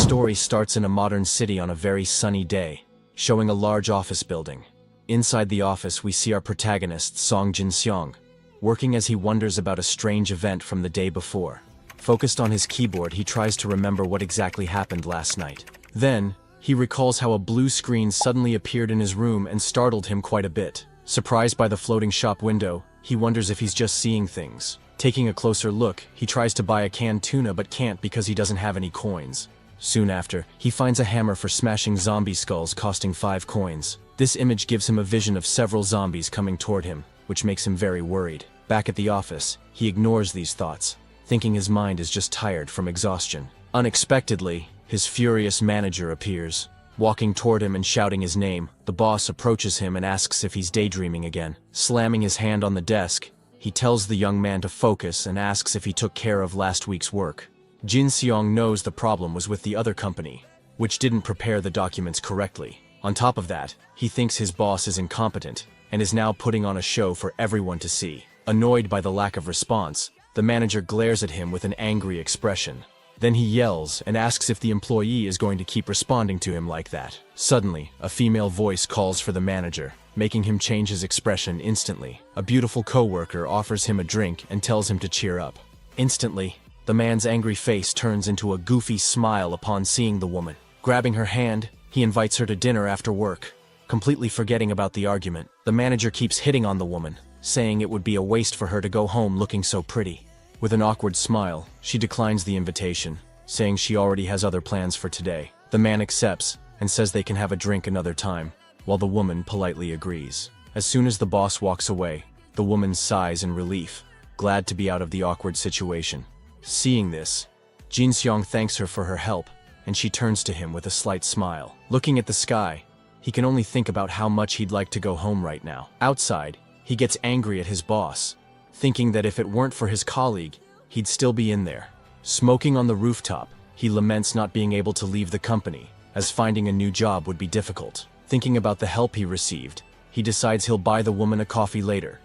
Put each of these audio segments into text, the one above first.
story starts in a modern city on a very sunny day, showing a large office building. Inside the office, we see our protagonist, Song Jin-seong, working as he wonders about a strange event from the day before. Focused on his keyboard, he tries to remember what exactly happened last night. Then, he recalls how a blue screen suddenly appeared in his room and startled him quite a bit. Surprised by the floating shop window, he wonders if he's just seeing things. Taking a closer look, he tries to buy a canned tuna but can't because he doesn't have any coins. Soon after, he finds a hammer for smashing zombie skulls costing 5 coins. This image gives him a vision of several zombies coming toward him, which makes him very worried. Back at the office, he ignores these thoughts, thinking his mind is just tired from exhaustion. Unexpectedly, his furious manager appears. Walking toward him and shouting his name, the boss approaches him and asks if he's daydreaming again. Slamming his hand on the desk, he tells the young man to focus and asks if he took care of last week's work. Jin-seong knows the problem was with the other company, which didn't prepare the documents correctly. On top of that, he thinks his boss is incompetent and is now putting on a show for everyone to see. Annoyed by the lack of response, the manager glares at him with an angry expression. Then he yells and asks if the employee is going to keep responding to him like that. Suddenly, a female voice calls for the manager, making him change his expression instantly. A beautiful coworker offers him a drink and tells him to cheer up. Instantly, the man's angry face turns into a goofy smile upon seeing the woman. Grabbing her hand, he invites her to dinner after work. Completely forgetting about the argument, the manager keeps hitting on the woman, saying it would be a waste for her to go home looking so pretty. With an awkward smile, she declines the invitation, saying she already has other plans for today. The man accepts and says they can have a drink another time, while the woman politely agrees. As soon as the boss walks away, the woman sighs in relief, glad to be out of the awkward situation. Seeing this, Jin-seong thanks her for her help, and she turns to him with a slight smile. Looking at the sky, he can only think about how much he'd like to go home right now. Outside, he gets angry at his boss, thinking that if it weren't for his colleague, he'd still be in there. Smoking on the rooftop, he laments not being able to leave the company, as finding a new job would be difficult. Thinking about the help he received, he decides he'll buy the woman a coffee later.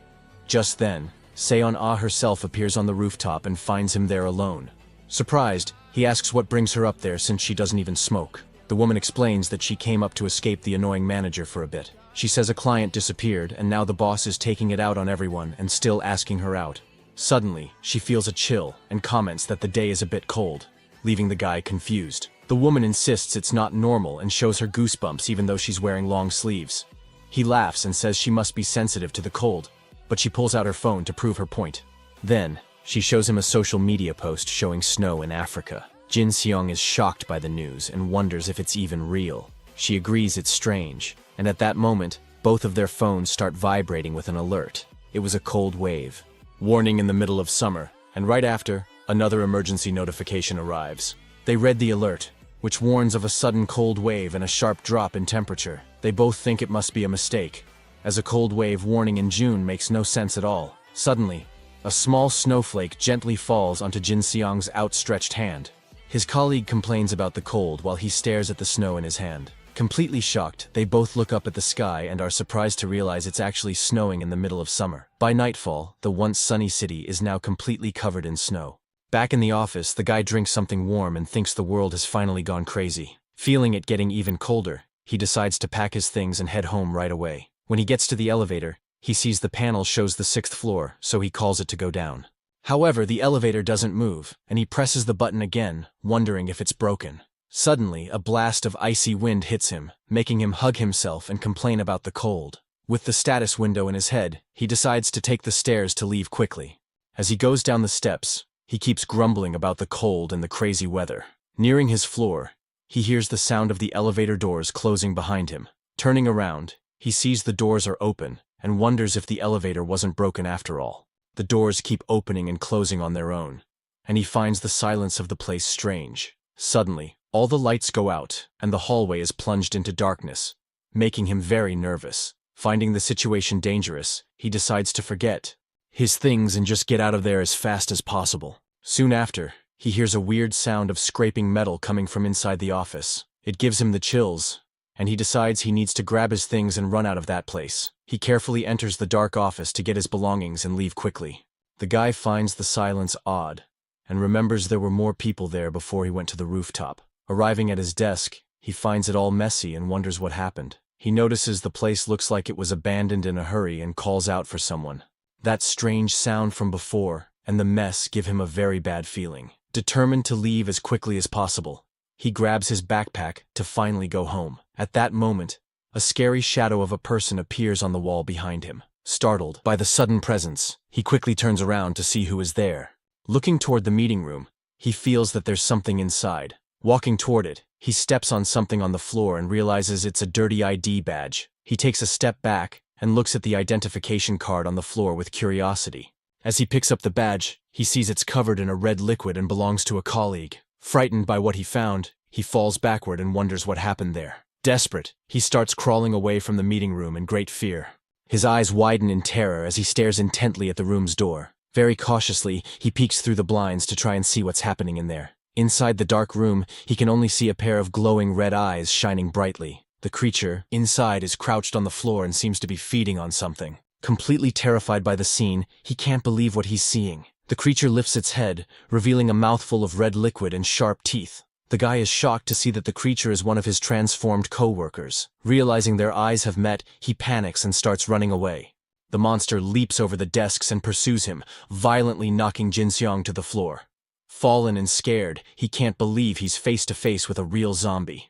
Just then, Seon-ah herself appears on the rooftop and finds him there alone. Surprised, he asks what brings her up there since she doesn't even smoke. The woman explains that she came up to escape the annoying manager for a bit. She says a client disappeared and now the boss is taking it out on everyone and still asking her out. Suddenly, she feels a chill and comments that the day is a bit cold, leaving the guy confused. The woman insists it's not normal and shows her goosebumps even though she's wearing long sleeves. He laughs and says she must be sensitive to the cold, but she pulls out her phone to prove her point. Then, she shows him a social media post showing snow in Africa. Jin-seong is shocked by the news and wonders if it's even real. She agrees it's strange, and at that moment, both of their phones start vibrating with an alert. It was a cold wave. Warning in the middle of summer, and right after, another emergency notification arrives. They read the alert, which warns of a sudden cold wave and a sharp drop in temperature. They both think it must be a mistake, as a cold wave warning in June makes no sense at all. Suddenly, a small snowflake gently falls onto Jin-seong's outstretched hand. His colleague complains about the cold while he stares at the snow in his hand. Completely shocked, they both look up at the sky and are surprised to realize it's actually snowing in the middle of summer. By nightfall, the once sunny city is now completely covered in snow. Back in the office, the guy drinks something warm and thinks the world has finally gone crazy. Feeling it getting even colder, he decides to pack his things and head home right away. When he gets to the elevator, he sees the panel shows the 6th floor, so he calls it to go down. However, the elevator doesn't move, and he presses the button again, wondering if it's broken. Suddenly, a blast of icy wind hits him, making him hug himself and complain about the cold. With the status window in his head, he decides to take the stairs to leave quickly. As he goes down the steps, he keeps grumbling about the cold and the crazy weather. Nearing his floor, he hears the sound of the elevator doors closing behind him. Turning around, he sees the doors are open and wonders if the elevator wasn't broken after all. The doors keep opening and closing on their own, and he finds the silence of the place strange. Suddenly, all the lights go out, and the hallway is plunged into darkness, making him very nervous. Finding the situation dangerous, he decides to forget his things and just get out of there as fast as possible. Soon after, he hears a weird sound of scraping metal coming from inside the office. It gives him the chills, and he decides he needs to grab his things and run out of that place. He carefully enters the dark office to get his belongings and leave quickly. The guy finds the silence odd, and remembers there were more people there before he went to the rooftop. Arriving at his desk, he finds it all messy and wonders what happened. He notices the place looks like it was abandoned in a hurry and calls out for someone. That strange sound from before and the mess give him a very bad feeling. Determined to leave as quickly as possible, he grabs his backpack to finally go home. At that moment, a scary shadow of a person appears on the wall behind him. Startled by the sudden presence, he quickly turns around to see who is there. Looking toward the meeting room, he feels that there's something inside. Walking toward it, he steps on something on the floor and realizes it's a dirty ID badge. He takes a step back and looks at the identification card on the floor with curiosity. As he picks up the badge, he sees it's covered in a red liquid and belongs to a colleague. Frightened by what he found, he falls backward and wonders what happened there. Desperate, he starts crawling away from the meeting room in great fear. His eyes widen in terror as he stares intently at the room's door. Very cautiously, he peeks through the blinds to try and see what's happening in there. Inside the dark room, he can only see a pair of glowing red eyes shining brightly. The creature inside is crouched on the floor and seems to be feeding on something. Completely terrified by the scene, he can't believe what he's seeing. The creature lifts its head, revealing a mouthful of red liquid and sharp teeth. The guy is shocked to see that the creature is one of his transformed co-workers. Realizing their eyes have met, he panics and starts running away. The monster leaps over the desks and pursues him, violently knocking Jinseong to the floor. Fallen and scared, he can't believe he's face to face with a real zombie.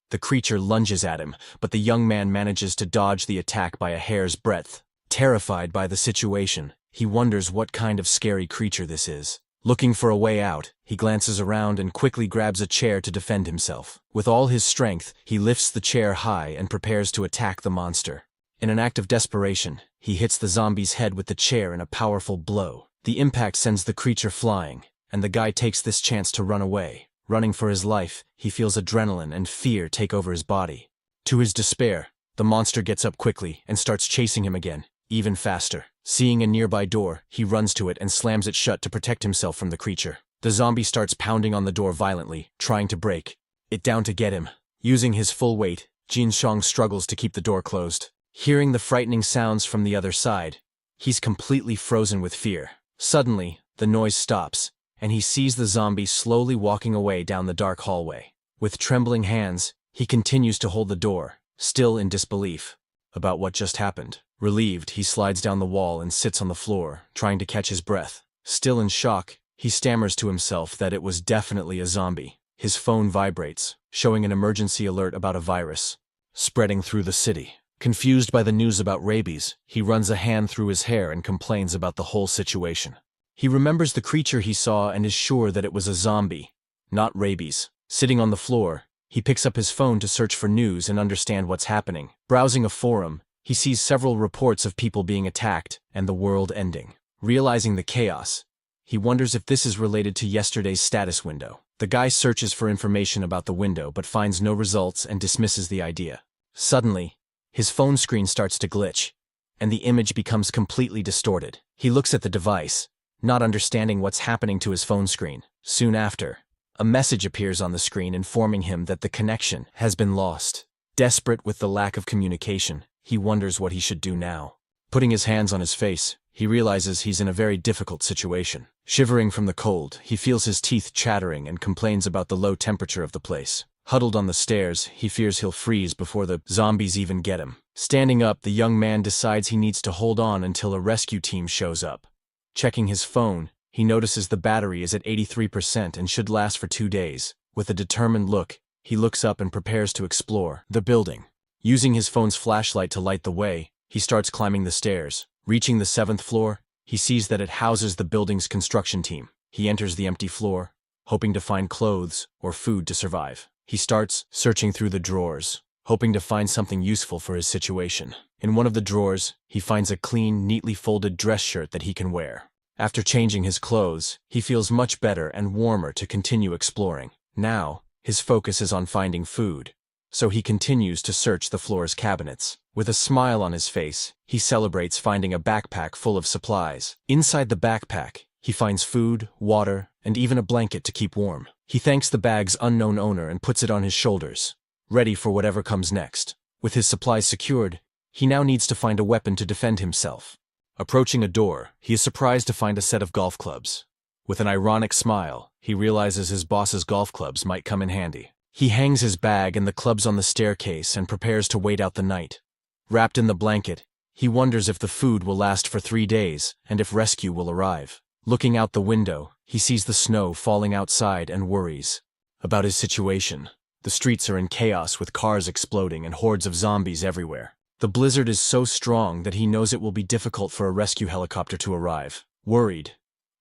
The creature lunges at him, but the young man manages to dodge the attack by a hair's breadth. Terrified by the situation, he wonders what kind of scary creature this is. Looking for a way out, he glances around and quickly grabs a chair to defend himself. With all his strength, he lifts the chair high and prepares to attack the monster. In an act of desperation, he hits the zombie's head with the chair in a powerful blow. The impact sends the creature flying, and the guy takes this chance to run away. Running for his life, he feels adrenaline and fear take over his body. To his despair, the monster gets up quickly and starts chasing him again, even faster. Seeing a nearby door, he runs to it and slams it shut to protect himself from the creature. The zombie starts pounding on the door violently, trying to break it down to get him. Using his full weight, Jin Shong struggles to keep the door closed. Hearing the frightening sounds from the other side, he's completely frozen with fear. Suddenly, the noise stops, and he sees the zombie slowly walking away down the dark hallway. With trembling hands, he continues to hold the door, still in disbelief about what just happened. Relieved, he slides down the wall and sits on the floor, trying to catch his breath. Still in shock, he stammers to himself that it was definitely a zombie. His phone vibrates, showing an emergency alert about a virus spreading through the city. Confused by the news about rabies, he runs a hand through his hair and complains about the whole situation. He remembers the creature he saw and is sure that it was a zombie, not rabies. Sitting on the floor, he picks up his phone to search for news and understand what's happening. Browsing a forum, he sees several reports of people being attacked and the world ending. Realizing the chaos, he wonders if this is related to yesterday's status window. The guy searches for information about the window but finds no results and dismisses the idea. Suddenly, his phone screen starts to glitch, and the image becomes completely distorted. He looks at the device, not understanding what's happening to his phone screen. Soon after, a message appears on the screen informing him that the connection has been lost. Desperate with the lack of communication, he wonders what he should do now. Putting his hands on his face, he realizes he's in a very difficult situation. Shivering from the cold, he feels his teeth chattering and complains about the low temperature of the place. Huddled on the stairs, he fears he'll freeze before the zombies even get him. Standing up, the young man decides he needs to hold on until a rescue team shows up. Checking his phone, he notices the battery is at 83% and should last for 2 days. With a determined look, he looks up and prepares to explore the building. Using his phone's flashlight to light the way, he starts climbing the stairs. Reaching the 7th floor, he sees that it houses the building's construction team. He enters the empty floor, hoping to find clothes or food to survive. He starts searching through the drawers, hoping to find something useful for his situation. In one of the drawers, he finds a clean, neatly folded dress shirt that he can wear. After changing his clothes, he feels much better and warmer to continue exploring. Now, his focus is on finding food, so he continues to search the floor's cabinets. With a smile on his face, he celebrates finding a backpack full of supplies. Inside the backpack, he finds food, water, and even a blanket to keep warm. He thanks the bag's unknown owner and puts it on his shoulders, ready for whatever comes next. With his supplies secured, he now needs to find a weapon to defend himself. Approaching a door, he is surprised to find a set of golf clubs. With an ironic smile, he realizes his boss's golf clubs might come in handy. He hangs his bag and the clubs on the staircase and prepares to wait out the night. Wrapped in the blanket, he wonders if the food will last for 3 days and if rescue will arrive. Looking out the window, he sees the snow falling outside and worries about his situation. The streets are in chaos with cars exploding and hordes of zombies everywhere. The blizzard is so strong that he knows it will be difficult for a rescue helicopter to arrive. Worried,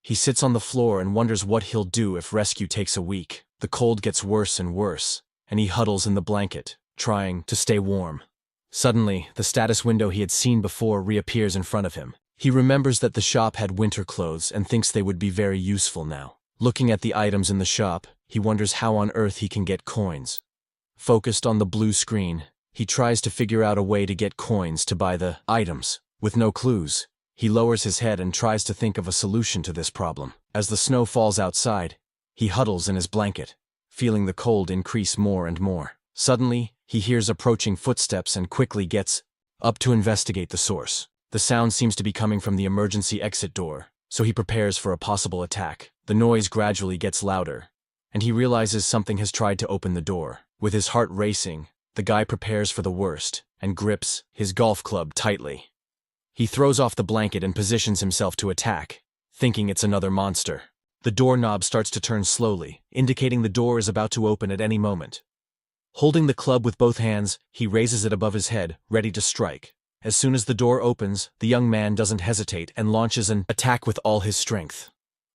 he sits on the floor and wonders what he'll do if rescue takes a week. The cold gets worse and worse, and he huddles in the blanket, trying to stay warm. Suddenly, the status window he had seen before reappears in front of him. He remembers that the shop had winter clothes and thinks they would be very useful now. Looking at the items in the shop, he wonders how on earth he can get coins. Focused on the blue screen, he tries to figure out a way to get coins to buy the items. With no clues, he lowers his head and tries to think of a solution to this problem. As the snow falls outside, he huddles in his blanket, feeling the cold increase more and more. Suddenly, he hears approaching footsteps and quickly gets up to investigate the source. The sound seems to be coming from the emergency exit door, so he prepares for a possible attack. The noise gradually gets louder, and he realizes something has tried to open the door. With his heart racing, the guy prepares for the worst and grips his golf club tightly. He throws off the blanket and positions himself to attack, thinking it's another monster. The doorknob starts to turn slowly, indicating the door is about to open at any moment. Holding the club with both hands, he raises it above his head, ready to strike. As soon as the door opens, the young man doesn't hesitate and launches an attack with all his strength.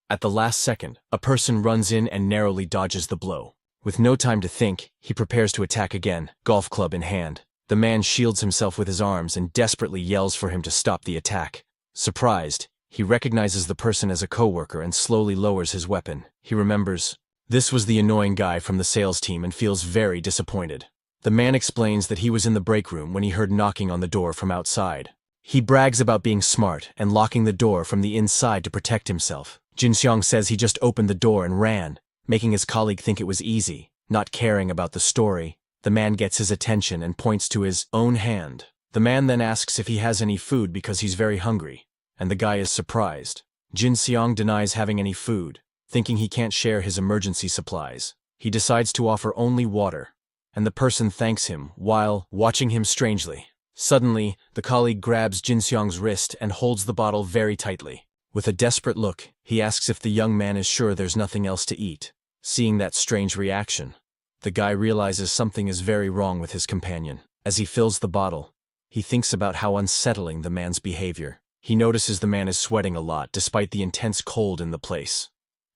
At the last second, a person runs in and narrowly dodges the blow. With no time to think, he prepares to attack again, golf club in hand. The man shields himself with his arms and desperately yells for him to stop the attack. Surprised, he recognizes the person as a coworker and slowly lowers his weapon. He remembers this was the annoying guy from the sales team and feels very disappointed. The man explains that he was in the break room when he heard knocking on the door from outside. He brags about being smart and locking the door from the inside to protect himself. Jinxiang says he just opened the door and ran, making his colleague think it was easy. Not caring about the story, the man gets his attention and points to his own hand. The man then asks if he has any food because he's very hungry, and the guy is surprised. Jinxiang denies having any food, thinking he can't share his emergency supplies. He decides to offer only water, and the person thanks him while watching him strangely. Suddenly, the colleague grabs Jinxiang's wrist and holds the bottle very tightly. With a desperate look, he asks if the young man is sure there's nothing else to eat. Seeing that strange reaction, the guy realizes something is very wrong with his companion. As he fills the bottle, he thinks about how unsettling the man's behavior. He notices the man is sweating a lot despite the intense cold in the place.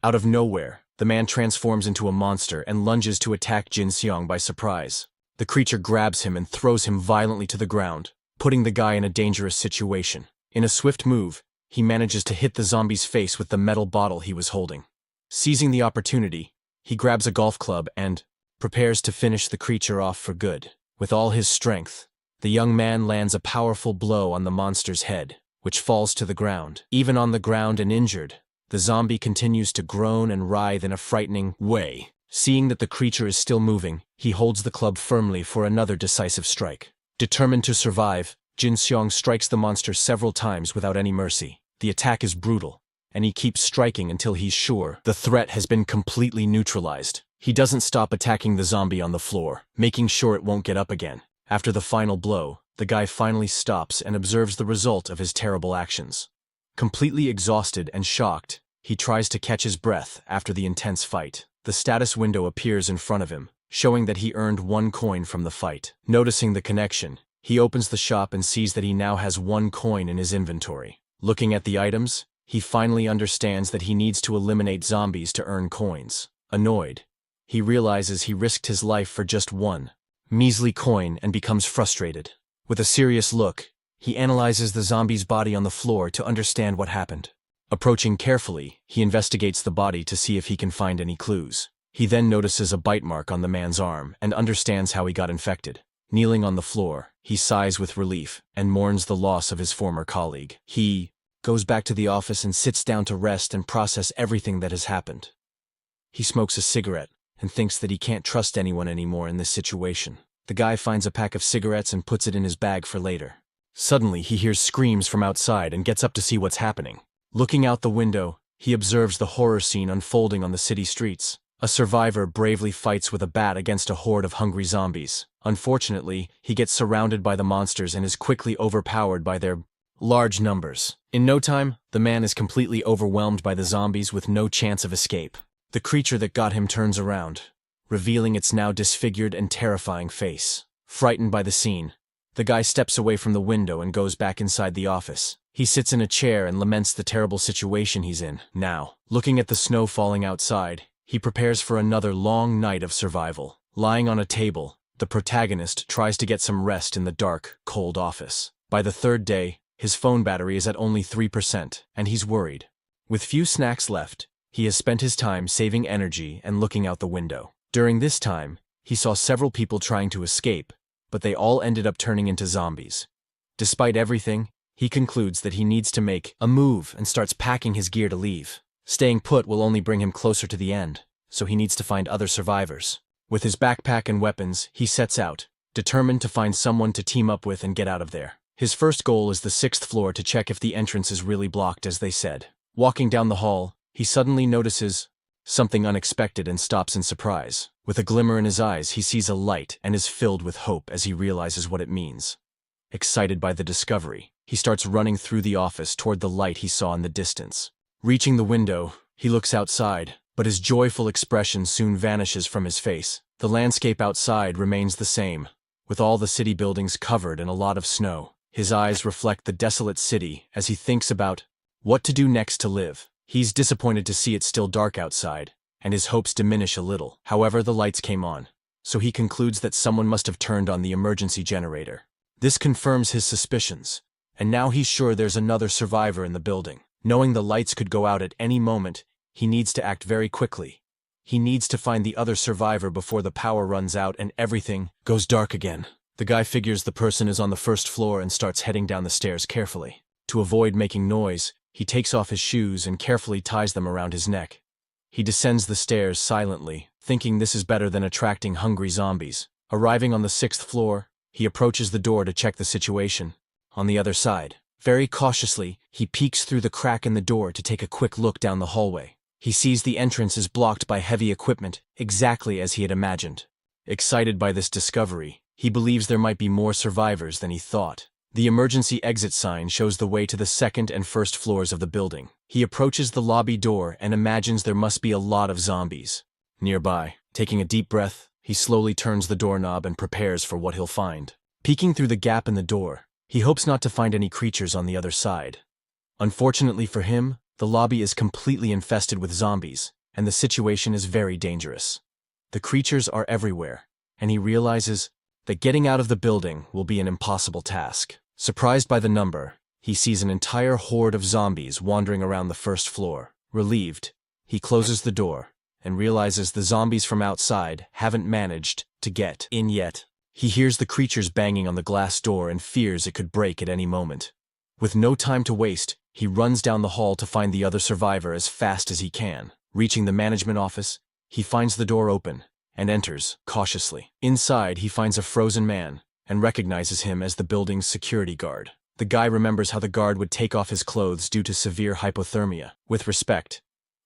Out of nowhere, the man transforms into a monster and lunges to attack Jinxiang by surprise. The creature grabs him and throws him violently to the ground, putting the guy in a dangerous situation. In a swift move, he manages to hit the zombie's face with the metal bottle he was holding. Seizing the opportunity, he grabs a golf club and prepares to finish the creature off for good. With all his strength, the young man lands a powerful blow on the monster's head, which falls to the ground. Even on the ground and injured, the zombie continues to groan and writhe in a frightening way. Seeing that the creature is still moving, he holds the club firmly for another decisive strike. Determined to survive, Jinxiang strikes the monster several times without any mercy. The attack is brutal, and he keeps striking until he's sure the threat has been completely neutralized. He doesn't stop attacking the zombie on the floor, making sure it won't get up again. After the final blow, the guy finally stops and observes the result of his terrible actions. Completely exhausted and shocked, he tries to catch his breath after the intense fight. The status window appears in front of him, showing that he earned 1 coin from the fight. Noticing the connection, he opens the shop and sees that he now has 1 coin in his inventory. Looking at the items, he finally understands that he needs to eliminate zombies to earn coins. Annoyed, he realizes he risked his life for just 1 measly coin and becomes frustrated. With a serious look, he analyzes the zombie's body on the floor to understand what happened. Approaching carefully, he investigates the body to see if he can find any clues. He then notices a bite mark on the man's arm and understands how he got infected. Kneeling on the floor, he sighs with relief and mourns the loss of his former colleague. He goes back to the office and sits down to rest and process everything that has happened. He smokes a cigarette and thinks that he can't trust anyone anymore in this situation. The guy finds a pack of cigarettes and puts it in his bag for later. Suddenly, he hears screams from outside and gets up to see what's happening. Looking out the window, he observes the horror scene unfolding on the city streets. A survivor bravely fights with a bat against a horde of hungry zombies. Unfortunately, he gets surrounded by the monsters and is quickly overpowered by their large numbers. In no time, the man is completely overwhelmed by the zombies with no chance of escape. The creature that got him turns around, revealing its now disfigured and terrifying face. Frightened by the scene, the guy steps away from the window and goes back inside the office. He sits in a chair and laments the terrible situation he's in. Now, looking at the snow falling outside, he prepares for another long night of survival. Lying on a table, the protagonist tries to get some rest in the dark, cold office. By the third day, his phone battery is at only 3%, and he's worried. With few snacks left, he has spent his time saving energy and looking out the window. During this time, he saw several people trying to escape, but they all ended up turning into zombies. Despite everything, he concludes that he needs to make a move and starts packing his gear to leave. Staying put will only bring him closer to the end, so he needs to find other survivors. With his backpack and weapons, he sets out, determined to find someone to team up with and get out of there. His first goal is the 6th floor to check if the entrance is really blocked as they said. Walking down the hall, he suddenly notices something unexpected and stops in surprise. With a glimmer in his eyes, he sees a light and is filled with hope as he realizes what it means. Excited by the discovery, he starts running through the office toward the light he saw in the distance. Reaching the window, he looks outside, but his joyful expression soon vanishes from his face. The landscape outside remains the same, with all the city buildings covered in a lot of snow. His eyes reflect the desolate city as he thinks about what to do next to live. He's disappointed to see it still dark outside, and his hopes diminish a little. However, the lights came on, so he concludes that someone must have turned on the emergency generator. This confirms his suspicions, and now he's sure there's another survivor in the building. Knowing the lights could go out at any moment, he needs to act very quickly. He needs to find the other survivor before the power runs out and everything goes dark again. The guy figures the person is on the 1st floor and starts heading down the stairs carefully. To avoid making noise, he takes off his shoes and carefully ties them around his neck. He descends the stairs silently, thinking this is better than attracting hungry zombies. Arriving on the 6th floor, he approaches the door to check the situation. On the other side, very cautiously, he peeks through the crack in the door to take a quick look down the hallway. He sees the entrance is blocked by heavy equipment, exactly as he had imagined. Excited by this discovery, he believes there might be more survivors than he thought. The emergency exit sign shows the way to the 2nd and 1st floors of the building. He approaches the lobby door and imagines there must be a lot of zombies. Nearby, taking a deep breath, he slowly turns the doorknob and prepares for what he'll find. Peeking through the gap in the door, he hopes not to find any creatures on the other side. Unfortunately for him, the lobby is completely infested with zombies, and the situation is very dangerous. The creatures are everywhere, and he realizes that getting out of the building will be an impossible task. Surprised by the number, he sees an entire horde of zombies wandering around the 1st floor. Relieved, he closes the door and realizes the zombies from outside haven't managed to get in yet. He hears the creatures banging on the glass door and fears it could break at any moment. With no time to waste, he runs down the hall to find the other survivor as fast as he can. Reaching the management office, he finds the door open and enters cautiously. Inside, he finds a frozen man and recognizes him as the building's security guard. The guy remembers how the guard would take off his clothes due to severe hypothermia. With respect,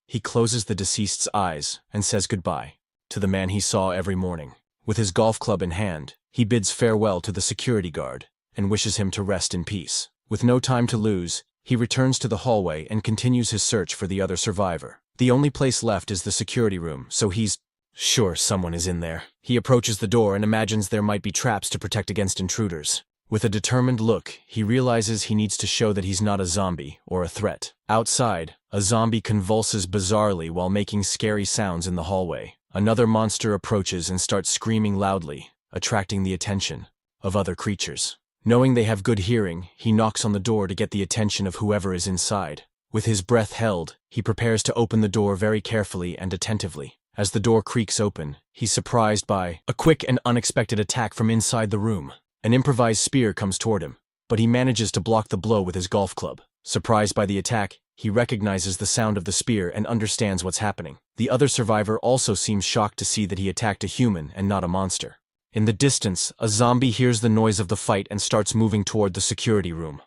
he closes the deceased's eyes and says goodbye to the man he saw every morning. With his golf club in hand, he bids farewell to the security guard and wishes him to rest in peace. With no time to lose, he returns to the hallway and continues his search for the other survivor. The only place left is the security room, so he's sure someone is in there. He approaches the door and imagines there might be traps to protect against intruders. With a determined look, he realizes he needs to show that he's not a zombie or a threat. Outside, a zombie convulses bizarrely while making scary sounds in the hallway. Another monster approaches and starts screaming loudly, attracting the attention of other creatures. Knowing they have good hearing, he knocks on the door to get the attention of whoever is inside. With his breath held, he prepares to open the door very carefully and attentively. As the door creaks open, he's surprised by a quick and unexpected attack from inside the room. An improvised spear comes toward him, but he manages to block the blow with his golf club. Surprised by the attack, he recognizes the sound of the spear and understands what's happening. The other survivor also seems shocked to see that he attacked a human and not a monster. In the distance, a zombie hears the noise of the fight and starts moving toward the security room.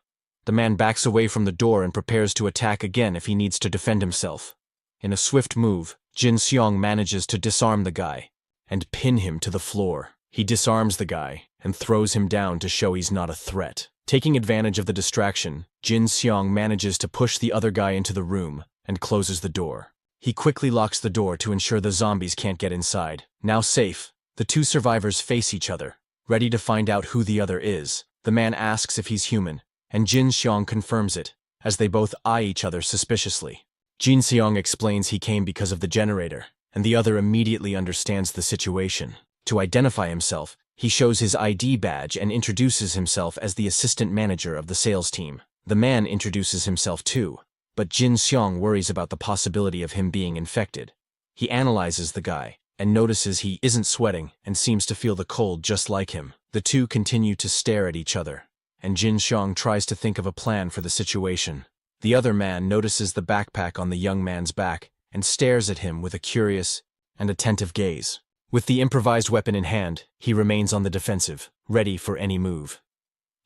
The man backs away from the door and prepares to attack again if he needs to defend himself. In a swift move, Jin Seong manages to disarm the guy and pin him to the floor. He disarms the guy and throws him down to show he's not a threat. Taking advantage of the distraction, Jin Seong manages to push the other guy into the room and closes the door. He quickly locks the door to ensure the zombies can't get inside. Now safe, the two survivors face each other, ready to find out who the other is. The man asks if he's human, and Jin Seong confirms it, as they both eye each other suspiciously. Jin Seong explains he came because of the generator, and the other immediately understands the situation. To identify himself, he shows his ID badge and introduces himself as the assistant manager of the sales team. The man introduces himself too, but Jin Seong worries about the possibility of him being infected. He analyzes the guy and notices he isn't sweating and seems to feel the cold just like him. The two continue to stare at each other, and Jin Seong tries to think of a plan for the situation. The other man notices the backpack on the young man's back and stares at him with a curious and attentive gaze. With the improvised weapon in hand, he remains on the defensive, ready for any move.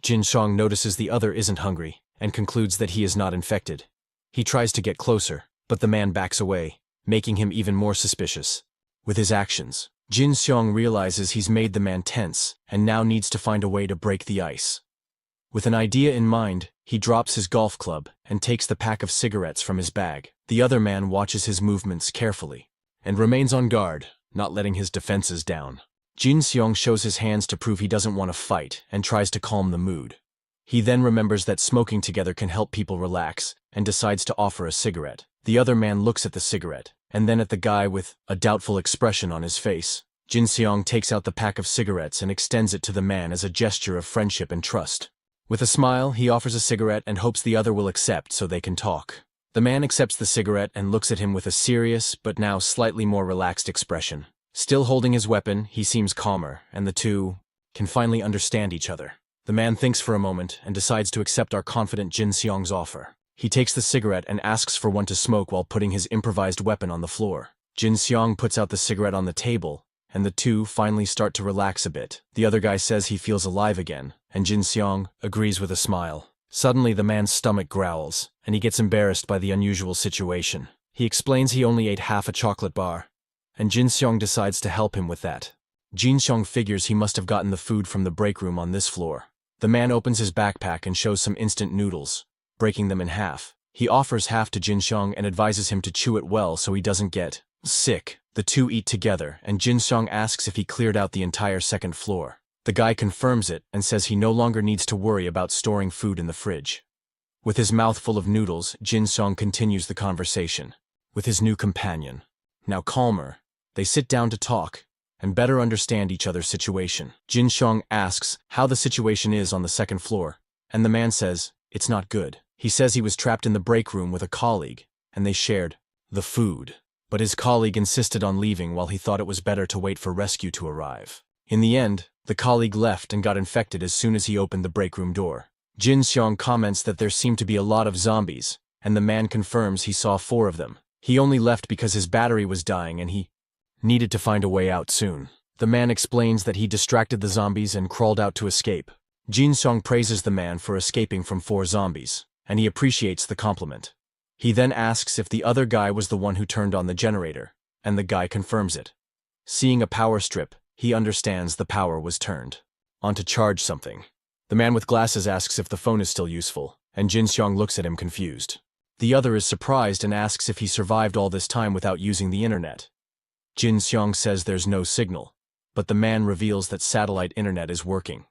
Jin Seong notices the other isn't hungry and concludes that he is not infected. He tries to get closer, but the man backs away, making him even more suspicious. With his actions, Jin Seong realizes he's made the man tense and now needs to find a way to break the ice. With an idea in mind, he drops his golf club and takes the pack of cigarettes from his bag. The other man watches his movements carefully and remains on guard, not letting his defenses down. Jin Seong shows his hands to prove he doesn't want to fight and tries to calm the mood. He then remembers that smoking together can help people relax and decides to offer a cigarette. The other man looks at the cigarette and then at the guy with a doubtful expression on his face. Jin Seong takes out the pack of cigarettes and extends it to the man as a gesture of friendship and trust. With a smile, he offers a cigarette and hopes the other will accept so they can talk. The man accepts the cigarette and looks at him with a serious but now slightly more relaxed expression. Still holding his weapon, he seems calmer, and the two can finally understand each other. The man thinks for a moment and decides to accept our confident Jin Seong's offer. He takes the cigarette and asks for one to smoke while putting his improvised weapon on the floor. Jin Seong puts out the cigarette on the table, and the two finally start to relax a bit. The other guy says he feels alive again, and Jin Seong agrees with a smile. Suddenly the man's stomach growls, and he gets embarrassed by the unusual situation. He explains he only ate half a chocolate bar, and Jin Seong decides to help him with that. Jin Seong figures he must have gotten the food from the break room on this floor. The man opens his backpack and shows some instant noodles, breaking them in half. He offers half to Jin Seong and advises him to chew it well so he doesn't get sick. The two eat together, and Jin Seong asks if he cleared out the entire second floor. The guy confirms it and says he no longer needs to worry about storing food in the fridge. With his mouth full of noodles, Jin Seong continues the conversation with his new companion. Now calmer, they sit down to talk and better understand each other's situation. Jin Seong asks how the situation is on the second floor, and the man says it's not good. He says he was trapped in the break room with a colleague, and they shared the food. But his colleague insisted on leaving while he thought it was better to wait for rescue to arrive. In the end, the colleague left and got infected as soon as he opened the break room door. Jin Seong comments that there seemed to be a lot of zombies, and the man confirms he saw 4 of them. He only left because his battery was dying and he needed to find a way out soon. The man explains that he distracted the zombies and crawled out to escape. Jin Seong praises the man for escaping from 4 zombies, and he appreciates the compliment. He then asks if the other guy was the one who turned on the generator, and the guy confirms it. Seeing a power strip, he understands the power was turned on to charge something. The man with glasses asks if the phone is still useful, and Jin Seong looks at him confused. The other is surprised and asks if he survived all this time without using the internet. Jin Seong says there's no signal, but the man reveals that satellite internet is working.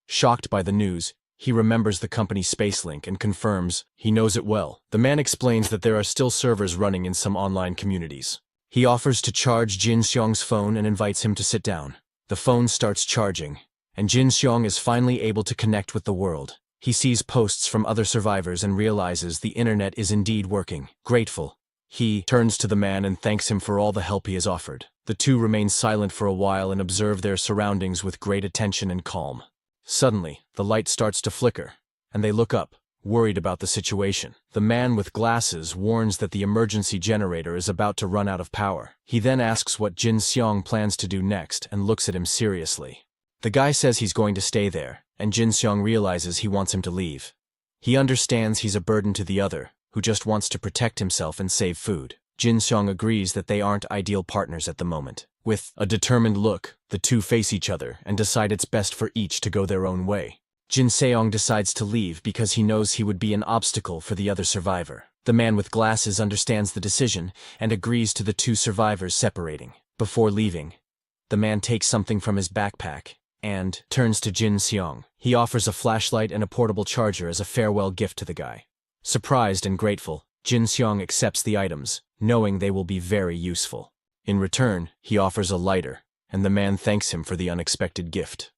Shocked by the news, he remembers the company Spacelink and confirms he knows it well. The man explains that there are still servers running in some online communities. He offers to charge Jin Seong's phone and invites him to sit down. The phone starts charging, and Jin Seong is finally able to connect with the world. He sees posts from other survivors and realizes the internet is indeed working. Grateful, he turns to the man and thanks him for all the help he has offered. The two remain silent for a while and observe their surroundings with great attention and calm. Suddenly, the light starts to flicker, and they look up, worried about the situation. The man with glasses warns that the emergency generator is about to run out of power. He then asks what Jin Seong plans to do next and looks at him seriously. The guy says he's going to stay there, and Jin Seong realizes he wants him to leave. He understands he's a burden to the other, who just wants to protect himself and save food. Jin Seong agrees that they aren't ideal partners at the moment. With a determined look, the two face each other and decide it's best for each to go their own way. Jin Seong decides to leave because he knows he would be an obstacle for the other survivor. The man with glasses understands the decision and agrees to the two survivors separating. Before leaving, the man takes something from his backpack and turns to Jin Seong. He offers a flashlight and a portable charger as a farewell gift to the guy. Surprised and grateful, Jin Seong accepts the items, knowing they will be very useful. In return, he offers a lighter, and the man thanks him for the unexpected gift.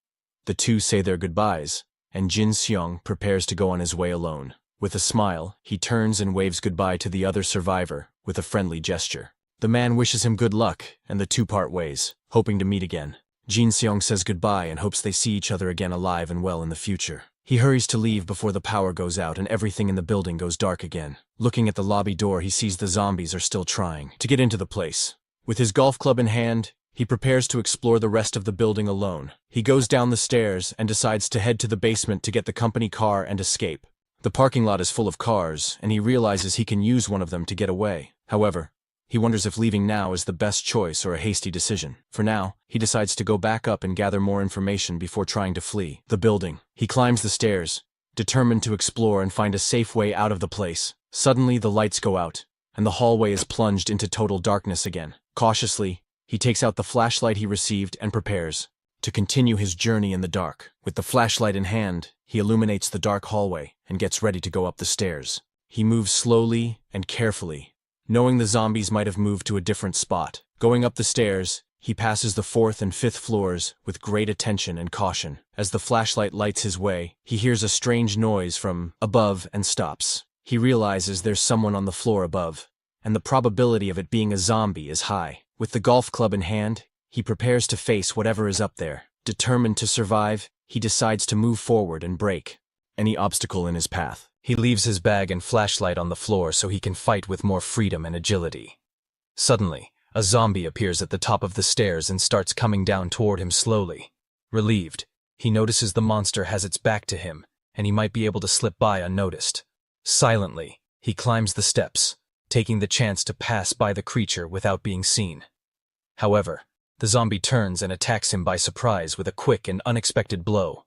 The two say their goodbyes, and Jin Seong prepares to go on his way alone. With a smile, he turns and waves goodbye to the other survivor with a friendly gesture. The man wishes him good luck, and the two part ways, hoping to meet again. Jin Seong says goodbye and hopes they see each other again alive and well in the future. He hurries to leave before the power goes out and everything in the building goes dark again. Looking at the lobby door, he sees the zombies are still trying to get into the place. With his golf club in hand, he prepares to explore the rest of the building alone. He goes down the stairs and decides to head to the basement to get the company car and escape. The parking lot is full of cars, and he realizes he can use one of them to get away. However, he wonders if leaving now is the best choice or a hasty decision. For now, he decides to go back up and gather more information before trying to flee the building. He climbs the stairs, determined to explore and find a safe way out of the place. Suddenly, the lights go out, and the hallway is plunged into total darkness again. Cautiously, he takes out the flashlight he received and prepares to continue his journey in the dark. With the flashlight in hand, he illuminates the dark hallway and gets ready to go up the stairs. He moves slowly and carefully, knowing the zombies might have moved to a different spot. Going up the stairs, he passes the 4th and 5th floors with great attention and caution. As the flashlight lights his way, he hears a strange noise from above and stops. He realizes there's someone on the floor above, and the probability of it being a zombie is high. With the golf club in hand, he prepares to face whatever is up there. Determined to survive, he decides to move forward and break any obstacle in his path. He leaves his bag and flashlight on the floor so he can fight with more freedom and agility. Suddenly, a zombie appears at the top of the stairs and starts coming down toward him slowly. Relieved, he notices the monster has its back to him, and he might be able to slip by unnoticed. Silently, he climbs the steps, taking the chance to pass by the creature without being seen. However, the zombie turns and attacks him by surprise with a quick and unexpected blow.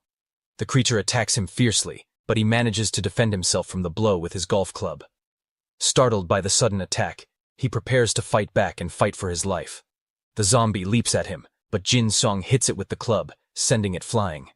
The creature attacks him fiercely, but he manages to defend himself from the blow with his golf club. Startled by the sudden attack, he prepares to fight back and fight for his life. The zombie leaps at him, but Jin Seong hits it with the club, sending it flying.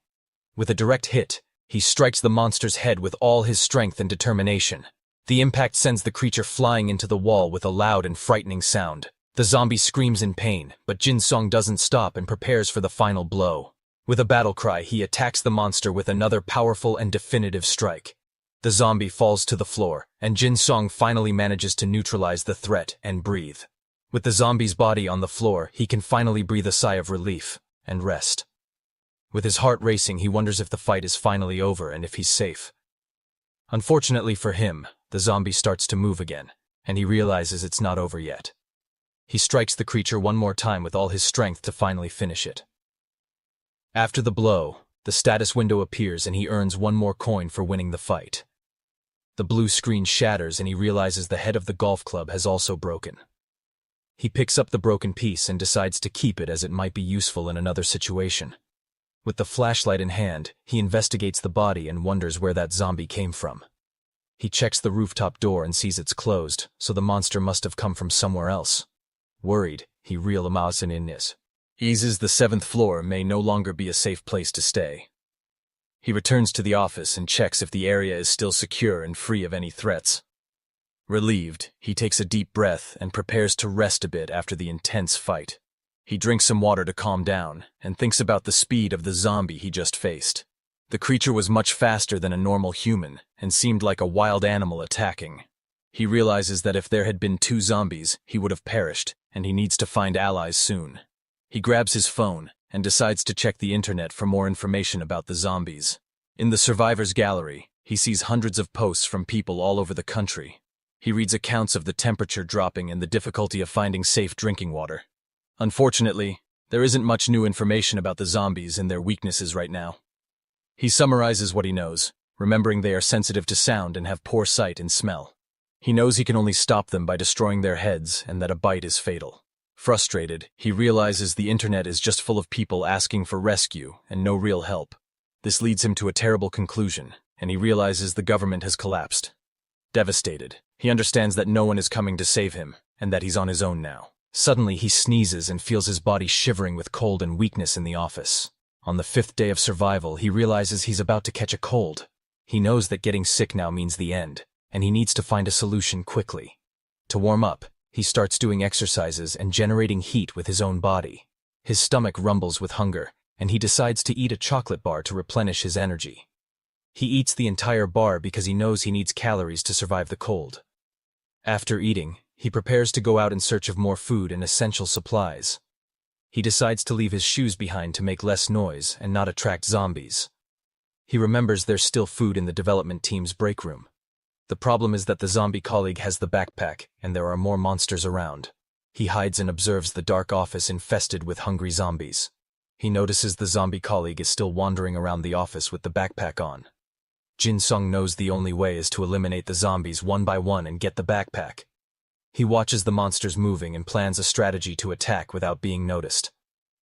With a direct hit, he strikes the monster's head with all his strength and determination. The impact sends the creature flying into the wall with a loud and frightening sound. The zombie screams in pain, but Jin Seong doesn't stop and prepares for the final blow. With a battle cry, he attacks the monster with another powerful and definitive strike. The zombie falls to the floor, and Jin Seong finally manages to neutralize the threat and breathe. With the zombie's body on the floor, he can finally breathe a sigh of relief and rest. With his heart racing, he wonders if the fight is finally over and if he's safe. Unfortunately for him, the zombie starts to move again, and he realizes it's not over yet. He strikes the creature one more time with all his strength to finally finish it. After the blow, the status window appears and he earns one more coin for winning the fight. The blue screen shatters and he realizes the head of the golf club has also broken. He picks up the broken piece and decides to keep it as it might be useful in another situation. With the flashlight in hand, he investigates the body and wonders where that zombie came from. He checks the rooftop door and sees it's closed, so the monster must have come from somewhere else. Worried, he realizes the 7th floor may no longer be a safe place to stay. He returns to the office and checks if the area is still secure and free of any threats. Relieved, he takes a deep breath and prepares to rest a bit after the intense fight. He drinks some water to calm down and thinks about the speed of the zombie he just faced. The creature was much faster than a normal human and seemed like a wild animal attacking. He realizes that if there had been 2 zombies, he would have perished, and he needs to find allies soon. He grabs his phone and decides to check the internet for more information about the zombies. In the survivors gallery, he sees hundreds of posts from people all over the country. He reads accounts of the temperature dropping and the difficulty of finding safe drinking water. Unfortunately, there isn't much new information about the zombies and their weaknesses right now. He summarizes what he knows, remembering they are sensitive to sound and have poor sight and smell. He knows he can only stop them by destroying their heads and that a bite is fatal. Frustrated, he realizes the internet is just full of people asking for rescue and no real help. This leads him to a terrible conclusion, and he realizes the government has collapsed. Devastated, he understands that no one is coming to save him, and that he's on his own now. Suddenly, he sneezes and feels his body shivering with cold and weakness in the office. On the 5th day of survival, he realizes he's about to catch a cold. He knows that getting sick now means the end, and he needs to find a solution quickly. To warm up, he starts doing exercises and generating heat with his own body. His stomach rumbles with hunger, and he decides to eat a chocolate bar to replenish his energy. He eats the entire bar because he knows he needs calories to survive the cold. After eating, he prepares to go out in search of more food and essential supplies. He decides to leave his shoes behind to make less noise and not attract zombies. He remembers there's still food in the development team's break room. The problem is that the zombie colleague has the backpack and there are more monsters around. He hides and observes the dark office infested with hungry zombies. He notices the zombie colleague is still wandering around the office with the backpack on. Jin Sung knows the only way is to eliminate the zombies one by one and get the backpack. He watches the monsters moving and plans a strategy to attack without being noticed.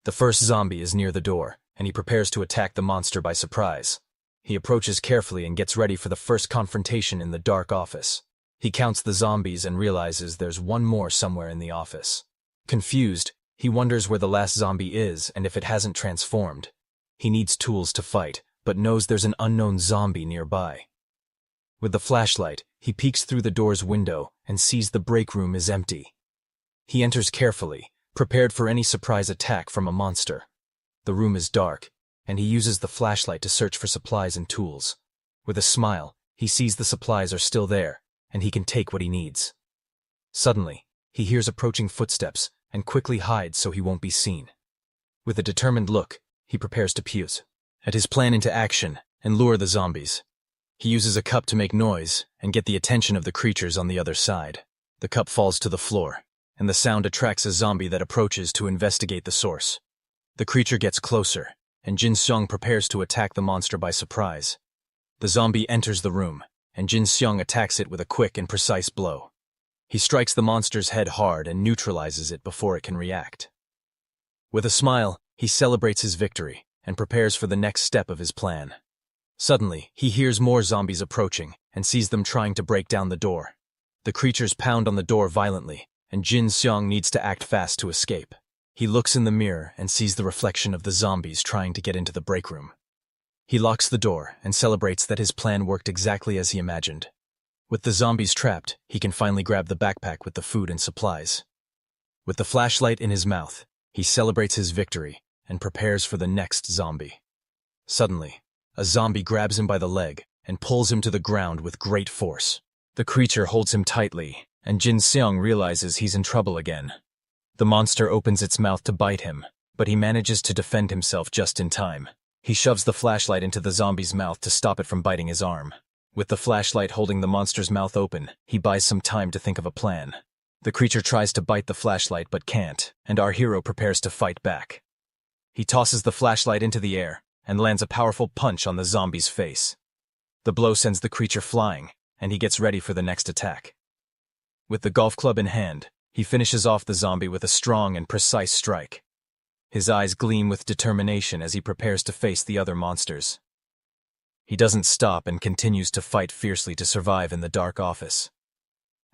The first zombie is near the door, and he prepares to attack the monster by surprise. He approaches carefully and gets ready for the first confrontation in the dark office. He counts the zombies and realizes there's one more somewhere in the office. Confused, he wonders where the last zombie is and if it hasn't transformed. He needs tools to fight, but knows there's an unknown zombie nearby. With the flashlight, he peeks through the door's window and sees the break room is empty. He enters carefully, prepared for any surprise attack from a monster. The room is dark, and he uses the flashlight to search for supplies and tools. With a smile, he sees the supplies are still there, and he can take what he needs. Suddenly, he hears approaching footsteps and quickly hides so he won't be seen. With a determined look, he prepares to fuse his plan into action and lure the zombies. He uses a cup to make noise and get the attention of the creatures on the other side. The cup falls to the floor, and the sound attracts a zombie that approaches to investigate the source. The creature gets closer, and Jin Seong prepares to attack the monster by surprise. The zombie enters the room, and Jin Seong attacks it with a quick and precise blow. He strikes the monster's head hard and neutralizes it before it can react. With a smile, he celebrates his victory and prepares for the next step of his plan. Suddenly, he hears more zombies approaching and sees them trying to break down the door. The creatures pound on the door violently, and Jin Seong needs to act fast to escape. He looks in the mirror and sees the reflection of the zombies trying to get into the break room. He locks the door and celebrates that his plan worked exactly as he imagined. With the zombies trapped, he can finally grab the backpack with the food and supplies. With the flashlight in his mouth, he celebrates his victory and prepares for the next zombie. Suddenly, a zombie grabs him by the leg and pulls him to the ground with great force. The creature holds him tightly, and Jin Seong realizes he's in trouble again. The monster opens its mouth to bite him, but he manages to defend himself just in time. He shoves the flashlight into the zombie's mouth to stop it from biting his arm. With the flashlight holding the monster's mouth open, he buys some time to think of a plan. The creature tries to bite the flashlight but can't, and our hero prepares to fight back. He tosses the flashlight into the air and lands a powerful punch on the zombie's face. The blow sends the creature flying, and he gets ready for the next attack. With the golf club in hand, he finishes off the zombie with a strong and precise strike. His eyes gleam with determination as he prepares to face the other monsters. He doesn't stop and continues to fight fiercely to survive in the dark office.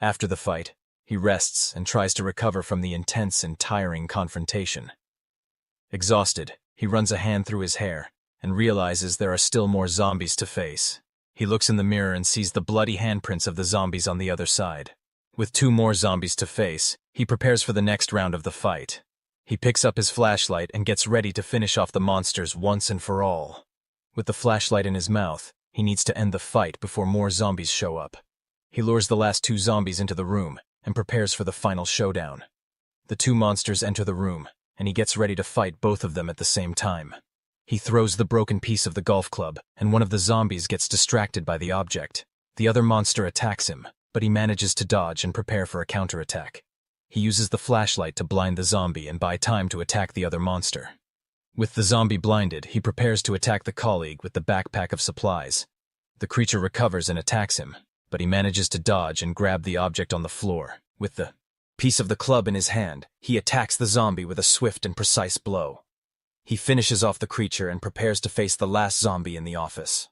After the fight, he rests and tries to recover from the intense and tiring confrontation. Exhausted, he runs a hand through his hair and realizes there are still more zombies to face. He looks in the mirror and sees the bloody handprints of the zombies on the other side. With 2 more zombies to face, he prepares for the next round of the fight. He picks up his flashlight and gets ready to finish off the monsters once and for all. With the flashlight in his mouth, he needs to end the fight before more zombies show up. He lures the last 2 zombies into the room and prepares for the final showdown. The 2 monsters enter the room, and he gets ready to fight both of them at the same time. He throws the broken piece of the golf club, and one of the zombies gets distracted by the object. The other monster attacks him, but he manages to dodge and prepare for a counterattack. He uses the flashlight to blind the zombie and buy time to attack the other monster. With the zombie blinded, he prepares to attack the colleague with the backpack of supplies. The creature recovers and attacks him, but he manages to dodge and grab the object on the floor. With the piece of the club in his hand, he attacks the zombie with a swift and precise blow. He finishes off the creature and prepares to face the last zombie in the office.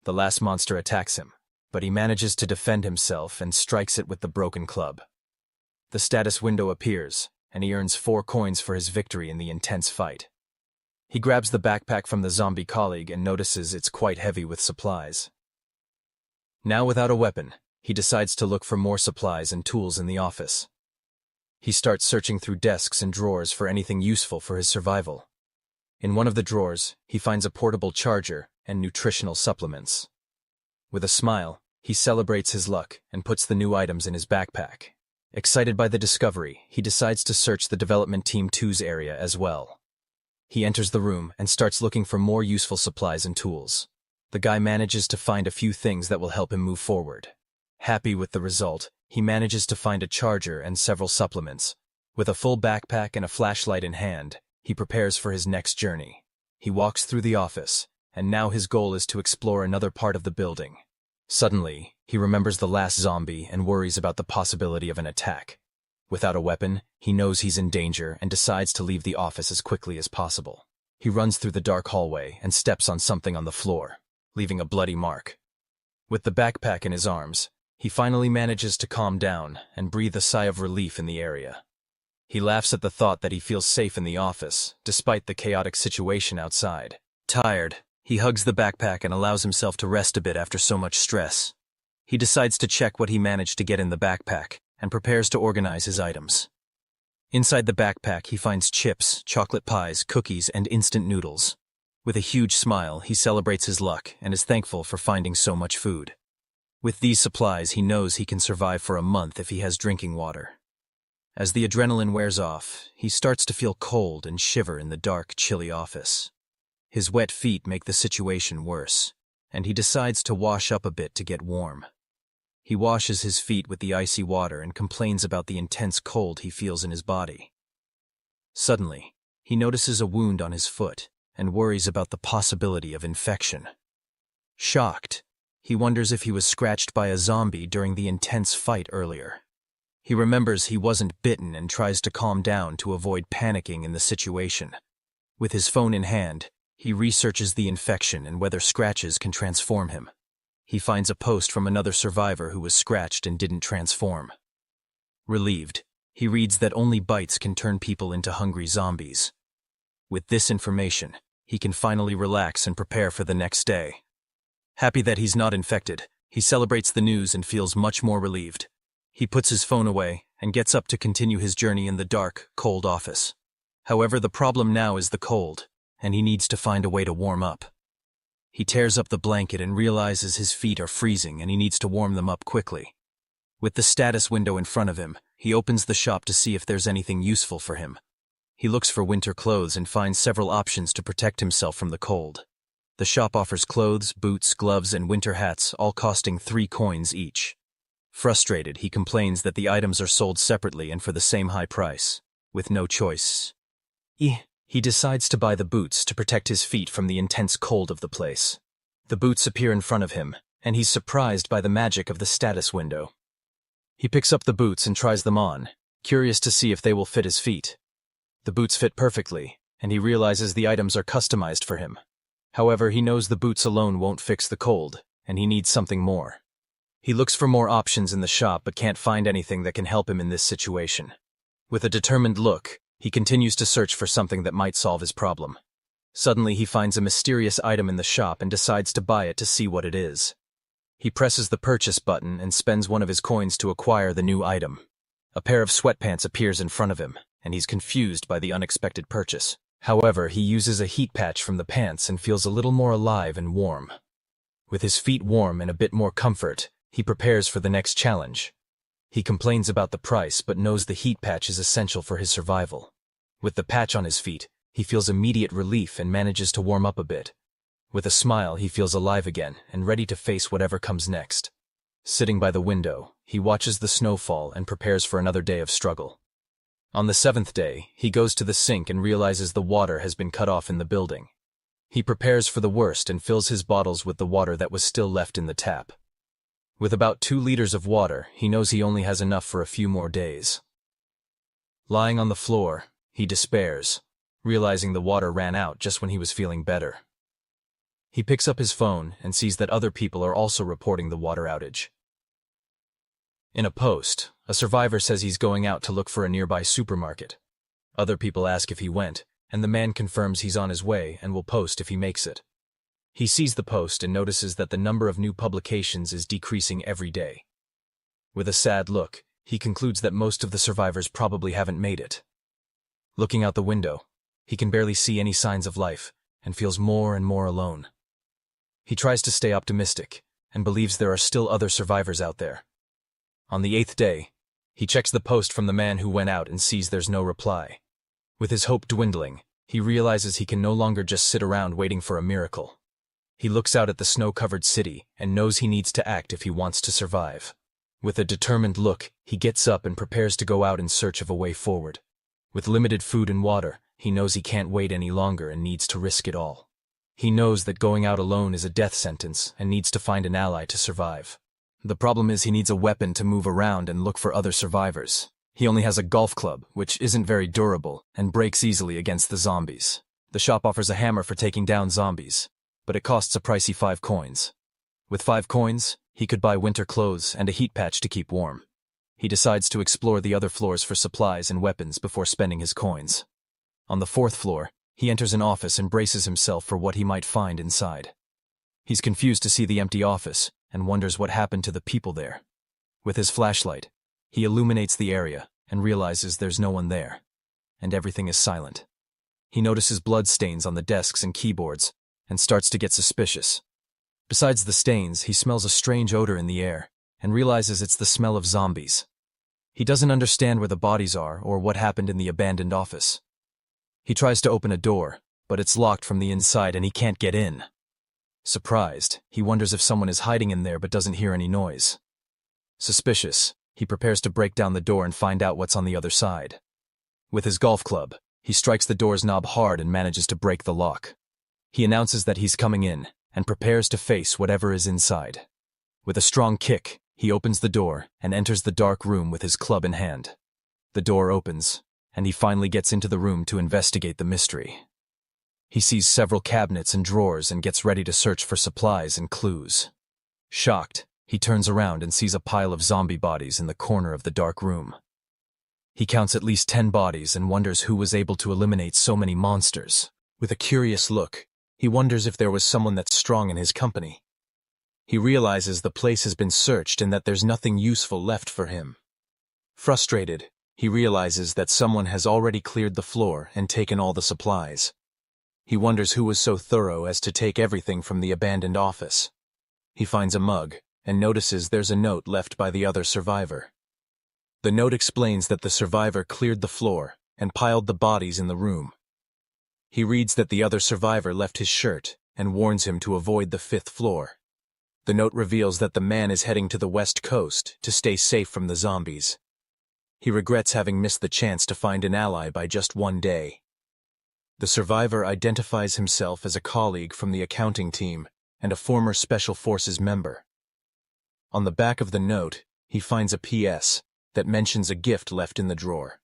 The last monster attacks him, but he manages to defend himself and strikes it with the broken club. The status window appears, and he earns 4 coins for his victory in the intense fight. He grabs the backpack from the zombie colleague and notices it's quite heavy with supplies. Now without a weapon, he decides to look for more supplies and tools in the office. He starts searching through desks and drawers for anything useful for his survival. In one of the drawers, he finds a portable charger and nutritional supplements. With a smile, he celebrates his luck and puts the new items in his backpack. Excited by the discovery, he decides to search the Development Team 2's area as well. He enters the room and starts looking for more useful supplies and tools. The guy manages to find a few things that will help him move forward. Happy with the result, he manages to find a charger and several supplements. With a full backpack and a flashlight in hand, he prepares for his next journey. He walks through the office, and now his goal is to explore another part of the building. Suddenly, he remembers the last zombie and worries about the possibility of an attack. Without a weapon, he knows he's in danger and decides to leave the office as quickly as possible. He runs through the dark hallway and steps on something on the floor, leaving a bloody mark. With the backpack in his arms, he finally manages to calm down and breathe a sigh of relief in the area. He laughs at the thought that he feels safe in the office, despite the chaotic situation outside. Tired, he hugs the backpack and allows himself to rest a bit after so much stress. He decides to check what he managed to get in the backpack and prepares to organize his items. Inside the backpack, he finds chips, chocolate pies, cookies, and instant noodles. With a huge smile, he celebrates his luck and is thankful for finding so much food. With these supplies, he knows he can survive for a month if he has drinking water. As the adrenaline wears off, he starts to feel cold and shiver in the dark, chilly office. His wet feet make the situation worse, and he decides to wash up a bit to get warm. He washes his feet with the icy water and complains about the intense cold he feels in his body. Suddenly, he notices a wound on his foot and worries about the possibility of infection. Shocked, he wonders if he was scratched by a zombie during the intense fight earlier. He remembers he wasn't bitten and tries to calm down to avoid panicking in the situation. With his phone in hand, he researches the infection and whether scratches can transform him. He finds a post from another survivor who was scratched and didn't transform. Relieved, he reads that only bites can turn people into hungry zombies. With this information, he can finally relax and prepare for the next day. Happy that he's not infected, he celebrates the news and feels much more relieved. He puts his phone away and gets up to continue his journey in the dark, cold office. However, the problem now is the cold, and he needs to find a way to warm up. He tears up the blanket and realizes his feet are freezing and he needs to warm them up quickly. With the status window in front of him, he opens the shop to see if there's anything useful for him. He looks for winter clothes and finds several options to protect himself from the cold. The shop offers clothes, boots, gloves, and winter hats, all costing 3 coins each. Frustrated, he complains that the items are sold separately and for the same high price, with no choice. He decides to buy the boots to protect his feet from the intense cold of the place. The boots appear in front of him, and he's surprised by the magic of the status window. He picks up the boots and tries them on, curious to see if they will fit his feet. The boots fit perfectly, and he realizes the items are customized for him. However, he knows the boots alone won't fix the cold, and he needs something more. He looks for more options in the shop but can't find anything that can help him in this situation. With a determined look, he continues to search for something that might solve his problem. Suddenly, he finds a mysterious item in the shop and decides to buy it to see what it is. He presses the purchase button and spends one of his coins to acquire the new item. A pair of sweatpants appears in front of him, and he's confused by the unexpected purchase. However, he uses a heat patch from the pants and feels a little more alive and warm. With his feet warm and a bit more comfort, he prepares for the next challenge. He complains about the price but knows the heat patch is essential for his survival. With the patch on his feet, he feels immediate relief and manages to warm up a bit. With a smile, he feels alive again and ready to face whatever comes next. Sitting by the window, he watches the snow fall and prepares for another day of struggle. On the 7th day, he goes to the sink and realizes the water has been cut off in the building. He prepares for the worst and fills his bottles with the water that was still left in the tap. With about 2 liters of water, he knows he only has enough for a few more days. Lying on the floor, he despairs, realizing the water ran out just when he was feeling better. He picks up his phone and sees that other people are also reporting the water outage. In a post, a survivor says he's going out to look for a nearby supermarket. Other people ask if he went, and the man confirms he's on his way and will post if he makes it. He sees the post and notices that the number of new publications is decreasing every day. With a sad look, he concludes that most of the survivors probably haven't made it. Looking out the window, he can barely see any signs of life and feels more and more alone. He tries to stay optimistic and believes there are still other survivors out there. On the 8th day, he checks the post from the man who went out and sees there's no reply. With his hope dwindling, he realizes he can no longer just sit around waiting for a miracle. He looks out at the snow-covered city and knows he needs to act if he wants to survive. With a determined look, he gets up and prepares to go out in search of a way forward. With limited food and water, he knows he can't wait any longer and needs to risk it all. He knows that going out alone is a death sentence and needs to find an ally to survive. The problem is he needs a weapon to move around and look for other survivors. He only has a golf club, which isn't very durable and breaks easily against the zombies. The shop offers a hammer for taking down zombies, but it costs a pricey 5 coins. With 5 coins, he could buy winter clothes and a heat patch to keep warm. He decides to explore the other floors for supplies and weapons before spending his coins. On the 4th floor, he enters an office and braces himself for what he might find inside. He's confused to see the empty office and wonders what happened to the people there. With his flashlight, he illuminates the area and realizes there's no one there, and everything is silent. He notices blood stains on the desks and keyboards and starts to get suspicious. Besides the stains, he smells a strange odor in the air and realizes it's the smell of zombies. He doesn't understand where the bodies are or what happened in the abandoned office. He tries to open a door, but it's locked from the inside and he can't get in. Surprised, he wonders if someone is hiding in there but doesn't hear any noise. Suspicious, he prepares to break down the door and find out what's on the other side. With his golf club, he strikes the door's knob hard and manages to break the lock. He announces that he's coming in and prepares to face whatever is inside. With a strong kick, he opens the door and enters the dark room with his club in hand. The door opens, and he finally gets into the room to investigate the mystery. He sees several cabinets and drawers and gets ready to search for supplies and clues. Shocked, he turns around and sees a pile of zombie bodies in the corner of the dark room. He counts at least 10 bodies and wonders who was able to eliminate so many monsters. With a curious look, he wonders if there was someone that's strong in his company. He realizes the place has been searched and that there's nothing useful left for him. Frustrated, he realizes that someone has already cleared the floor and taken all the supplies. He wonders who was so thorough as to take everything from the abandoned office. He finds a mug and notices there's a note left by the other survivor. The note explains that the survivor cleared the floor and piled the bodies in the room. He reads that the other survivor left his shirt and warns him to avoid the 5th floor. The note reveals that the man is heading to the west coast to stay safe from the zombies. He regrets having missed the chance to find an ally by just 1 day. The survivor identifies himself as a colleague from the accounting team and a former Special Forces member. On the back of the note, he finds a PS that mentions a gift left in the drawer.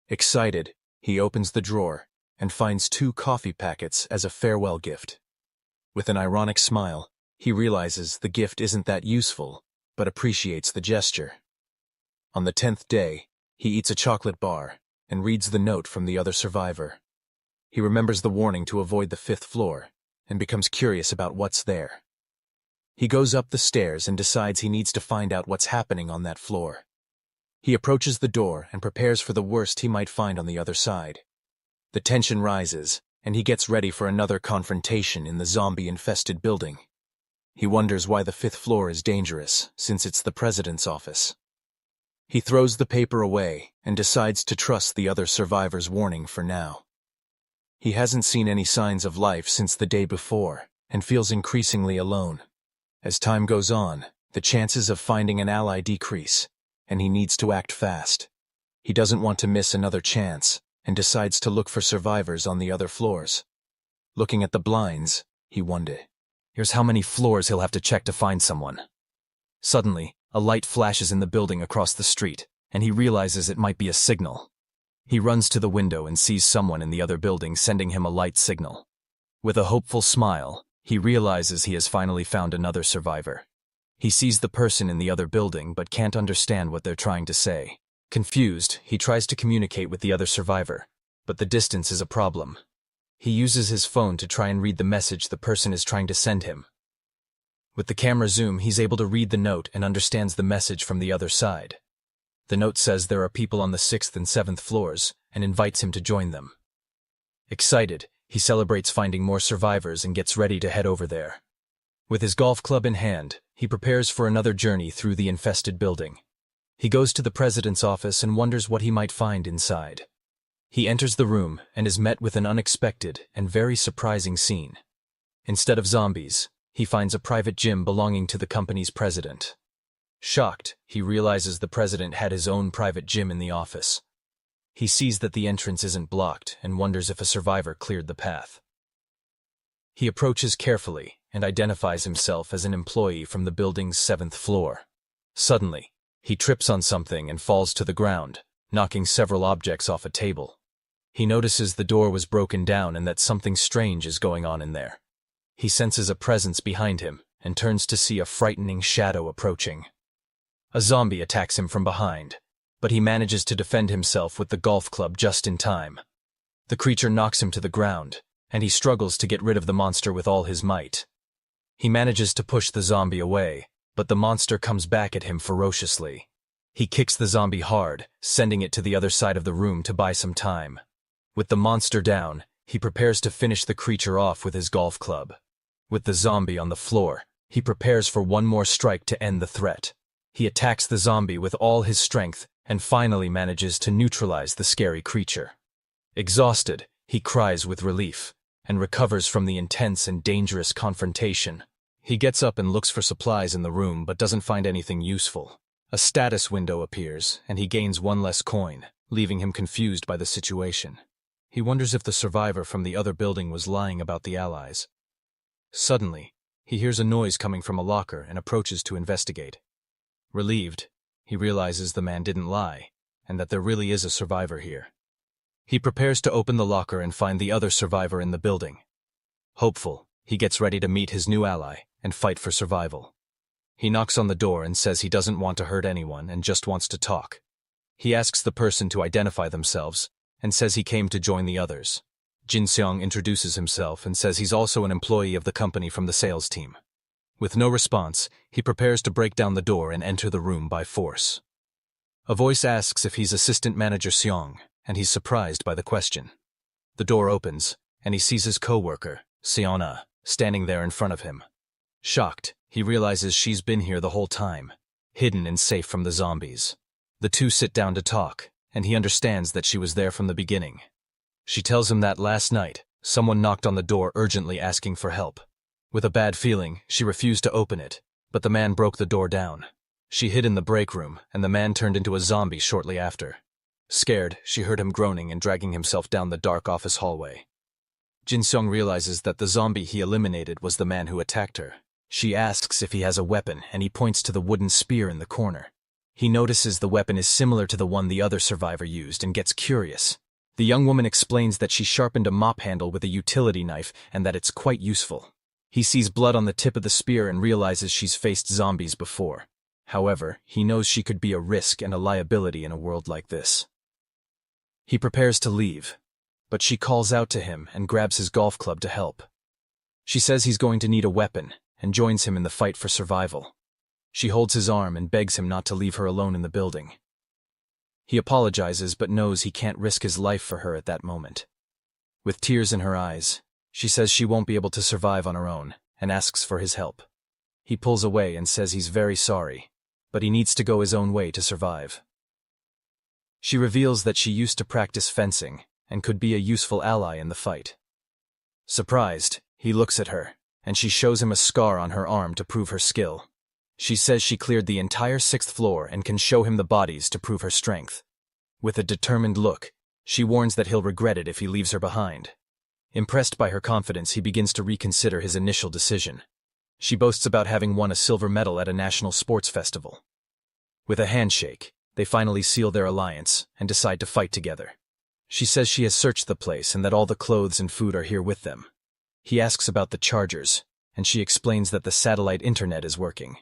Excited, he opens the drawer and finds 2 coffee packets as a farewell gift. With an ironic smile, he realizes the gift isn't that useful, but appreciates the gesture. On the 10th day, he eats a chocolate bar and reads the note from the other survivor. He remembers the warning to avoid the 5th floor and becomes curious about what's there. He goes up the stairs and decides he needs to find out what's happening on that floor. He approaches the door and prepares for the worst he might find on the other side. The tension rises, and he gets ready for another confrontation in the zombie-infested building. He wonders why the 5th floor is dangerous, since it's the president's office. He throws the paper away and decides to trust the other survivor's warning for now. He hasn't seen any signs of life since the day before, and feels increasingly alone. As time goes on, the chances of finding an ally decrease, and he needs to act fast. He doesn't want to miss another chance, and decides to look for survivors on the other floors. Looking at the blinds, he wonders, here's how many floors he'll have to check to find someone. Suddenly, a light flashes in the building across the street, and he realizes it might be a signal. He runs to the window and sees someone in the other building sending him a light signal. With a hopeful smile, he realizes he has finally found another survivor. He sees the person in the other building but can't understand what they're trying to say. Confused, he tries to communicate with the other survivor, but the distance is a problem. He uses his phone to try and read the message the person is trying to send him. With the camera zoom, he's able to read the note and understands the message from the other side. The note says there are people on the 6th and 7th floors and invites him to join them. Excited, he celebrates finding more survivors and gets ready to head over there. With his golf club in hand, he prepares for another journey through the infested building. He goes to the president's office and wonders what he might find inside. He enters the room and is met with an unexpected and very surprising scene. Instead of zombies, he finds a private gym belonging to the company's president. Shocked, he realizes the president had his own private gym in the office. He sees that the entrance isn't blocked and wonders if a survivor cleared the path. He approaches carefully and identifies himself as an employee from the building's 7th floor. Suddenly, he trips on something and falls to the ground, knocking several objects off a table. He notices the door was broken down and that something strange is going on in there. He senses a presence behind him and turns to see a frightening shadow approaching. A zombie attacks him from behind, but he manages to defend himself with the golf club just in time. The creature knocks him to the ground, and he struggles to get rid of the monster with all his might. He manages to push the zombie away, but the monster comes back at him ferociously. He kicks the zombie hard, sending it to the other side of the room to buy some time. With the monster down, he prepares to finish the creature off with his golf club. With the zombie on the floor, he prepares for one more strike to end the threat. He attacks the zombie with all his strength and finally manages to neutralize the scary creature. Exhausted, he cries with relief and recovers from the intense and dangerous confrontation. He gets up and looks for supplies in the room but doesn't find anything useful. A status window appears and he gains one less coin, leaving him confused by the situation. He wonders if the survivor from the other building was lying about the allies. Suddenly, he hears a noise coming from a locker and approaches to investigate. Relieved, he realizes the man didn't lie, and that there really is a survivor here. He prepares to open the locker and find the other survivor in the building. Hopeful, he gets ready to meet his new ally and fight for survival. He knocks on the door and says he doesn't want to hurt anyone and just wants to talk. He asks the person to identify themselves and says he came to join the others. Jin Seong introduces himself and says he's also an employee of the company from the sales team. With no response, he prepares to break down the door and enter the room by force. A voice asks if he's Assistant Manager Seong, and he's surprised by the question. The door opens, and he sees his co-worker, Seona, standing there in front of him. Shocked, he realizes she's been here the whole time, hidden and safe from the zombies. The two sit down to talk, and he understands that she was there from the beginning. She tells him that last night, someone knocked on the door urgently asking for help. With a bad feeling, she refused to open it, but the man broke the door down. She hid in the break room, and the man turned into a zombie shortly after. Scared, she heard him groaning and dragging himself down the dark office hallway. Jin Seong realizes that the zombie he eliminated was the man who attacked her. She asks if he has a weapon, and he points to the wooden spear in the corner. He notices the weapon is similar to the one the other survivor used and gets curious. The young woman explains that she sharpened a mop handle with a utility knife and that it's quite useful. He sees blood on the tip of the spear and realizes she's faced zombies before. However, he knows she could be a risk and a liability in a world like this. He prepares to leave, but she calls out to him and grabs his golf club to help. She says he's going to need a weapon and joins him in the fight for survival. She holds his arm and begs him not to leave her alone in the building. He apologizes but knows he can't risk his life for her at that moment. With tears in her eyes, she says she won't be able to survive on her own and asks for his help. He pulls away and says he's very sorry, but he needs to go his own way to survive. She reveals that she used to practice fencing and could be a useful ally in the fight. Surprised, he looks at her, and she shows him a scar on her arm to prove her skill. She says she cleared the entire 6th floor and can show him the bodies to prove her strength. With a determined look, she warns that he'll regret it if he leaves her behind. Impressed by her confidence, he begins to reconsider his initial decision. She boasts about having won a silver medal at a national sports festival. With a handshake, they finally seal their alliance and decide to fight together. She says she has searched the place and that all the clothes and food are here with them. He asks about the chargers, and she explains that the satellite internet is working.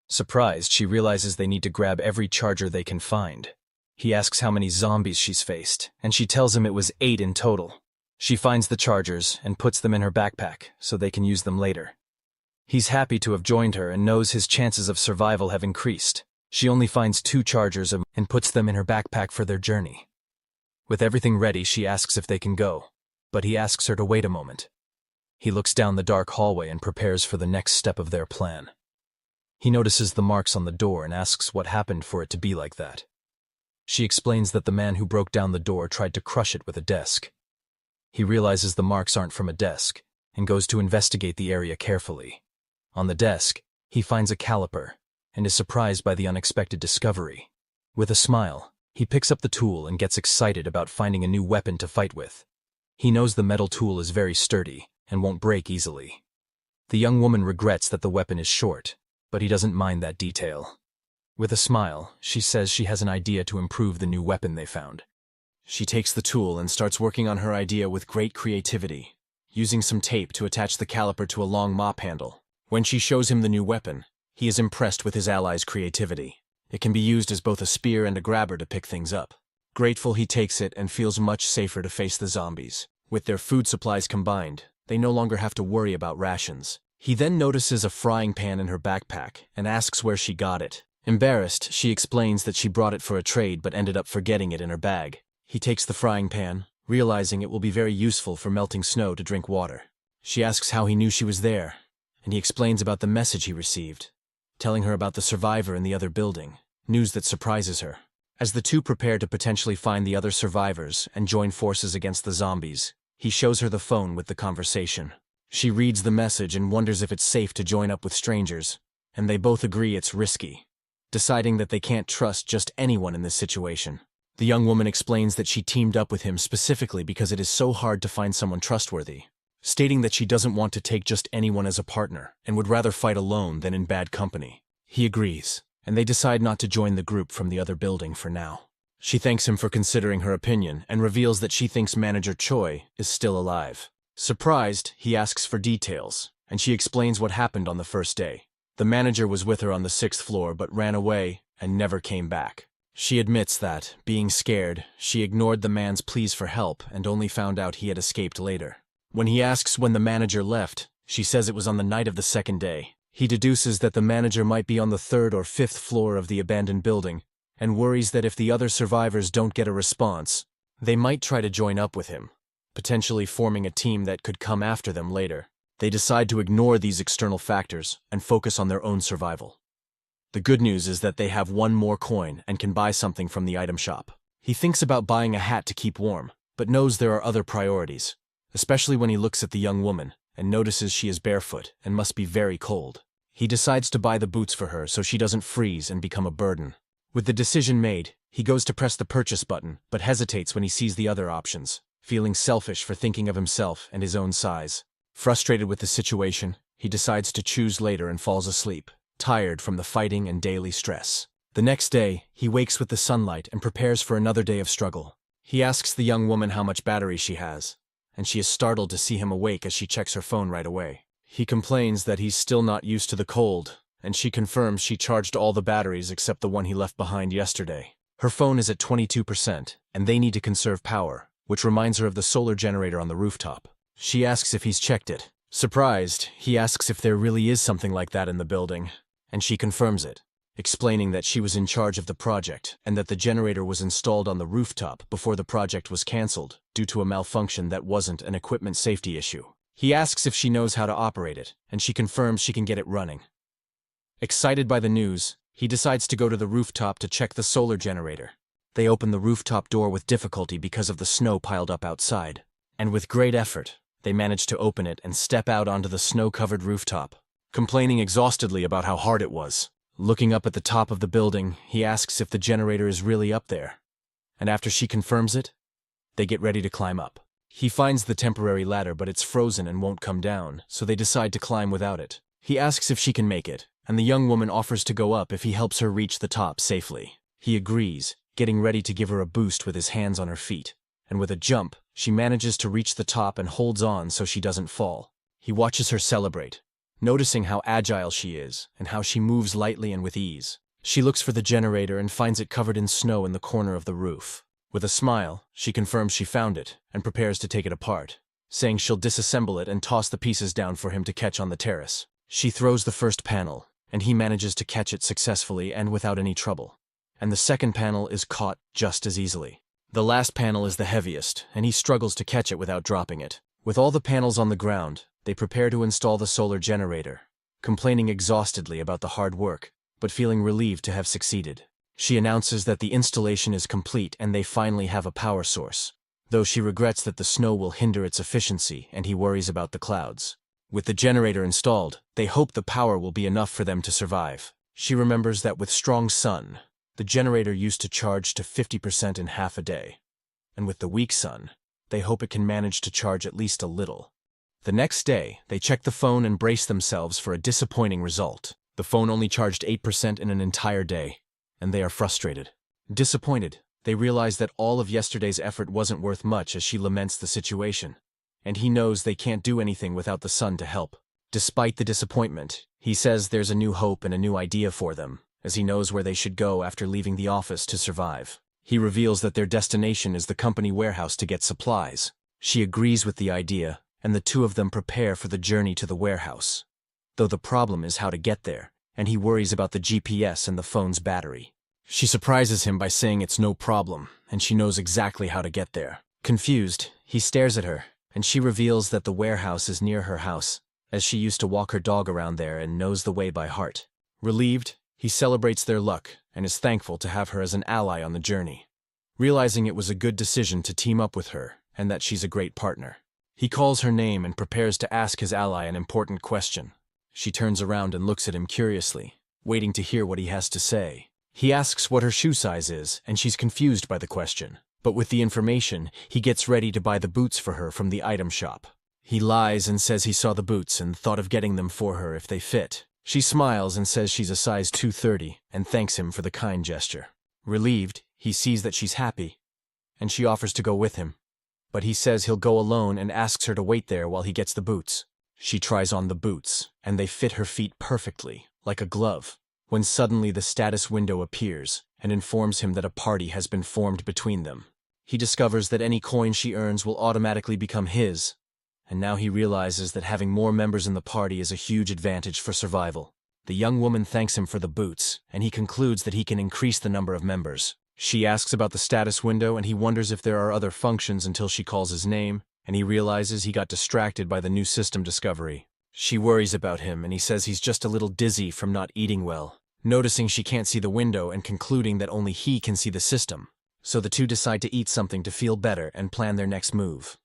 Surprised, she realizes they need to grab every charger they can find. He asks how many zombies she's faced, and she tells him it was 8 in total. She finds the chargers and puts them in her backpack so they can use them later. He's happy to have joined her and knows his chances of survival have increased. She only finds 2 chargers and puts them in her backpack for their journey. With everything ready, she asks if they can go, but he asks her to wait a moment. He looks down the dark hallway and prepares for the next step of their plan. He notices the marks on the door and asks what happened for it to be like that. She explains that the man who broke down the door tried to crush it with a desk. He realizes the marks aren't from a desk and goes to investigate the area carefully. On the desk, he finds a caliper and is surprised by the unexpected discovery. With a smile, he picks up the tool and gets excited about finding a new weapon to fight with. He knows the metal tool is very sturdy and won't break easily. The young woman regrets that the weapon is short, but he doesn't mind that detail. With a smile, she says she has an idea to improve the new weapon they found. She takes the tool and starts working on her idea with great creativity, using some tape to attach the caliper to a long mop handle. When she shows him the new weapon, he is impressed with his ally's creativity. It can be used as both a spear and a grabber to pick things up. Grateful, he takes it and feels much safer to face the zombies. With their food supplies combined, they no longer have to worry about rations. He then notices a frying pan in her backpack and asks where she got it. Embarrassed, she explains that she brought it for a trade but ended up forgetting it in her bag. He takes the frying pan, realizing it will be very useful for melting snow to drink water. She asks how he knew she was there, and he explains about the message he received, telling her about the survivor in the other building, news that surprises her. As the two prepare to potentially find the other survivors and join forces against the zombies, he shows her the phone with the conversation. She reads the message and wonders if it's safe to join up with strangers, and they both agree it's risky, deciding that they can't trust just anyone in this situation. The young woman explains that she teamed up with him specifically because it is so hard to find someone trustworthy, stating that she doesn't want to take just anyone as a partner and would rather fight alone than in bad company. He agrees, and they decide not to join the group from the other building for now. She thanks him for considering her opinion and reveals that she thinks Manager Choi is still alive. Surprised, he asks for details, and she explains what happened on the first day. The manager was with her on the 6th floor but ran away and never came back. She admits that, being scared, she ignored the man's pleas for help and only found out he had escaped later. When he asks when the manager left, she says it was on the night of the 2nd day. He deduces that the manager might be on the 3rd or 5th floor of the abandoned building, and worries that if the other survivors don't get a response, they might try to join up with him, potentially forming a team that could come after them later. They decide to ignore these external factors and focus on their own survival. The good news is that they have 1 more coin and can buy something from the item shop. He thinks about buying a hat to keep warm, but knows there are other priorities, especially when he looks at the young woman and notices she is barefoot and must be very cold. He decides to buy the boots for her so she doesn't freeze and become a burden. With the decision made, he goes to press the purchase button, but hesitates when he sees the other options, feeling selfish for thinking of himself and his own size. Frustrated with the situation, he decides to choose later and falls asleep, tired from the fighting and daily stress. The next day, he wakes with the sunlight and prepares for another day of struggle. He asks the young woman how much battery she has, and she is startled to see him awake as she checks her phone right away. He complains that he's still not used to the cold, and she confirms she charged all the batteries except the one he left behind yesterday. Her phone is at 22%, and they need to conserve power, which reminds her of the solar generator on the rooftop. She asks if he's checked it. Surprised, he asks if there really is something like that in the building, and she confirms it, explaining that she was in charge of the project and that the generator was installed on the rooftop before the project was cancelled due to a malfunction that wasn't an equipment safety issue. He asks if she knows how to operate it, and she confirms she can get it running. Excited by the news, he decides to go to the rooftop to check the solar generator. They open the rooftop door with difficulty because of the snow piled up outside, and with great effort, they manage to open it and step out onto the snow-covered rooftop, complaining exhaustedly about how hard it was. Looking up at the top of the building, he asks if the generator is really up there, and after she confirms it, they get ready to climb up. He finds the temporary ladder, but it's frozen and won't come down, so they decide to climb without it. He asks if she can make it, and the young woman offers to go up if he helps her reach the top safely. He agrees, getting ready to give her a boost with his hands on her feet. And with a jump, she manages to reach the top and holds on so she doesn't fall. He watches her celebrate, noticing how agile she is and how she moves lightly and with ease. She looks for the generator and finds it covered in snow in the corner of the roof. With a smile, she confirms she found it and prepares to take it apart, saying she'll disassemble it and toss the pieces down for him to catch on the terrace. She throws the first panel, and he manages to catch it successfully and without any trouble. And the second panel is caught just as easily. The last panel is the heaviest, and he struggles to catch it without dropping it. With all the panels on the ground, they prepare to install the solar generator, complaining exhaustedly about the hard work, but feeling relieved to have succeeded. She announces that the installation is complete and they finally have a power source, though she regrets that the snow will hinder its efficiency and he worries about the clouds. With the generator installed, they hope the power will be enough for them to survive. She remembers that with strong sun, the generator used to charge to 50% in half a day, and with the weak sun, they hope it can manage to charge at least a little. The next day, they check the phone and brace themselves for a disappointing result. The phone only charged 8% in an entire day, and they are frustrated. Disappointed, they realize that all of yesterday's effort wasn't worth much as she laments the situation, and he knows they can't do anything without the sun to help. Despite the disappointment, he says there's a new hope and a new idea for them, as he knows where they should go after leaving the office to survive. He reveals that their destination is the company warehouse to get supplies. She agrees with the idea, and the two of them prepare for the journey to the warehouse. Though the problem is how to get there, and he worries about the GPS and the phone's battery. She surprises him by saying it's no problem, and she knows exactly how to get there. Confused, he stares at her, and she reveals that the warehouse is near her house, as she used to walk her dog around there and knows the way by heart. Relieved, he celebrates their luck and is thankful to have her as an ally on the journey, realizing it was a good decision to team up with her and that she's a great partner. He calls her name and prepares to ask his ally an important question. She turns around and looks at him curiously, waiting to hear what he has to say. He asks what her shoe size is, and she's confused by the question. But with the information, he gets ready to buy the boots for her from the item shop. He lies and says he saw the boots and thought of getting them for her if they fit. She smiles and says she's a size 230 and thanks him for the kind gesture. Relieved, he sees that she's happy, and she offers to go with him. But he says he'll go alone and asks her to wait there while he gets the boots. She tries on the boots, and they fit her feet perfectly, like a glove, when suddenly the status window appears and informs him that a party has been formed between them. He discovers that any coin she earns will automatically become his, and now he realizes that having more members in the party is a huge advantage for survival. The young woman thanks him for the boots, and he concludes that he can increase the number of members. She asks about the status window, and he wonders if there are other functions until she calls his name, and he realizes he got distracted by the new system discovery. She worries about him, and he says he's just a little dizzy from not eating well, noticing she can't see the window and concluding that only he can see the system. So the two decide to eat something to feel better and plan their next move.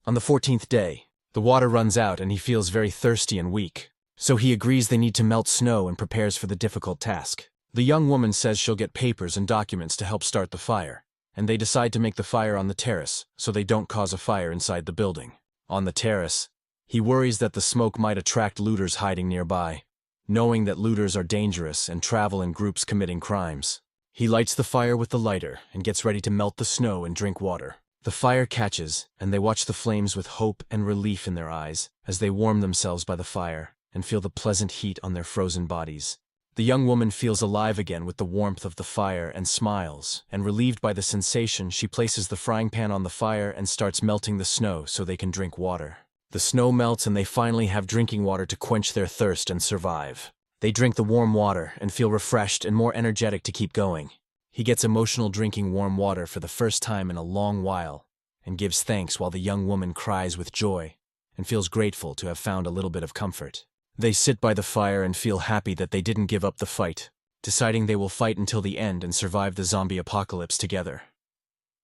On the 14th day, the water runs out and he feels very thirsty and weak, so he agrees they need to melt snow and prepares for the difficult task. The young woman says she'll get papers and documents to help start the fire, and they decide to make the fire on the terrace so they don't cause a fire inside the building. On the terrace, he worries that the smoke might attract looters hiding nearby, knowing that looters are dangerous and travel in groups committing crimes. He lights the fire with the lighter and gets ready to melt the snow and drink water. The fire catches, and they watch the flames with hope and relief in their eyes as they warm themselves by the fire and feel the pleasant heat on their frozen bodies. The young woman feels alive again with the warmth of the fire and smiles, and relieved by the sensation, she places the frying pan on the fire and starts melting the snow so they can drink water. The snow melts and they finally have drinking water to quench their thirst and survive. They drink the warm water and feel refreshed and more energetic to keep going. He gets emotional drinking warm water for the first time in a long while, and gives thanks while the young woman cries with joy and feels grateful to have found a little bit of comfort. They sit by the fire and feel happy that they didn't give up the fight, deciding they will fight until the end and survive the zombie apocalypse together.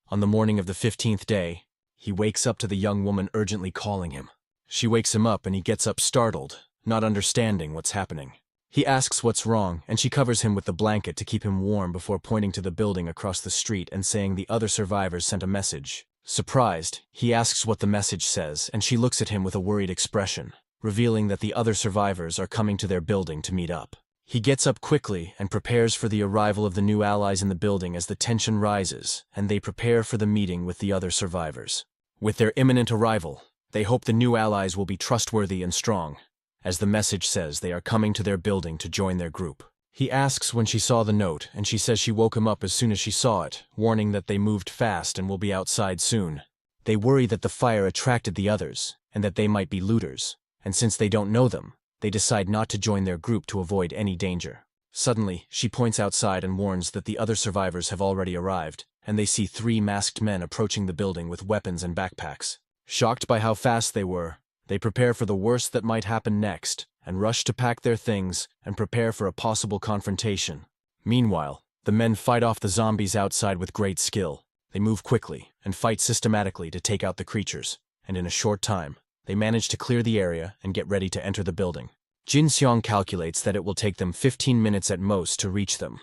On the morning of the 15th day, he wakes up to the young woman urgently calling him. She wakes him up and he gets up startled, not understanding what's happening. He asks what's wrong, and she covers him with the blanket to keep him warm before pointing to the building across the street and saying the other survivors sent a message. Surprised, he asks what the message says, and she looks at him with a worried expression. revealing that the other survivors are coming to their building to meet up. He gets up quickly and prepares for the arrival of the new allies in the building as the tension rises, and they prepare for the meeting with the other survivors. With their imminent arrival, they hope the new allies will be trustworthy and strong. As the message says, they are coming to their building to join their group. He asks when she saw the note, and she says she woke him up as soon as she saw it, warning that they moved fast and will be outside soon. They worry that the fire attracted the others, and that they might be looters, and since they don't know them, they decide not to join their group to avoid any danger. Suddenly, she points outside and warns that the other survivors have already arrived, and they see 3 masked men approaching the building with weapons and backpacks. Shocked by how fast they were, they prepare for the worst that might happen next, and rush to pack their things and prepare for a possible confrontation. Meanwhile, the men fight off the zombies outside with great skill. They move quickly and fight systematically to take out the creatures, and in a short time, they manage to clear the area and get ready to enter the building. Jin Seong calculates that it will take them 15 minutes at most to reach them.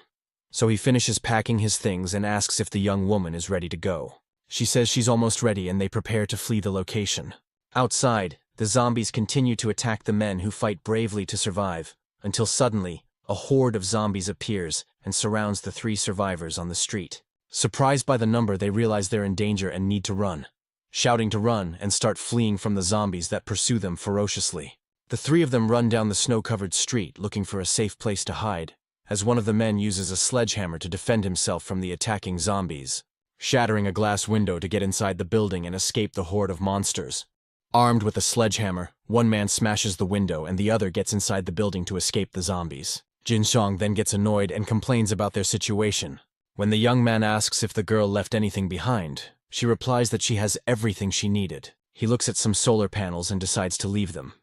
So he finishes packing his things and asks if the young woman is ready to go. She says she's almost ready and they prepare to flee the location. Outside, the zombies continue to attack the men who fight bravely to survive, until suddenly, a horde of zombies appears and surrounds the 3 survivors on the street. Surprised by the number, they realize they're in danger and need to run. Shouting to run and start fleeing from the zombies that pursue them ferociously. The 3 of them run down the snow-covered street looking for a safe place to hide, as one of the men uses a sledgehammer to defend himself from the attacking zombies, shattering a glass window to get inside the building and escape the horde of monsters. Armed with a sledgehammer, one man smashes the window and the other gets inside the building to escape the zombies. Jin Seong then gets annoyed and complains about their situation. When the young man asks if the girl left anything behind, she replies that she has everything she needed. He looks at some solar panels and decides to leave them.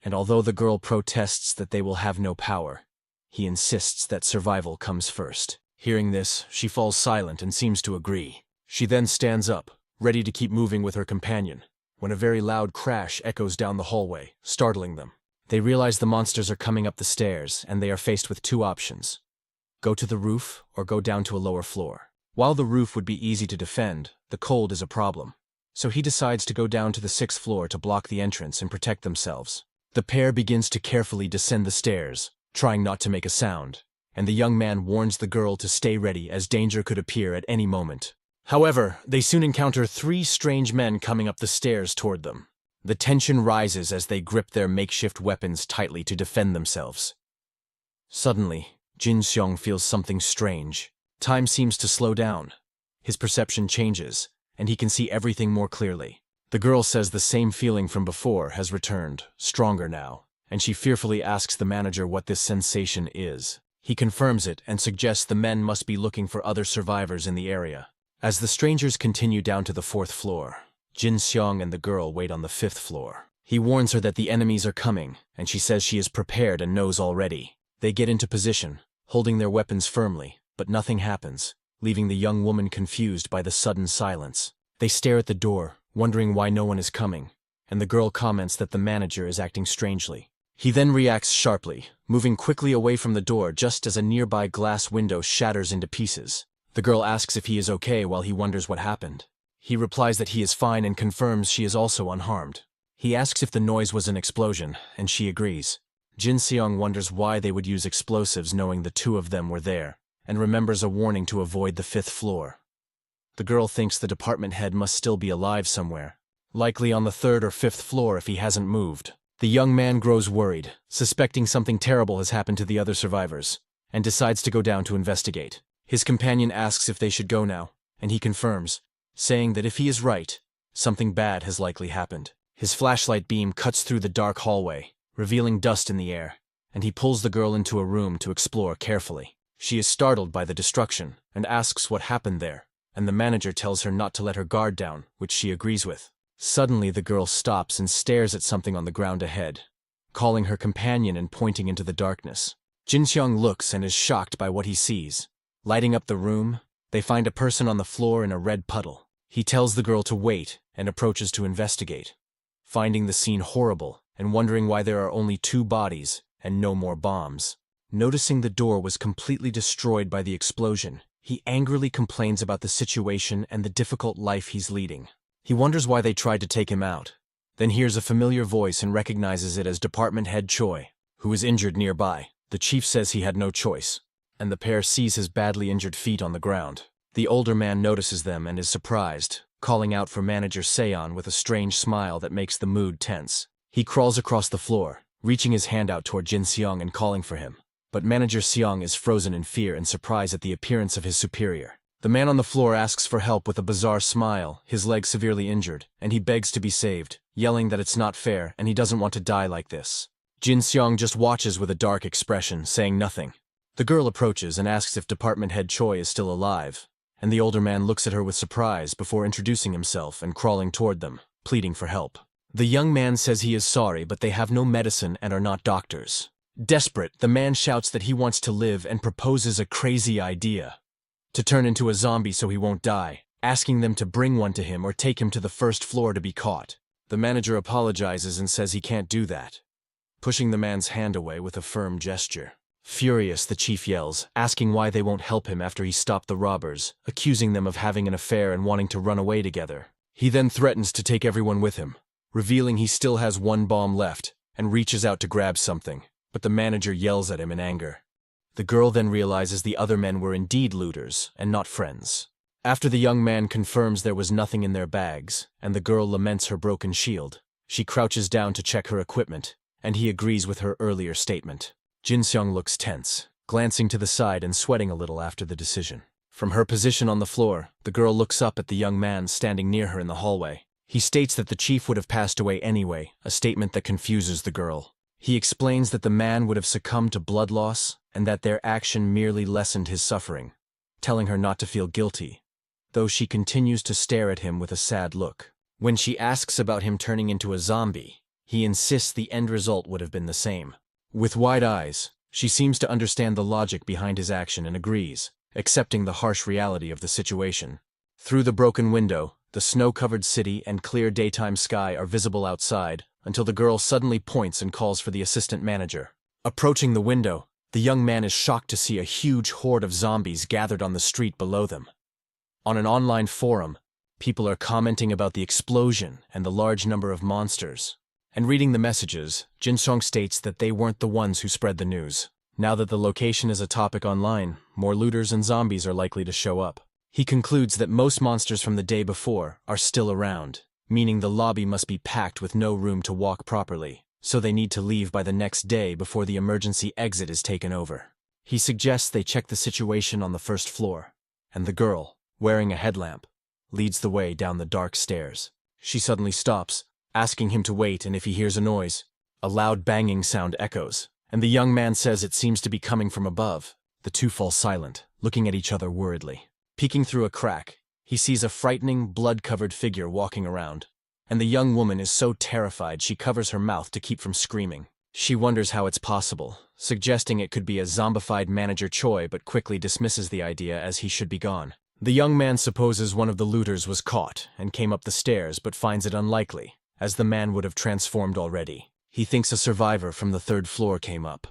And although the girl protests that they will have no power, he insists that survival comes first. Hearing this, she falls silent and seems to agree. She then stands up, ready to keep moving with her companion, when a very loud crash echoes down the hallway, startling them. They realize the monsters are coming up the stairs, and they are faced with 2 options. Go to the roof or go down to a lower floor. While the roof would be easy to defend, the cold is a problem. So he decides to go down to the 6th floor to block the entrance and protect themselves. The pair begins to carefully descend the stairs, trying not to make a sound, and the young man warns the girl to stay ready as danger could appear at any moment. However, they soon encounter 3 strange men coming up the stairs toward them. The tension rises as they grip their makeshift weapons tightly to defend themselves. Suddenly, Jin Seong feels something strange. Time seems to slow down. His perception changes, and he can see everything more clearly. The girl says the same feeling from before has returned, stronger now, and she fearfully asks the manager what this sensation is. He confirms it and suggests the men must be looking for other survivors in the area. As the strangers continue down to the 4th floor, Jin Seong and the girl wait on the 5th floor. He warns her that the enemies are coming, and she says she is prepared and knows already. They get into position, holding their weapons firmly, but nothing happens, leaving the young woman confused by the sudden silence. They stare at the door, wondering why no one is coming, and the girl comments that the manager is acting strangely. He then reacts sharply, moving quickly away from the door just as a nearby glass window shatters into pieces. The girl asks if he is okay while he wonders what happened. He replies that he is fine and confirms she is also unharmed. He asks if the noise was an explosion, and she agrees. Jin Seong wonders why they would use explosives knowing the 2 of them were there, and remembers a warning to avoid the 5th floor. The girl thinks the department head must still be alive somewhere, likely on the 3rd or 5th floor if he hasn't moved. The young man grows worried, suspecting something terrible has happened to the other survivors, and decides to go down to investigate. His companion asks if they should go now, and he confirms, saying that if he is right, something bad has likely happened. His flashlight beam cuts through the dark hallway, revealing dust in the air, and he pulls the girl into a room to explore carefully. She is startled by the destruction and asks what happened there, and the manager tells her not to let her guard down, which she agrees with. Suddenly the girl stops and stares at something on the ground ahead, calling her companion and pointing into the darkness. Jin Seong looks and is shocked by what he sees. Lighting up the room, they find a person on the floor in a red puddle. He tells the girl to wait and approaches to investigate, finding the scene horrible and wondering why there are only 2 bodies and no more bombs. Noticing the door was completely destroyed by the explosion, he angrily complains about the situation and the difficult life he's leading. He wonders why they tried to take him out. then hears a familiar voice and recognizes it as Department Head Choi, who is injured nearby. The chief says he had no choice, and the pair sees his badly injured feet on the ground. The older man notices them and is surprised, calling out for Manager Seon with a strange smile that makes the mood tense. He crawls across the floor, reaching his hand out toward Jin Seong and calling for him. But Manager Seong is frozen in fear and surprise at the appearance of his superior. The man on the floor asks for help with a bizarre smile, his leg severely injured, and he begs to be saved, yelling that it's not fair and he doesn't want to die like this. Jin Seong just watches with a dark expression, saying nothing. The girl approaches and asks if Department Head Choi is still alive, and the older man looks at her with surprise before introducing himself and crawling toward them, pleading for help. The young man says he is sorry, but they have no medicine and are not doctors. Desperate, the man shouts that he wants to live and proposes a crazy idea: to turn into a zombie so he won't die, asking them to bring one to him or take him to the first floor to be caught. The manager apologizes and says he can't do that, pushing the man's hand away with a firm gesture. Furious, the chief yells, asking why they won't help him after he stopped the robbers, accusing them of having an affair and wanting to run away together. He then threatens to take everyone with him, revealing he still has one bomb left, and reaches out to grab something, but the manager yells at him in anger. The girl then realizes the other men were indeed looters and not friends. After the young man confirms there was nothing in their bags, and the girl laments her broken shield, she crouches down to check her equipment, and he agrees with her earlier statement. Jin Seong looks tense, glancing to the side and sweating a little after the decision. From her position on the floor, the girl looks up at the young man standing near her in the hallway. He states that the chief would have passed away anyway, a statement that confuses the girl. He explains that the man would have succumbed to blood loss and that their action merely lessened his suffering, telling her not to feel guilty, though she continues to stare at him with a sad look. When she asks about him turning into a zombie, he insists the end result would have been the same. With wide eyes, she seems to understand the logic behind his action and agrees, accepting the harsh reality of the situation. Through the broken window, the snow-covered city and clear daytime sky are visible outside, until the girl suddenly points and calls for the assistant manager. Approaching the window, the young man is shocked to see a huge horde of zombies gathered on the street below them. On an online forum, people are commenting about the explosion and the large number of monsters. And reading the messages, Jin Seong states that they weren't the ones who spread the news. Now that the location is a topic online, more looters and zombies are likely to show up. He concludes that most monsters from the day before are still around, meaning the lobby must be packed with no room to walk properly, so they need to leave by the next day before the emergency exit is taken over. He suggests they check the situation on the first floor, and the girl, wearing a headlamp, leads the way down the dark stairs. She suddenly stops, asking him to wait, and if he hears a noise, a loud banging sound echoes, and the young man says it seems to be coming from above. The two fall silent, looking at each other worriedly. Peeking through a crack, he sees a frightening, blood-covered figure walking around, and the young woman is so terrified she covers her mouth to keep from screaming. She wonders how it's possible, suggesting it could be a zombified Manager Choi, but quickly dismisses the idea as he should be gone. The young man supposes one of the looters was caught and came up the stairs, but finds it unlikely, as the man would have transformed already. He thinks a survivor from the third floor came up.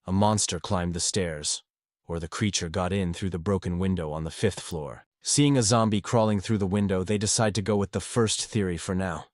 A monster climbed the stairs, or the creature got in through the broken window on the fifth floor. Seeing a zombie crawling through the window, they decide to go with the first theory for now.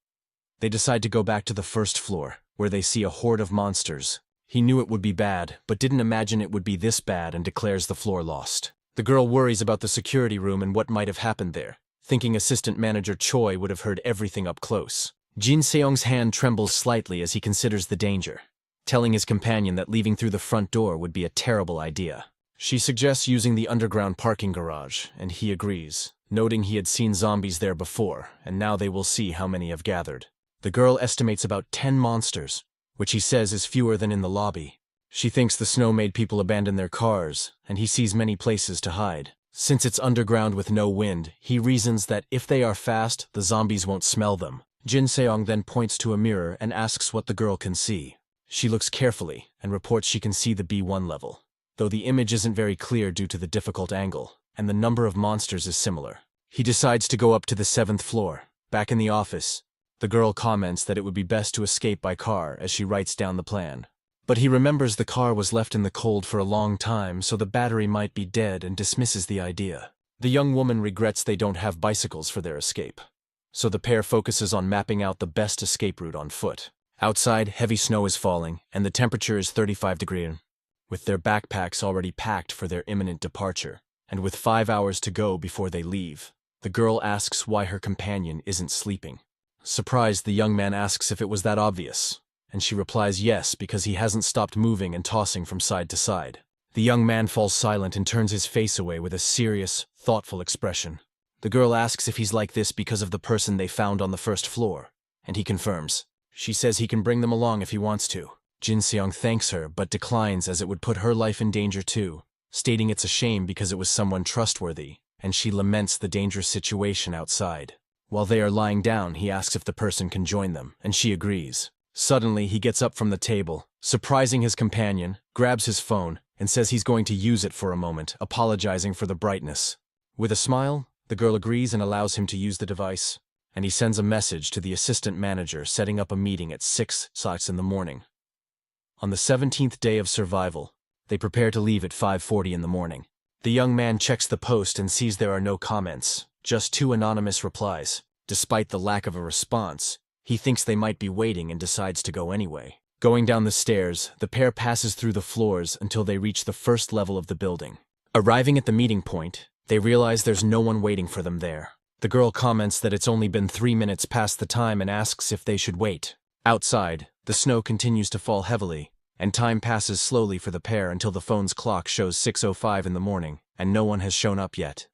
They decide to go back to the first floor, where they see a horde of monsters. He knew it would be bad, but didn't imagine it would be this bad, and declares the floor lost. The girl worries about the security room and what might have happened there, thinking Assistant Manager Choi would have heard everything up close. Jin Seong's hand trembles slightly as he considers the danger, telling his companion that leaving through the front door would be a terrible idea. She suggests using the underground parking garage, and he agrees, noting he had seen zombies there before, and now they will see how many have gathered. The girl estimates about 10 monsters, which he says is fewer than in the lobby. She thinks the snow made people abandon their cars, and he sees many places to hide. Since it's underground with no wind, he reasons that if they are fast, the zombies won't smell them. Jin Seong then points to a mirror and asks what the girl can see. She looks carefully and reports she can see the B1 level, though the image isn't very clear due to the difficult angle, and the number of monsters is similar. He decides to go up to the 7th floor. Back in the office, the girl comments that it would be best to escape by car as she writes down the plan. But he remembers the car was left in the cold for a long time, so the battery might be dead, and dismisses the idea. The young woman regrets they don't have bicycles for their escape. so the pair focuses on mapping out the best escape route on foot. Outside, heavy snow is falling, and the temperature is 35 degrees. With their backpacks already packed for their imminent departure, and with 5 hours to go before they leave, the girl asks why her companion isn't sleeping. Surprised, the young man asks if it was that obvious, and she replies yes, because he hasn't stopped moving and tossing from side to side. The young man falls silent and turns his face away with a serious, thoughtful expression. The girl asks if he's like this because of the person they found on the first floor, and he confirms. She says he can bring them along if he wants to. Jin Seong thanks her but declines as it would put her life in danger too, stating it's a shame because it was someone trustworthy, and she laments the dangerous situation outside. While they are lying down, he asks if the person can join them, and she agrees. Suddenly, he gets up from the table, surprising his companion, grabs his phone, and says he's going to use it for a moment, apologizing for the brightness. With a smile, the girl agrees and allows him to use the device, and he sends a message to the assistant manager setting up a meeting at 6 in the morning. On the 17th day of survival, they prepare to leave at 5:40 in the morning. The young man checks the post and sees there are no comments, just 2 anonymous replies. Despite the lack of a response, he thinks they might be waiting and decides to go anyway. Going down the stairs, the pair passes through the floors until they reach the first level of the building. Arriving at the meeting point, they realize there's no one waiting for them there. The girl comments that it's only been 3 minutes past the time and asks if they should wait. Outside, the snow continues to fall heavily, and time passes slowly for the pair until the phone's clock shows 6:05 in the morning, and no one has shown up yet.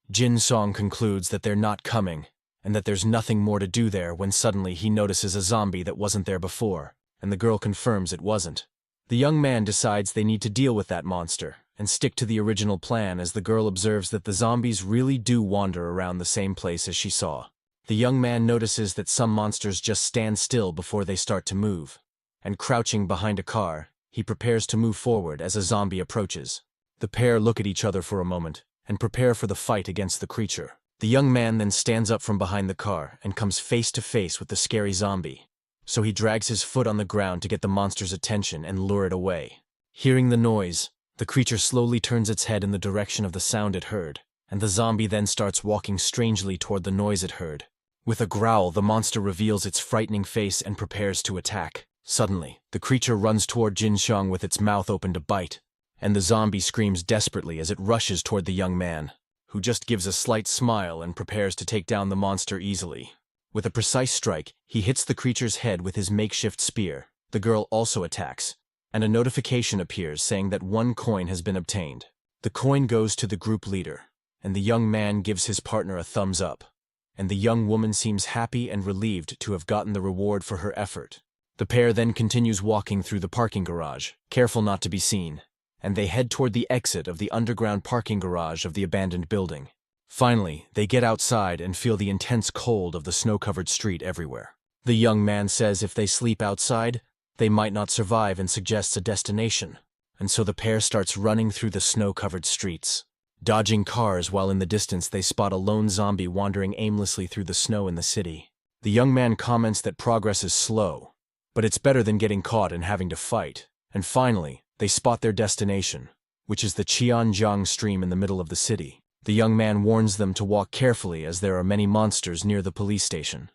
Jin Song concludes that they're not coming, and that there's nothing more to do there when suddenly he notices a zombie that wasn't there before, and the girl confirms it wasn't. The young man decides they need to deal with that monster, and stick to the original plan as the girl observes that the zombies really do wander around the same place as she saw. The young man notices that some monsters just stand still before they start to move, and crouching behind a car, he prepares to move forward as a zombie approaches. The pair look at each other for a moment, and prepare for the fight against the creature. The young man then stands up from behind the car and comes face to face with the scary zombie. So he drags his foot on the ground to get the monster's attention and lure it away. Hearing the noise, the creature slowly turns its head in the direction of the sound it heard, and the zombie then starts walking strangely toward the noise it heard. With a growl, the monster reveals its frightening face and prepares to attack. Suddenly, the creature runs toward Jin Xiong with its mouth open to bite, and the zombie screams desperately as it rushes toward the young man, who just gives a slight smile and prepares to take down the monster easily. With a precise strike, he hits the creature's head with his makeshift spear. The girl also attacks, and a notification appears saying that 1 coin has been obtained. The coin goes to the group leader, and the young man gives his partner a thumbs up, and the young woman seems happy and relieved to have gotten the reward for her effort. The pair then continues walking through the parking garage, careful not to be seen, and they head toward the exit of the underground parking garage of the abandoned building. Finally, they get outside and feel the intense cold of the snow-covered street everywhere. The young man says if they sleep outside, they might not survive and suggests a destination, and so the pair starts running through the snow-covered streets, dodging cars while in the distance they spot a lone zombie wandering aimlessly through the snow in the city. The young man comments that progress is slow, but it's better than getting caught and having to fight. And finally, they spot their destination, which is the Qianjiang stream in the middle of the city. The young man warns them to walk carefully as there are many monsters near the police station.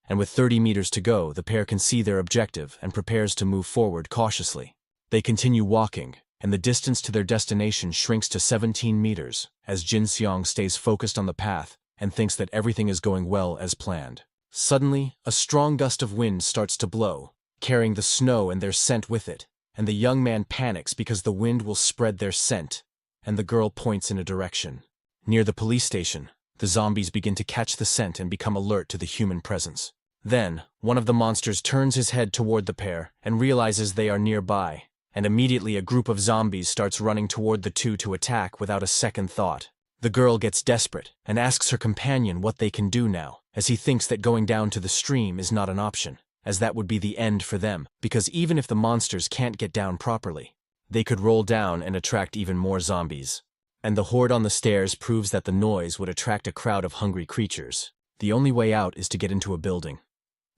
And with 30 meters to go, the pair can see their objective and prepares to move forward cautiously. They continue walking, and the distance to their destination shrinks to 17 meters, as Jin Xiong stays focused on the path and thinks that everything is going well as planned. Suddenly, a strong gust of wind starts to blow, carrying the snow and their scent with it, and the young man panics because the wind will spread their scent, and the girl points in a direction. Near the police station, the zombies begin to catch the scent and become alert to the human presence. Then, one of the monsters turns his head toward the pair and realizes they are nearby, and immediately a group of zombies starts running toward the two to attack without a second thought. The girl gets desperate and asks her companion what they can do now, as he thinks that going down to the stream is not an option, as that would be the end for them, because even if the monsters can't get down properly, they could roll down and attract even more zombies. And the horde on the stairs proves that the noise would attract a crowd of hungry creatures. The only way out is to get into a building,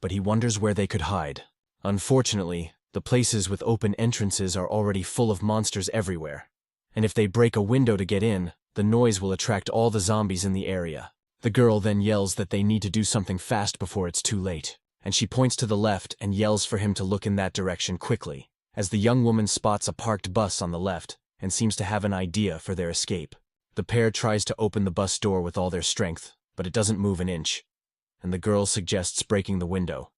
but he wonders where they could hide. Unfortunately, the places with open entrances are already full of monsters everywhere, and if they break a window to get in, the noise will attract all the zombies in the area. The girl then yells that they need to do something fast before it's too late, and she points to the left and yells for him to look in that direction quickly, as the young woman spots a parked bus on the left and seems to have an idea for their escape. The pair tries to open the bus door with all their strength, but it doesn't move an inch, and the girl suggests breaking the window.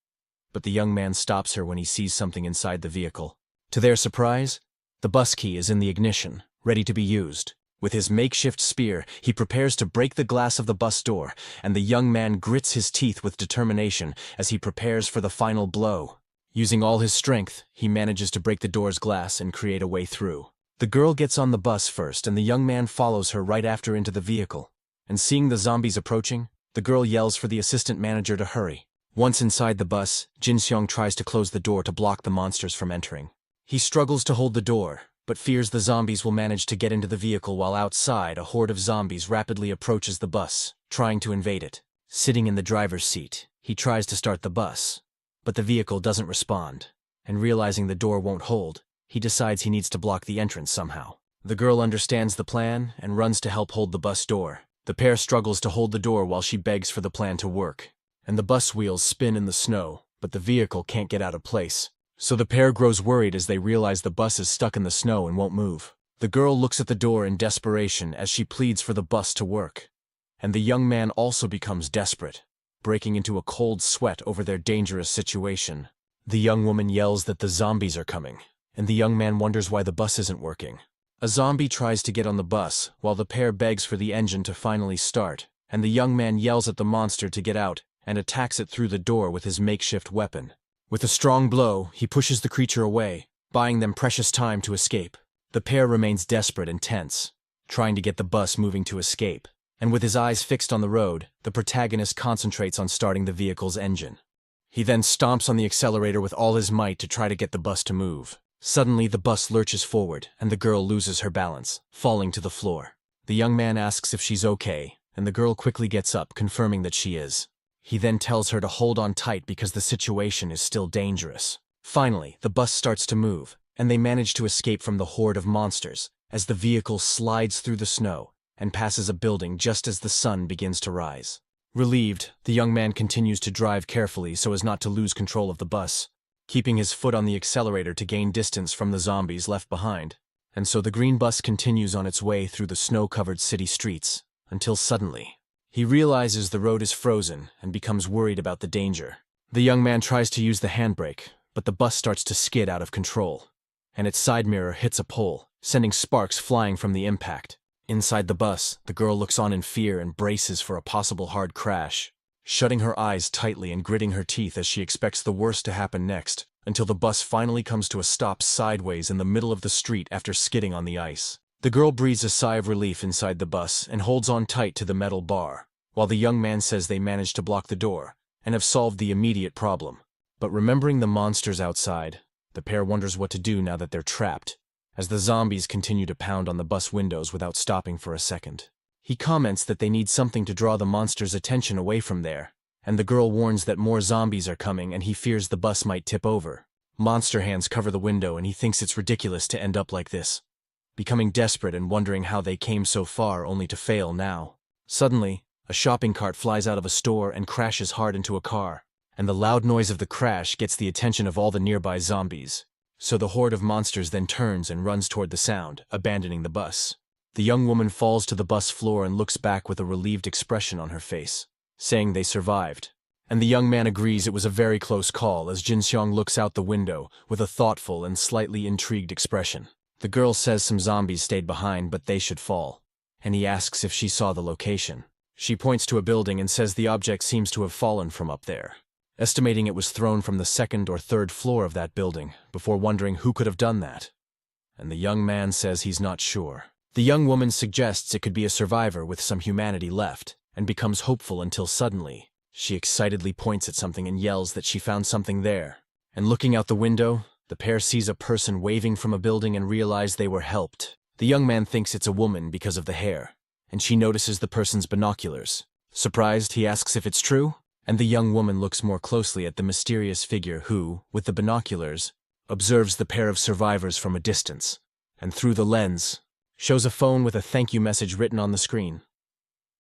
But the young man stops her when he sees something inside the vehicle. To their surprise, the bus key is in the ignition, ready to be used. With his makeshift spear, he prepares to break the glass of the bus door, and the young man grits his teeth with determination as he prepares for the final blow. Using all his strength, he manages to break the door's glass and create a way through. The girl gets on the bus first, and the young man follows her right after into the vehicle. And seeing the zombies approaching, the girl yells for the assistant manager to hurry. Once inside the bus, Jinseong tries to close the door to block the monsters from entering. He struggles to hold the door, but fears the zombies will manage to get into the vehicle while outside a horde of zombies rapidly approaches the bus, trying to invade it. Sitting in the driver's seat, he tries to start the bus, but the vehicle doesn't respond, and realizing the door won't hold, he decides he needs to block the entrance somehow. The girl understands the plan and runs to help hold the bus door. The pair struggles to hold the door while she begs for the plan to work, and the bus wheels spin in the snow, but the vehicle can't get out of place. So the pair grows worried as they realize the bus is stuck in the snow and won't move. The girl looks at the door in desperation as she pleads for the bus to work. And the young man also becomes desperate, breaking into a cold sweat over their dangerous situation. The young woman yells that the zombies are coming, and the young man wonders why the bus isn't working. A zombie tries to get on the bus, while the pair begs for the engine to finally start, and the young man yells at the monster to get out and attacks it through the door with his makeshift weapon. With a strong blow, he pushes the creature away, buying them precious time to escape. The pair remains desperate and tense, trying to get the bus moving to escape. And with his eyes fixed on the road, the protagonist concentrates on starting the vehicle's engine. He then stomps on the accelerator with all his might to try to get the bus to move. Suddenly, the bus lurches forward, and the girl loses her balance, falling to the floor. The young man asks if she's okay, and the girl quickly gets up, confirming that she is. He then tells her to hold on tight because the situation is still dangerous. Finally, the bus starts to move, and they manage to escape from the horde of monsters, as the vehicle slides through the snow and passes a building just as the sun begins to rise. Relieved, the young man continues to drive carefully so as not to lose control of the bus, keeping his foot on the accelerator to gain distance from the zombies left behind. And so the green bus continues on its way through the snow-covered city streets, until suddenly, he realizes the road is frozen and becomes worried about the danger. The young man tries to use the handbrake, but the bus starts to skid out of control, and its side mirror hits a pole, sending sparks flying from the impact. Inside the bus, the girl looks on in fear and braces for a possible hard crash, shutting her eyes tightly and gritting her teeth as she expects the worst to happen next, until the bus finally comes to a stop sideways in the middle of the street after skidding on the ice. The girl breathes a sigh of relief inside the bus and holds on tight to the metal bar, while the young man says they managed to block the door and have solved the immediate problem. But remembering the monsters outside, the pair wonders what to do now that they're trapped, as the zombies continue to pound on the bus windows without stopping for a second. He comments that they need something to draw the monsters' attention away from there, and the girl warns that more zombies are coming and he fears the bus might tip over. Monster hands cover the window and he thinks it's ridiculous to end up like this, becoming desperate and wondering how they came so far only to fail now. Suddenly, a shopping cart flies out of a store and crashes hard into a car, and the loud noise of the crash gets the attention of all the nearby zombies. So the horde of monsters then turns and runs toward the sound, abandoning the bus. The young woman falls to the bus floor and looks back with a relieved expression on her face, saying they survived. And the young man agrees it was a very close call as Jinseong looks out the window with a thoughtful and slightly intrigued expression. The girl says some zombies stayed behind but they should fall, and he asks if she saw the location. She points to a building and says the object seems to have fallen from up there, estimating it was thrown from the second or third floor of that building, before wondering who could have done that. And the young man says he's not sure. The young woman suggests it could be a survivor with some humanity left, and becomes hopeful until suddenly, she excitedly points at something and yells that she found something there. And looking out the window, the pair sees a person waving from a building and realize they were helped. The young man thinks it's a woman because of the hair, and she notices the person's binoculars. Surprised, he asks if it's true, and the young woman looks more closely at the mysterious figure who, with the binoculars, observes the pair of survivors from a distance, and through the lens, shows a phone with a thank you message written on the screen.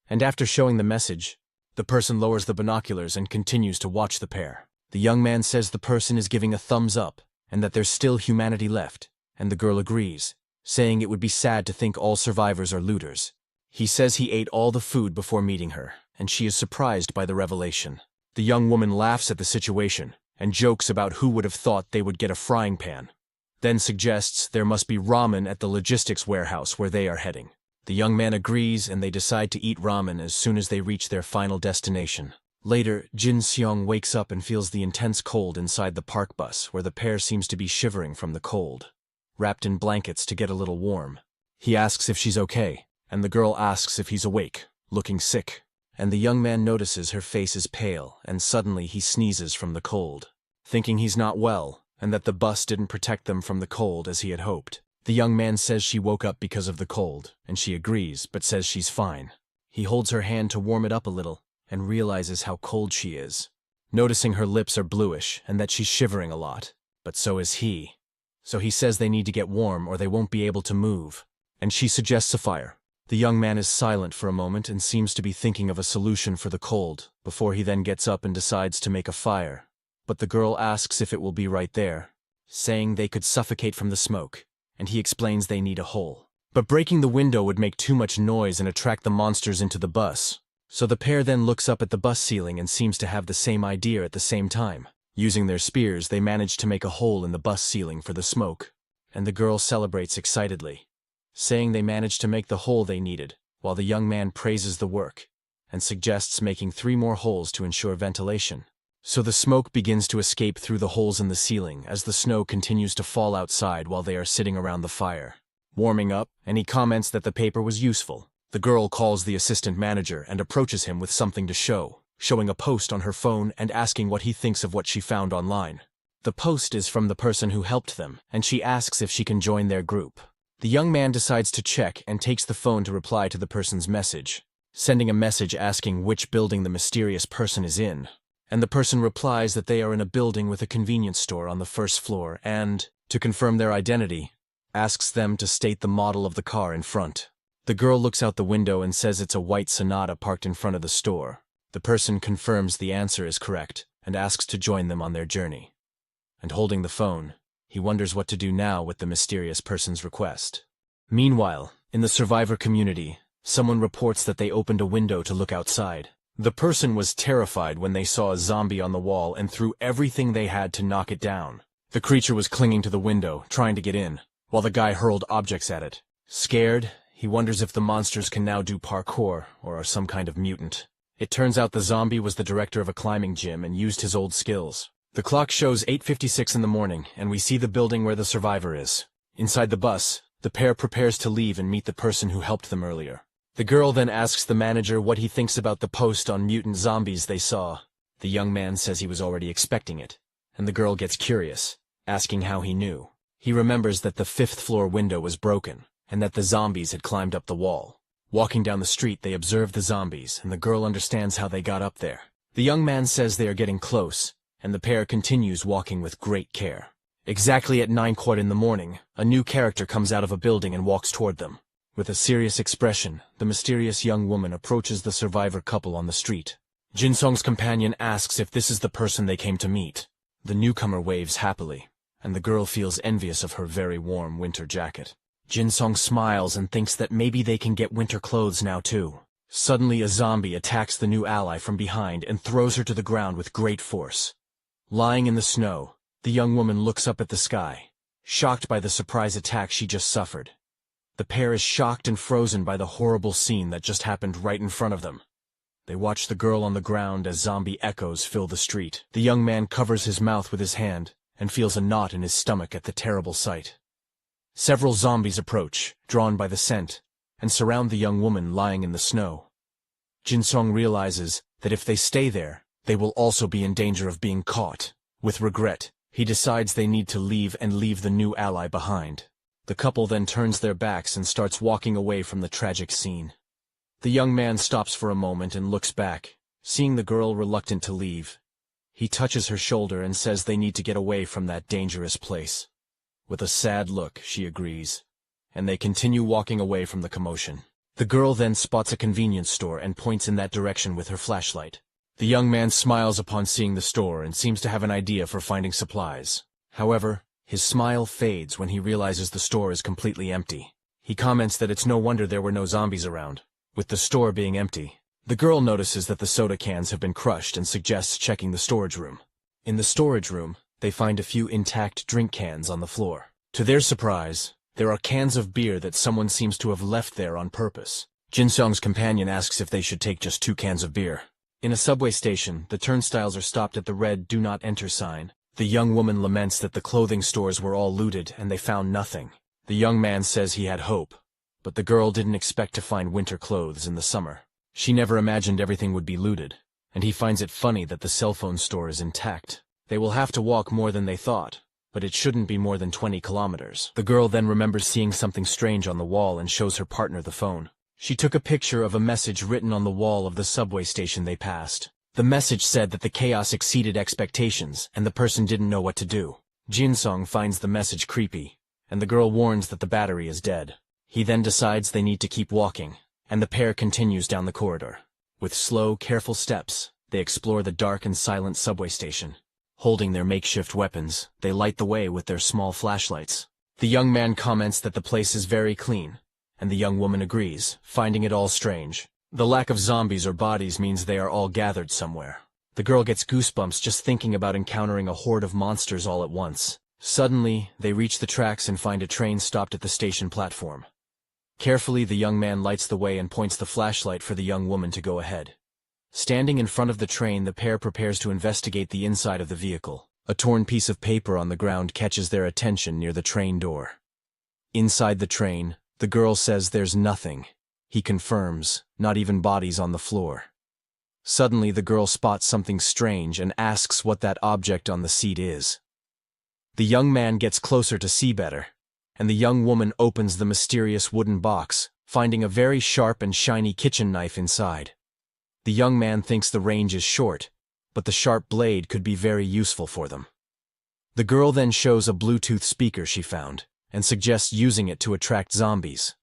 And after showing the message, the person lowers the binoculars and continues to watch the pair. The young man says the person is giving a thumbs up, and that there's still humanity left, and the girl agrees, saying it would be sad to think all survivors are looters. He says he ate all the food before meeting her, and she is surprised by the revelation. The young woman laughs at the situation, and jokes about who would have thought they would get a frying pan, then suggests there must be ramen at the logistics warehouse where they are heading. The young man agrees, and they decide to eat ramen as soon as they reach their final destination. Later, Jin Seong wakes up and feels the intense cold inside the park bus, where the pair seems to be shivering from the cold, wrapped in blankets to get a little warm. He asks if she's okay, and the girl asks if he's awake, looking sick. And the young man notices her face is pale, and suddenly he sneezes from the cold, thinking he's not well, and that the bus didn't protect them from the cold as he had hoped. The young man says she woke up because of the cold, and she agrees, but says she's fine. He holds her hand to warm it up a little, and realizes how cold she is, noticing her lips are bluish and that she's shivering a lot, but so is he. So he says they need to get warm or they won't be able to move, and she suggests a fire. The young man is silent for a moment and seems to be thinking of a solution for the cold, before he then gets up and decides to make a fire. But the girl asks if it will be right there, saying they could suffocate from the smoke, and he explains they need a hole. But breaking the window would make too much noise and attract the monsters into the bus. So the pair then looks up at the bus ceiling and seems to have the same idea at the same time. Using their spears, they manage to make a hole in the bus ceiling for the smoke, and the girl celebrates excitedly, saying they managed to make the hole they needed, while the young man praises the work, and suggests making 3 more holes to ensure ventilation. So the smoke begins to escape through the holes in the ceiling as the snow continues to fall outside while they are sitting around the fire, warming up, and he comments that the paper was useful. The girl calls the assistant manager and approaches him with something to show, showing a post on her phone and asking what he thinks of what she found online. The post is from the person who helped them, and she asks if she can join their group. The young man decides to check and takes the phone to reply to the person's message, sending a message asking which building the mysterious person is in. And the person replies that they are in a building with a convenience store on the 1st floor and, to confirm their identity, asks them to state the model of the car in front. The girl looks out the window and says it's a white Sonata parked in front of the store. The person confirms the answer is correct and asks to join them on their journey. And holding the phone, he wonders what to do now with the mysterious person's request. Meanwhile, in the survivor community, someone reports that they opened a window to look outside. The person was terrified when they saw a zombie on the wall and threw everything they had to knock it down. The creature was clinging to the window, trying to get in, while the guy hurled objects at it. Scared, he wonders if the monsters can now do parkour or are some kind of mutant. It turns out the zombie was the director of a climbing gym and used his old skills. The clock shows 8:56 in the morning, and we see the building where the survivor is. Inside the bus, the pair prepares to leave and meet the person who helped them earlier. The girl then asks the manager what he thinks about the post on mutant zombies they saw. The young man says he was already expecting it, and the girl gets curious, asking how he knew. He remembers that the 5th floor window was broken, and that the zombies had climbed up the wall. Walking down the street, they observe the zombies, and the girl understands how they got up there. The young man says they are getting close, and the pair continues walking with great care. Exactly at 9:15 in the morning, a new character comes out of a building and walks toward them. With a serious expression, the mysterious young woman approaches the survivor couple on the street. Jinsong's companion asks if this is the person they came to meet. The newcomer waves happily, and the girl feels envious of her very warm winter jacket. Jinsong smiles and thinks that maybe they can get winter clothes now too. Suddenly a zombie attacks the new ally from behind and throws her to the ground with great force. Lying in the snow, the young woman looks up at the sky, shocked by the surprise attack she just suffered. The pair is shocked and frozen by the horrible scene that just happened right in front of them. They watch the girl on the ground as zombie echoes fill the street. The young man covers his mouth with his hand and feels a knot in his stomach at the terrible sight. Several zombies approach, drawn by the scent, and surround the young woman lying in the snow. Jinsong realizes that if they stay there, they will also be in danger of being caught. With regret, he decides they need to leave and leave the new ally behind. The couple then turns their backs and starts walking away from the tragic scene. The young man stops for a moment and looks back, seeing the girl reluctant to leave. He touches her shoulder and says they need to get away from that dangerous place. With a sad look, she agrees, and they continue walking away from the commotion. The girl then spots a convenience store and points in that direction with her flashlight. The young man smiles upon seeing the store and seems to have an idea for finding supplies. However, his smile fades when he realizes the store is completely empty. He comments that it's no wonder there were no zombies around, with the store being empty. The girl notices that the soda cans have been crushed and suggests checking the storage room. In the storage room, they find a few intact drink cans on the floor. To their surprise, there are cans of beer that someone seems to have left there on purpose. Jin-seong's companion asks if they should take just 2 cans of beer. In a subway station, the turnstiles are stopped at the red "Do Not Enter" sign. The young woman laments that the clothing stores were all looted and they found nothing. The young man says he had hope, but the girl didn't expect to find winter clothes in the summer. She never imagined everything would be looted, and he finds it funny that the cell phone store is intact. They will have to walk more than they thought, but it shouldn't be more than 20 kilometers. The girl then remembers seeing something strange on the wall and shows her partner the phone. She took a picture of a message written on the wall of the subway station they passed. The message said that the chaos exceeded expectations, and the person didn't know what to do. Jin-seong finds the message creepy, and the girl warns that the battery is dead. He then decides they need to keep walking, and the pair continues down the corridor. With slow, careful steps, they explore the dark and silent subway station. Holding their makeshift weapons, they light the way with their small flashlights. The young man comments that the place is very clean, and the young woman agrees, finding it all strange. The lack of zombies or bodies means they are all gathered somewhere. The girl gets goosebumps just thinking about encountering a horde of monsters all at once. Suddenly, they reach the tracks and find a train stopped at the station platform. Carefully, the young man lights the way and points the flashlight for the young woman to go ahead. Standing in front of the train, the pair prepares to investigate the inside of the vehicle. A torn piece of paper on the ground catches their attention near the train door. Inside the train, the girl says there's nothing. He confirms, not even bodies on the floor. Suddenly, the girl spots something strange and asks what that object on the seat is. The young man gets closer to see better, and the young woman opens the mysterious wooden box, finding a very sharp and shiny kitchen knife inside. The young man thinks the range is short, but the sharp blade could be very useful for them. The girl then shows a Bluetooth speaker she found, and suggests using it to attract zombies.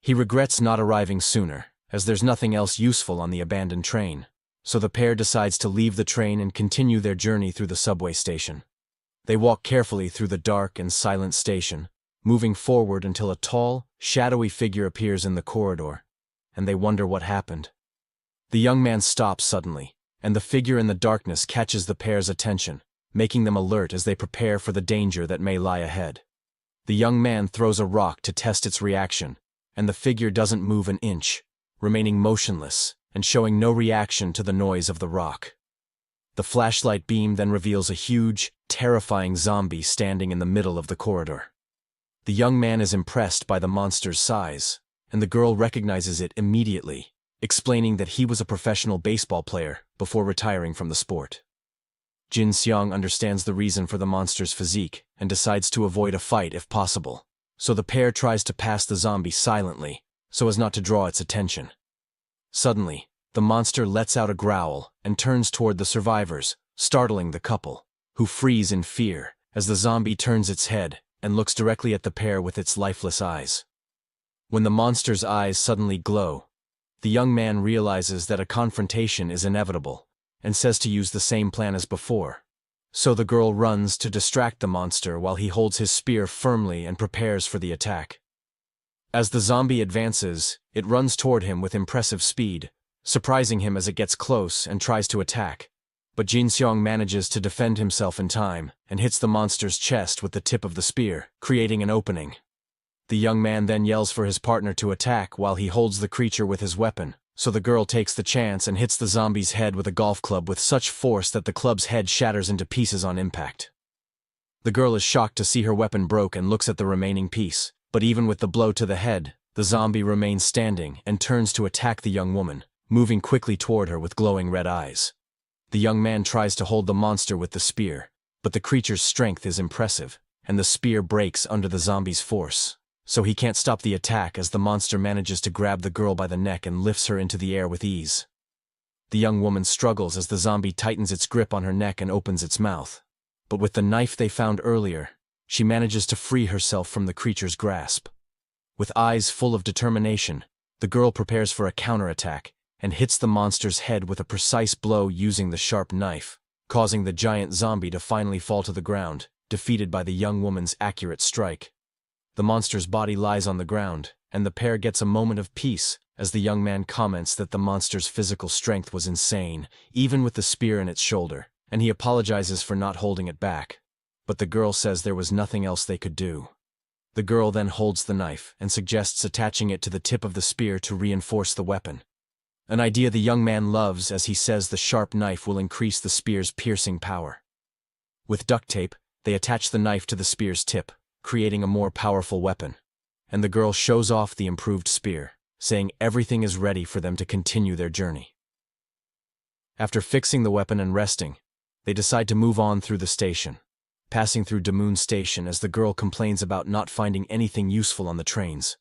He regrets not arriving sooner, as there's nothing else useful on the abandoned train, so the pair decides to leave the train and continue their journey through the subway station. They walk carefully through the dark and silent station, moving forward until a tall, shadowy figure appears in the corridor, and they wonder what happened. The young man stops suddenly, and the figure in the darkness catches the pair's attention, making them alert as they prepare for the danger that may lie ahead. The young man throws a rock to test its reaction, and the figure doesn't move an inch, remaining motionless and showing no reaction to the noise of the rock. The flashlight beam then reveals a huge, terrifying zombie standing in the middle of the corridor. The young man is impressed by the monster's size, and the girl recognizes it immediately, explaining that he was a professional baseball player before retiring from the sport. Jin-seong understands the reason for the monster's physique and decides to avoid a fight if possible, so the pair tries to pass the zombie silently so as not to draw its attention. Suddenly, the monster lets out a growl and turns toward the survivors, startling the couple, who freeze in fear as the zombie turns its head and looks directly at the pair with its lifeless eyes. When the monster's eyes suddenly glow, the young man realizes that a confrontation is inevitable and says to use the same plan as before. So the girl runs to distract the monster while he holds his spear firmly and prepares for the attack. As the zombie advances, it runs toward him with impressive speed, surprising him as it gets close and tries to attack. But Jin-seong manages to defend himself in time and hits the monster's chest with the tip of the spear, creating an opening. The young man then yells for his partner to attack while he holds the creature with his weapon, so the girl takes the chance and hits the zombie's head with a golf club with such force that the club's head shatters into pieces on impact. The girl is shocked to see her weapon broke and looks at the remaining piece, but even with the blow to the head, the zombie remains standing and turns to attack the young woman, moving quickly toward her with glowing red eyes. The young man tries to hold the monster with the spear, but the creature's strength is impressive, and the spear breaks under the zombie's force. So he can't stop the attack as the monster manages to grab the girl by the neck and lifts her into the air with ease. The young woman struggles as the zombie tightens its grip on her neck and opens its mouth. But with the knife they found earlier, she manages to free herself from the creature's grasp. With eyes full of determination, The girl prepares for a counterattack and hits the monster's head with a precise blow using the sharp knife, causing the giant zombie to finally fall to the ground, defeated by the young woman's accurate strike. The monster's body lies on the ground, and the pair gets a moment of peace as the young man comments that the monster's physical strength was insane, even with the spear in its shoulder, and he apologizes for not holding it back. But the girl says there was nothing else they could do. The girl then holds the knife and suggests attaching it to the tip of the spear to reinforce the weapon. An idea the young man loves, as he says the sharp knife will increase the spear's piercing power. With duct tape, they attach the knife to the spear's tip, creating a more powerful weapon. And the girl shows off the improved spear, saying everything is ready for them to continue their journey. After fixing the weapon and resting, they decide to move on through the station, passing through Damoon Station as the girl complains about not finding anything useful on the trains.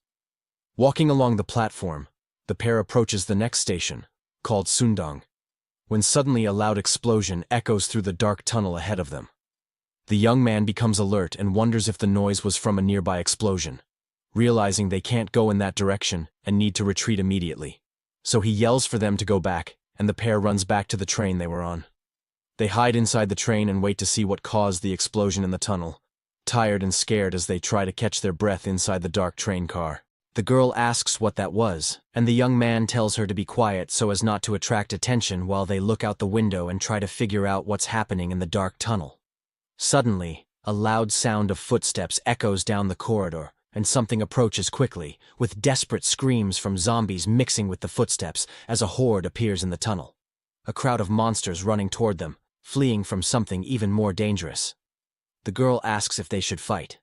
Walking along the platform, the pair approaches the next station, called Sundong, when suddenly a loud explosion echoes through the dark tunnel ahead of them. The young man becomes alert and wonders if the noise was from a nearby explosion, realizing they can't go in that direction and need to retreat immediately. So he yells for them to go back, and the pair runs back to the train they were on. They hide inside the train and wait to see what caused the explosion in the tunnel, tired and scared as they try to catch their breath inside the dark train car. The girl asks what that was, and the young man tells her to be quiet so as not to attract attention while they look out the window and try to figure out what's happening in the dark tunnel. Suddenly, a loud sound of footsteps echoes down the corridor, and something approaches quickly, with desperate screams from zombies mixing with the footsteps as a horde appears in the tunnel. A crowd of monsters running toward them, fleeing from something even more dangerous. The girl asks if they should fight,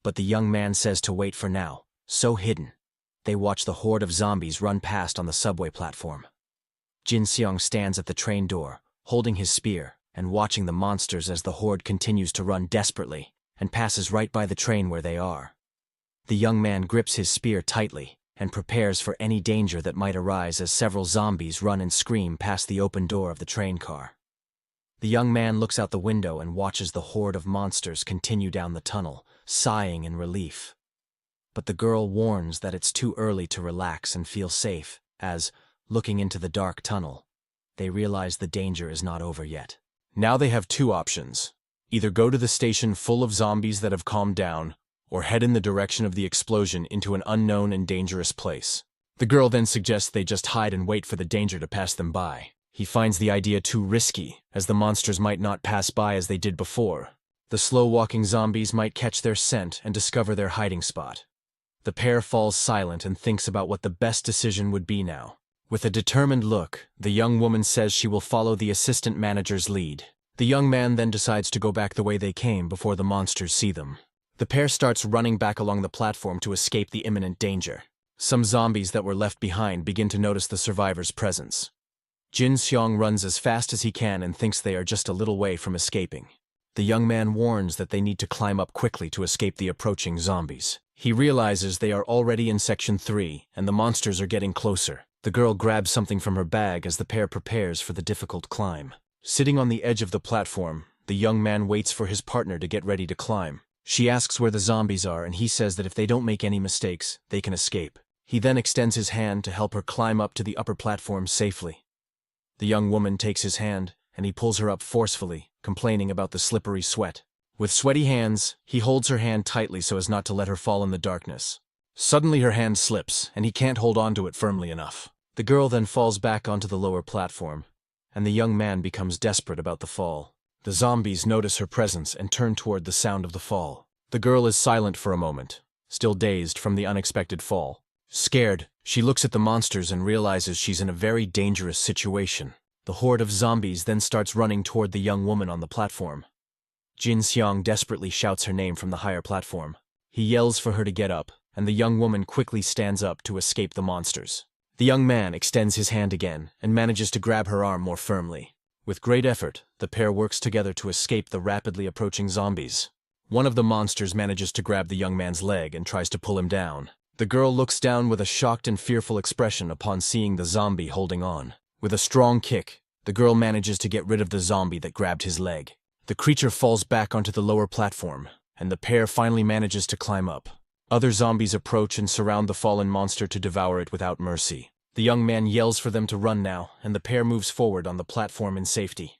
but the young man says to wait for now. So hidden, they watch the horde of zombies run past on the subway platform. Jin Seong stands at the train door, holding his spear, and watching the monsters as the horde continues to run desperately, and passes right by the train where they are. The young man grips his spear tightly, and prepares for any danger that might arise as several zombies run and scream past the open door of the train car. The young man looks out the window and watches the horde of monsters continue down the tunnel, sighing in relief. But the girl warns that it's too early to relax and feel safe, as, looking into the dark tunnel, they realize the danger is not over yet. Now they have two options. Either go to the station full of zombies that have calmed down, or head in the direction of the explosion into an unknown and dangerous place. The girl then suggests they just hide and wait for the danger to pass them by. He finds the idea too risky, as the monsters might not pass by as they did before. The slow-walking zombies might catch their scent and discover their hiding spot. The pair falls silent and thinks about what the best decision would be now. With a determined look, the young woman says she will follow the assistant manager's lead. The young man then decides to go back the way they came before the monsters see them. The pair starts running back along the platform to escape the imminent danger. Some zombies that were left behind begin to notice the survivors' presence. Jin Seong runs as fast as he can and thinks they are just a little way from escaping. The young man warns that they need to climb up quickly to escape the approaching zombies. He realizes they are already in Section 3, and the monsters are getting closer. The girl grabs something from her bag as the pair prepares for the difficult climb. Sitting on the edge of the platform, the young man waits for his partner to get ready to climb. She asks where the zombies are, and he says that if they don't make any mistakes, they can escape. He then extends his hand to help her climb up to the upper platform safely. The young woman takes his hand, and he pulls her up forcefully, complaining about the slippery sweat. With sweaty hands, he holds her hand tightly so as not to let her fall in the darkness. Suddenly her hand slips, and he can't hold onto it firmly enough. The girl then falls back onto the lower platform, and the young man becomes desperate about the fall. The zombies notice her presence and turn toward the sound of the fall. The girl is silent for a moment, still dazed from the unexpected fall. Scared, she looks at the monsters and realizes she's in a very dangerous situation. The horde of zombies then starts running toward the young woman on the platform. Jin Seong desperately shouts her name from the higher platform. He yells for her to get up, and the young woman quickly stands up to escape the monsters. The young man extends his hand again and manages to grab her arm more firmly. With great effort, the pair works together to escape the rapidly approaching zombies. One of the monsters manages to grab the young man's leg and tries to pull him down. The girl looks down with a shocked and fearful expression upon seeing the zombie holding on. With a strong kick, the girl manages to get rid of the zombie that grabbed his leg. The creature falls back onto the lower platform, and the pair finally manages to climb up. Other zombies approach and surround the fallen monster to devour it without mercy. The young man yells for them to run now, and the pair moves forward on the platform in safety.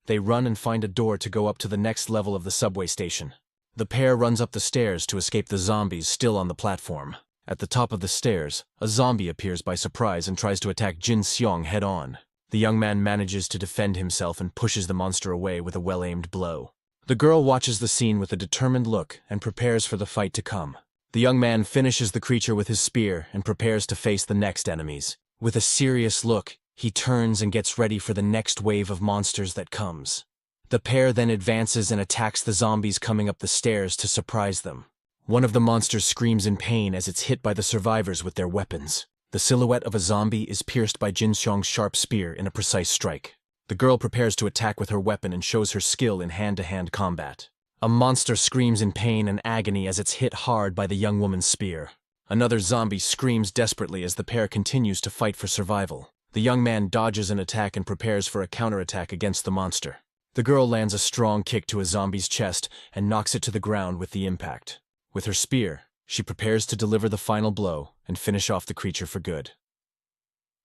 They run and find a door to go up to the next level of the subway station. The pair runs up the stairs to escape the zombies still on the platform. At the top of the stairs, a zombie appears by surprise and tries to attack Jin Seong head-on. The young man manages to defend himself and pushes the monster away with a well-aimed blow. The girl watches the scene with a determined look and prepares for the fight to come. The young man finishes the creature with his spear and prepares to face the next enemies. With a serious look, he turns and gets ready for the next wave of monsters that comes. The pair then advances and attacks the zombies coming up the stairs to surprise them. One of the monsters screams in pain as it's hit by the survivors with their weapons. The silhouette of a zombie is pierced by Jin Seong's sharp spear in a precise strike. The girl prepares to attack with her weapon and shows her skill in hand-to-hand combat. A monster screams in pain and agony as it's hit hard by the young woman's spear. Another zombie screams desperately as the pair continues to fight for survival. The young man dodges an attack and prepares for a counterattack against the monster. The girl lands a strong kick to a zombie's chest and knocks it to the ground with the impact. With her spear, she prepares to deliver the final blow and finish off the creature for good.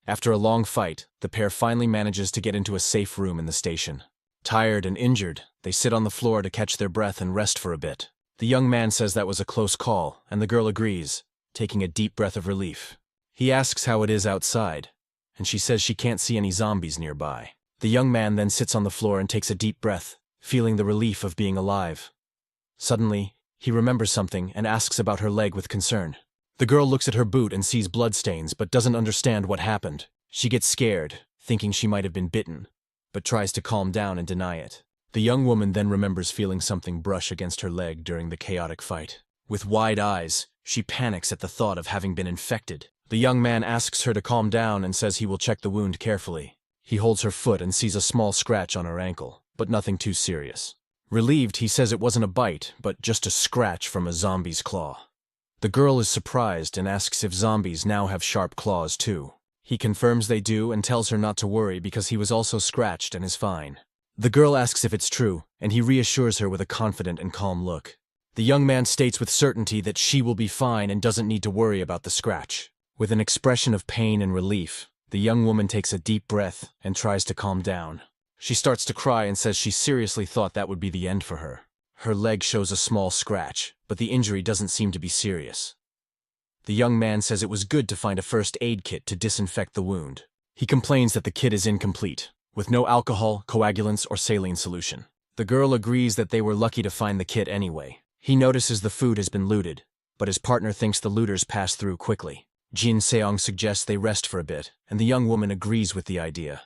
After a long fight, the pair finally manages to get into a safe room in the station. Tired and injured, they sit on the floor to catch their breath and rest for a bit. The young man says that was a close call, and the girl agrees, taking a deep breath of relief. He asks how it is outside, and she says she can't see any zombies nearby. The young man then sits on the floor and takes a deep breath, feeling the relief of being alive. Suddenly, he remembers something and asks about her leg with concern. The girl looks at her boot and sees bloodstains but doesn't understand what happened. She gets scared, thinking she might have been bitten, but tries to calm down and deny it. The young woman then remembers feeling something brush against her leg during the chaotic fight. With wide eyes, she panics at the thought of having been infected. The young man asks her to calm down and says he will check the wound carefully. He holds her foot and sees a small scratch on her ankle, but nothing too serious. Relieved, he says it wasn't a bite, but just a scratch from a zombie's claw. The girl is surprised and asks if zombies now have sharp claws too. He confirms they do and tells her not to worry because he was also scratched and is fine. The girl asks if it's true, and he reassures her with a confident and calm look. The young man states with certainty that she will be fine and doesn't need to worry about the scratch. With an expression of pain and relief, the young woman takes a deep breath and tries to calm down. She starts to cry and says she seriously thought that would be the end for her. Her leg shows a small scratch, but the injury doesn't seem to be serious. The young man says it was good to find a first aid kit to disinfect the wound. He complains that the kit is incomplete, with no alcohol, coagulants, or saline solution. The girl agrees that they were lucky to find the kit anyway. He notices the food has been looted, but his partner thinks the looters passed through quickly. Jin Seong suggests they rest for a bit, and the young woman agrees with the idea.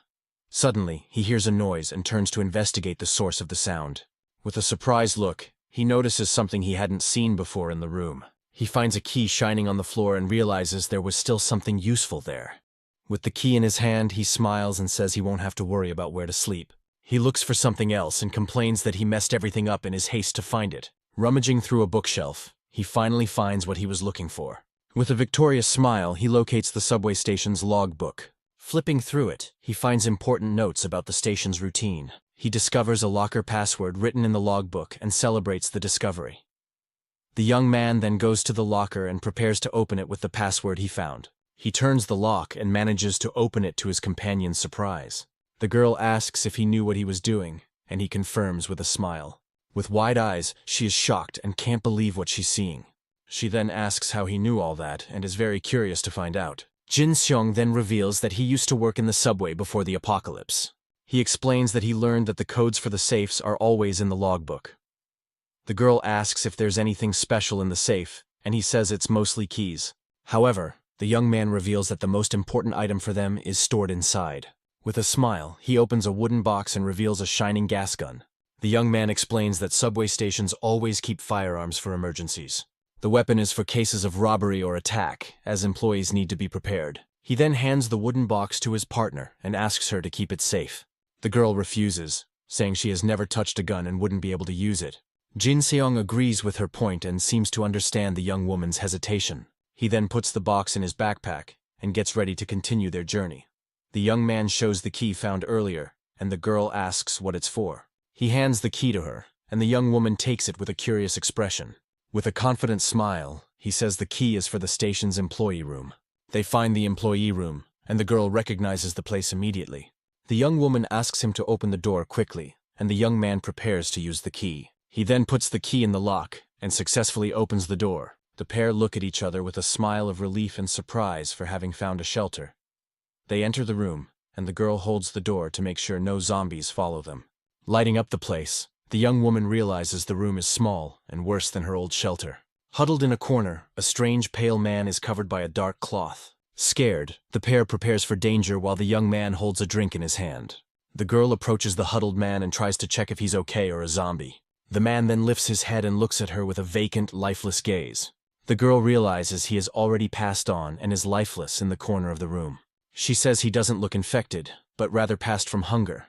Suddenly, he hears a noise and turns to investigate the source of the sound. With a surprised look, he notices something he hadn't seen before in the room. He finds a key shining on the floor and realizes there was still something useful there. With the key in his hand, he smiles and says he won't have to worry about where to sleep. He looks for something else and complains that he messed everything up in his haste to find it. Rummaging through a bookshelf, he finally finds what he was looking for. With a victorious smile, he locates the subway station's logbook. Flipping through it, he finds important notes about the station's routine. He discovers a locker password written in the logbook and celebrates the discovery. The young man then goes to the locker and prepares to open it with the password he found. He turns the lock and manages to open it to his companion's surprise. The girl asks if he knew what he was doing, and he confirms with a smile. With wide eyes, she is shocked and can't believe what she's seeing. She then asks how he knew all that and is very curious to find out. Jin Seong then reveals that he used to work in the subway before the apocalypse. He explains that he learned that the codes for the safes are always in the logbook. The girl asks if there's anything special in the safe, and he says it's mostly keys. However, the young man reveals that the most important item for them is stored inside. With a smile, he opens a wooden box and reveals a shining gas gun. The young man explains that subway stations always keep firearms for emergencies. The weapon is for cases of robbery or attack, as employees need to be prepared. He then hands the wooden box to his partner and asks her to keep it safe. The girl refuses, saying she has never touched a gun and wouldn't be able to use it. Jin Seong agrees with her point and seems to understand the young woman's hesitation. He then puts the box in his backpack and gets ready to continue their journey. The young man shows the key found earlier, and the girl asks what it's for. He hands the key to her, and the young woman takes it with a curious expression. With a confident smile, He says the key is for the station's employee room. They find the employee room, and the girl recognizes the place immediately. The young woman asks him to open the door quickly, and the young man prepares to use the key. He then puts the key in the lock and successfully opens the door. The pair look at each other with a smile of relief and surprise for having found a shelter. They enter the room, and the girl holds the door to make sure no zombies follow them. Lighting up the place, the young woman realizes the room is small and worse than her old shelter. Huddled in a corner, a strange pale man is covered by a dark cloth. Scared, the pair prepares for danger while the young man holds a drink in his hand. The girl approaches the huddled man and tries to check if he's okay or a zombie. The man then lifts his head and looks at her with a vacant, lifeless gaze. The girl realizes he has already passed on and is lifeless in the corner of the room. She says he doesn't look infected, but rather passed from hunger,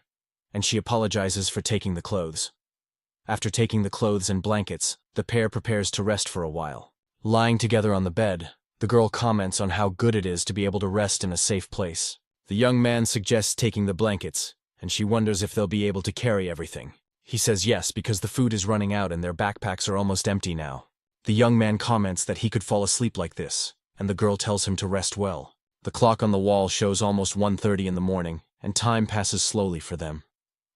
and she apologizes for taking the clothes. After taking the clothes and blankets, the pair prepares to rest for a while. Lying together on the bed, the girl comments on how good it is to be able to rest in a safe place. The young man suggests taking the blankets, and she wonders if they'll be able to carry everything. He says yes because the food is running out and their backpacks are almost empty now. The young man comments that he could fall asleep like this, and the girl tells him to rest well. The clock on the wall shows almost 1:30 in the morning, and time passes slowly for them.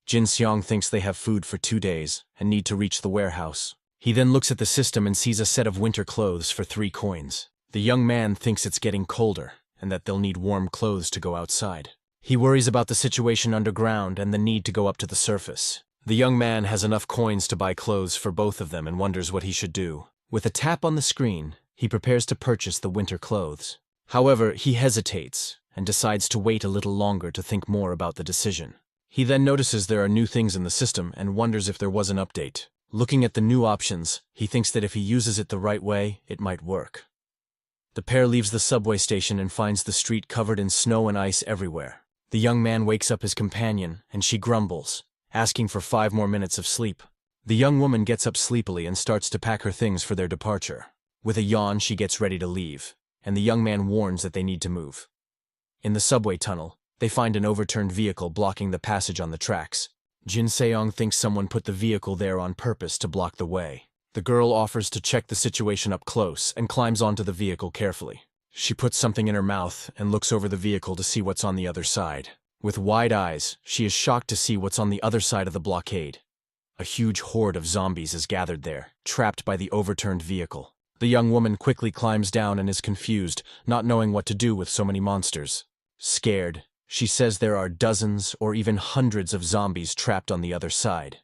Jin Seong thinks they have food for 2 days and need to reach the warehouse. He then looks at the system and sees a set of winter clothes for 3 coins. The young man thinks it's getting colder and that they'll need warm clothes to go outside. He worries about the situation underground and the need to go up to the surface. The young man has enough coins to buy clothes for both of them and wonders what he should do. With a tap on the screen, he prepares to purchase the winter clothes. However, he hesitates and decides to wait a little longer to think more about the decision. He then notices there are new things in the system and wonders if there was an update. Looking at the new options, he thinks that if he uses it the right way, it might work. The pair leaves the subway station and finds the street covered in snow and ice everywhere. The young man wakes up his companion, and she grumbles, asking for 5 more minutes of sleep. The young woman gets up sleepily and starts to pack her things for their departure. With a yawn, she gets ready to leave, and the young man warns that they need to move. In the subway tunnel, they find an overturned vehicle blocking the passage on the tracks. Jin Seong thinks someone put the vehicle there on purpose to block the way. The girl offers to check the situation up close and climbs onto the vehicle carefully. She puts something in her mouth and looks over the vehicle to see what's on the other side. With wide eyes, she is shocked to see what's on the other side of the blockade. A huge horde of zombies is gathered there, trapped by the overturned vehicle. The young woman quickly climbs down and is confused, not knowing what to do with so many monsters. Scared, she says there are dozens or even hundreds of zombies trapped on the other side.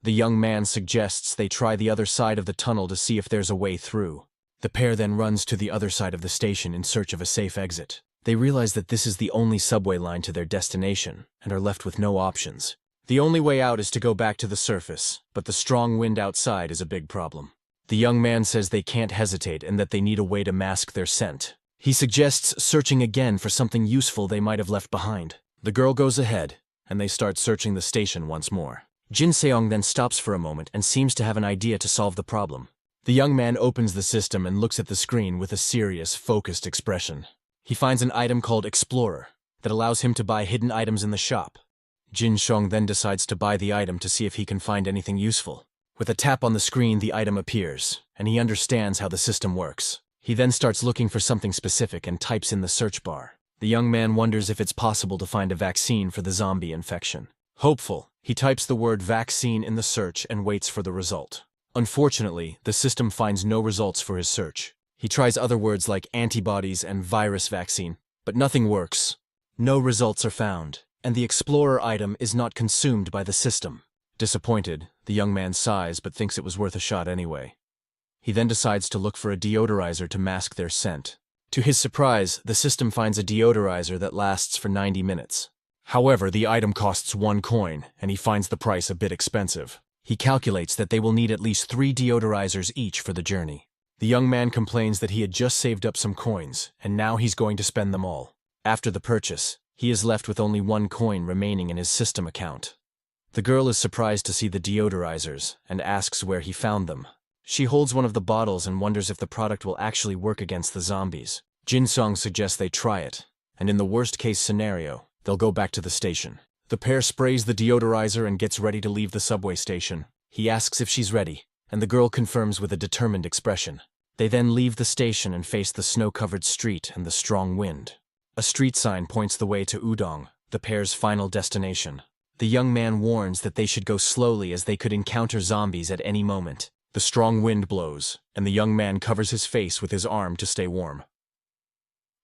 The young man suggests they try the other side of the tunnel to see if there's a way through. The pair then runs to the other side of the station in search of a safe exit. They realize that this is the only subway line to their destination and are left with no options. The only way out is to go back to the surface, but the strong wind outside is a big problem. The young man says they can't hesitate and that they need a way to mask their scent. He suggests searching again for something useful they might have left behind. The girl goes ahead, and they start searching the station once more. Jin Seong then stops for a moment and seems to have an idea to solve the problem. The young man opens the system and looks at the screen with a serious, focused expression. He finds an item called Explorer that allows him to buy hidden items in the shop. Jin Seong then decides to buy the item to see if he can find anything useful. With a tap on the screen, the item appears, and he understands how the system works. He then starts looking for something specific and types in the search bar. The young man wonders if it's possible to find a vaccine for the zombie infection. Hopeful, he types the word vaccine in the search and waits for the result. Unfortunately, the system finds no results for his search. He tries other words like antibodies and virus vaccine, but nothing works. No results are found, and the Explorer item is not consumed by the system. Disappointed, the young man sighs but thinks it was worth a shot anyway. He then decides to look for a deodorizer to mask their scent. To his surprise, the system finds a deodorizer that lasts for 90 minutes. However, the item costs 1 coin, and he finds the price a bit expensive. He calculates that they will need at least 3 deodorizers each for the journey. The young man complains that he had just saved up some coins, and now he's going to spend them all. After the purchase, he is left with only 1 coin remaining in his system account. The girl is surprised to see the deodorizers and asks where he found them. She holds one of the bottles and wonders if the product will actually work against the zombies. Jin Seong suggests they try it, and in the worst-case scenario, they'll go back to the station. The pair sprays the deodorizer and gets ready to leave the subway station. He asks if she's ready, and the girl confirms with a determined expression. They then leave the station and face the snow-covered street and the strong wind. A street sign points the way to Udong, the pair's final destination. The young man warns that they should go slowly as they could encounter zombies at any moment. The strong wind blows, and the young man covers his face with his arm to stay warm.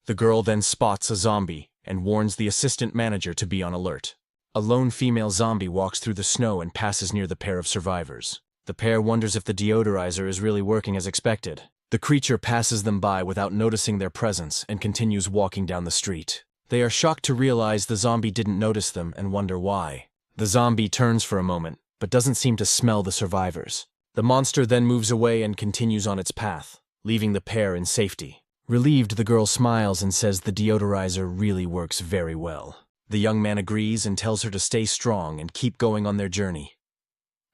The girl then spots a zombie and warns the assistant manager to be on alert. A lone female zombie walks through the snow and passes near the pair of survivors. The pair wonders if the deodorizer is really working as expected. The creature passes them by without noticing their presence and continues walking down the street. They are shocked to realize the zombie didn't notice them and wonder why. The zombie turns for a moment, but doesn't seem to smell the survivors. The monster then moves away and continues on its path, leaving the pair in safety. Relieved, the girl smiles and says the deodorizer really works very well. The young man agrees and tells her to stay strong and keep going on their journey.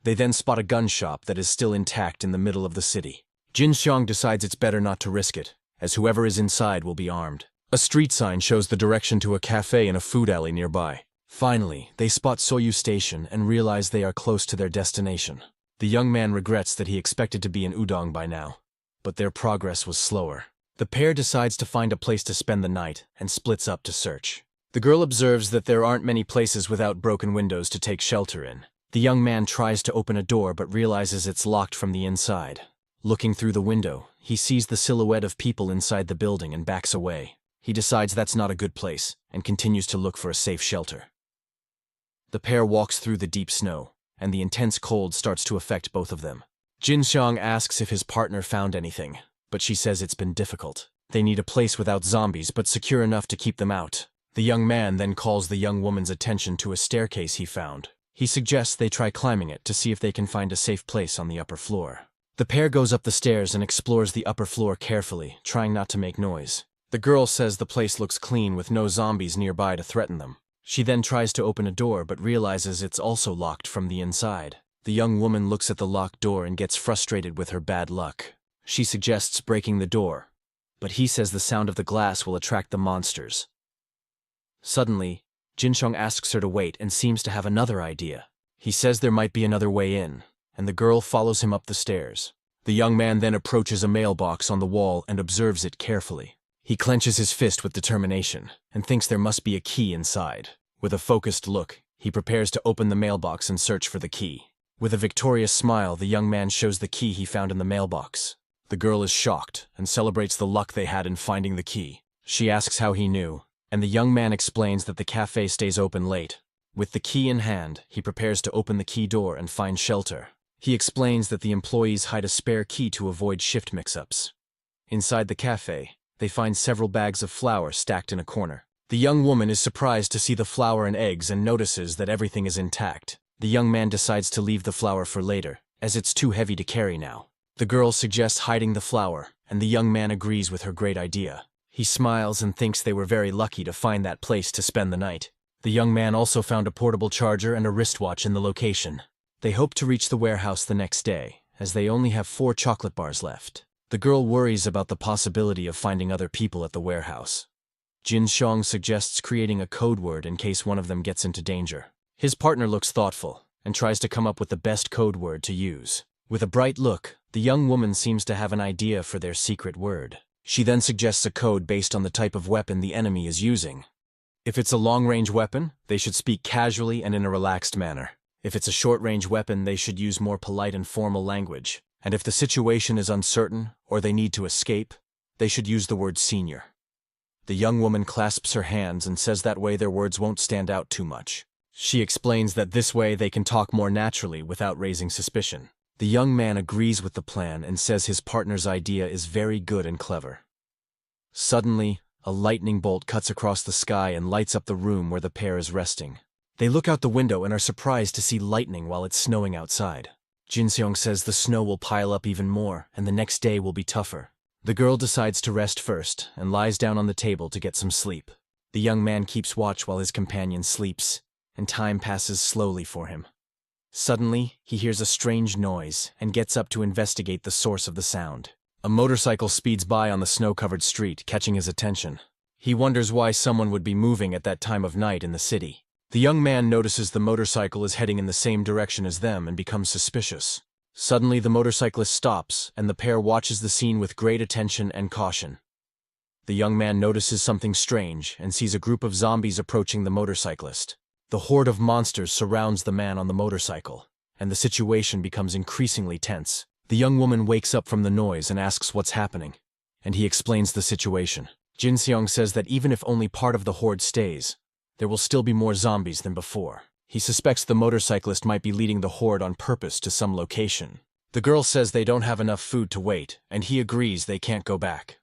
They then spot a gun shop that is still intact in the middle of the city. Jin Xiang decides it's better not to risk it, as whoever is inside will be armed. A street sign shows the direction to a cafe and a food alley nearby. Finally, they spot Soyu Station and realize they are close to their destination. The young man regrets that he expected to be in Udong by now, but their progress was slower. The pair decides to find a place to spend the night and splits up to search. The girl observes that there aren't many places without broken windows to take shelter in. The young man tries to open a door but realizes it's locked from the inside. Looking through the window, he sees the silhouette of people inside the building and backs away. He decides that's not a good place and continues to look for a safe shelter. The pair walks through the deep snow, and the intense cold starts to affect both of them. Jin Xiang asks if his partner found anything, but she says it's been difficult. They need a place without zombies but secure enough to keep them out. The young man then calls the young woman's attention to a staircase he found. He suggests they try climbing it to see if they can find a safe place on the upper floor. The pair goes up the stairs and explores the upper floor carefully, trying not to make noise. The girl says the place looks clean with no zombies nearby to threaten them. She then tries to open a door but realizes it's also locked from the inside. The young woman looks at the locked door and gets frustrated with her bad luck. She suggests breaking the door, but he says the sound of the glass will attract the monsters. Suddenly, Jin Xiang asks her to wait and seems to have another idea. He says there might be another way in, and the girl follows him up the stairs. The young man then approaches a mailbox on the wall and observes it carefully. He clenches his fist with determination and thinks there must be a key inside. With a focused look, he prepares to open the mailbox and search for the key. With a victorious smile, the young man shows the key he found in the mailbox. The girl is shocked and celebrates the luck they had in finding the key. She asks how he knew, and the young man explains that the cafe stays open late. With the key in hand, he prepares to open the key door and find shelter. He explains that the employees hide a spare key to avoid shift mix-ups. Inside the cafe, they find several bags of flour stacked in a corner. The young woman is surprised to see the flour and eggs and notices that everything is intact. The young man decides to leave the flour for later, as it's too heavy to carry now. The girl suggests hiding the flour, and the young man agrees with her great idea. He smiles and thinks they were very lucky to find that place to spend the night. The young man also found a portable charger and a wristwatch in the location. They hope to reach the warehouse the next day, as they only have 4 chocolate bars left. The girl worries about the possibility of finding other people at the warehouse. Jin Xiang suggests creating a code word in case one of them gets into danger. His partner looks thoughtful and tries to come up with the best code word to use. With a bright look, the young woman seems to have an idea for their secret word. She then suggests a code based on the type of weapon the enemy is using. If it's a long-range weapon, they should speak casually and in a relaxed manner. If it's a short-range weapon, they should use more polite and formal language. And if the situation is uncertain or they need to escape, they should use the word senior. The young woman clasps her hands and says that way their words won't stand out too much. She explains that this way they can talk more naturally without raising suspicion. The young man agrees with the plan and says his partner's idea is very good and clever. Suddenly, a lightning bolt cuts across the sky and lights up the room where the pair is resting. They look out the window and are surprised to see lightning while it's snowing outside. Jin Xiang says the snow will pile up even more and the next day will be tougher. The girl decides to rest first and lies down on the table to get some sleep. The young man keeps watch while his companion sleeps, and time passes slowly for him. Suddenly, he hears a strange noise and gets up to investigate the source of the sound. A motorcycle speeds by on the snow-covered street, catching his attention. He wonders why someone would be moving at that time of night in the city. The young man notices the motorcycle is heading in the same direction as them and becomes suspicious. Suddenly the motorcyclist stops, and the pair watches the scene with great attention and caution. The young man notices something strange and sees a group of zombies approaching the motorcyclist. The horde of monsters surrounds the man on the motorcycle, and the situation becomes increasingly tense. The young woman wakes up from the noise and asks what's happening, and he explains the situation. Jin Seong says that even if only part of the horde stays, there will still be more zombies than before. He suspects the motorcyclist might be leading the horde on purpose to some location. The girl says they don't have enough food to wait, and he agrees they can't go back.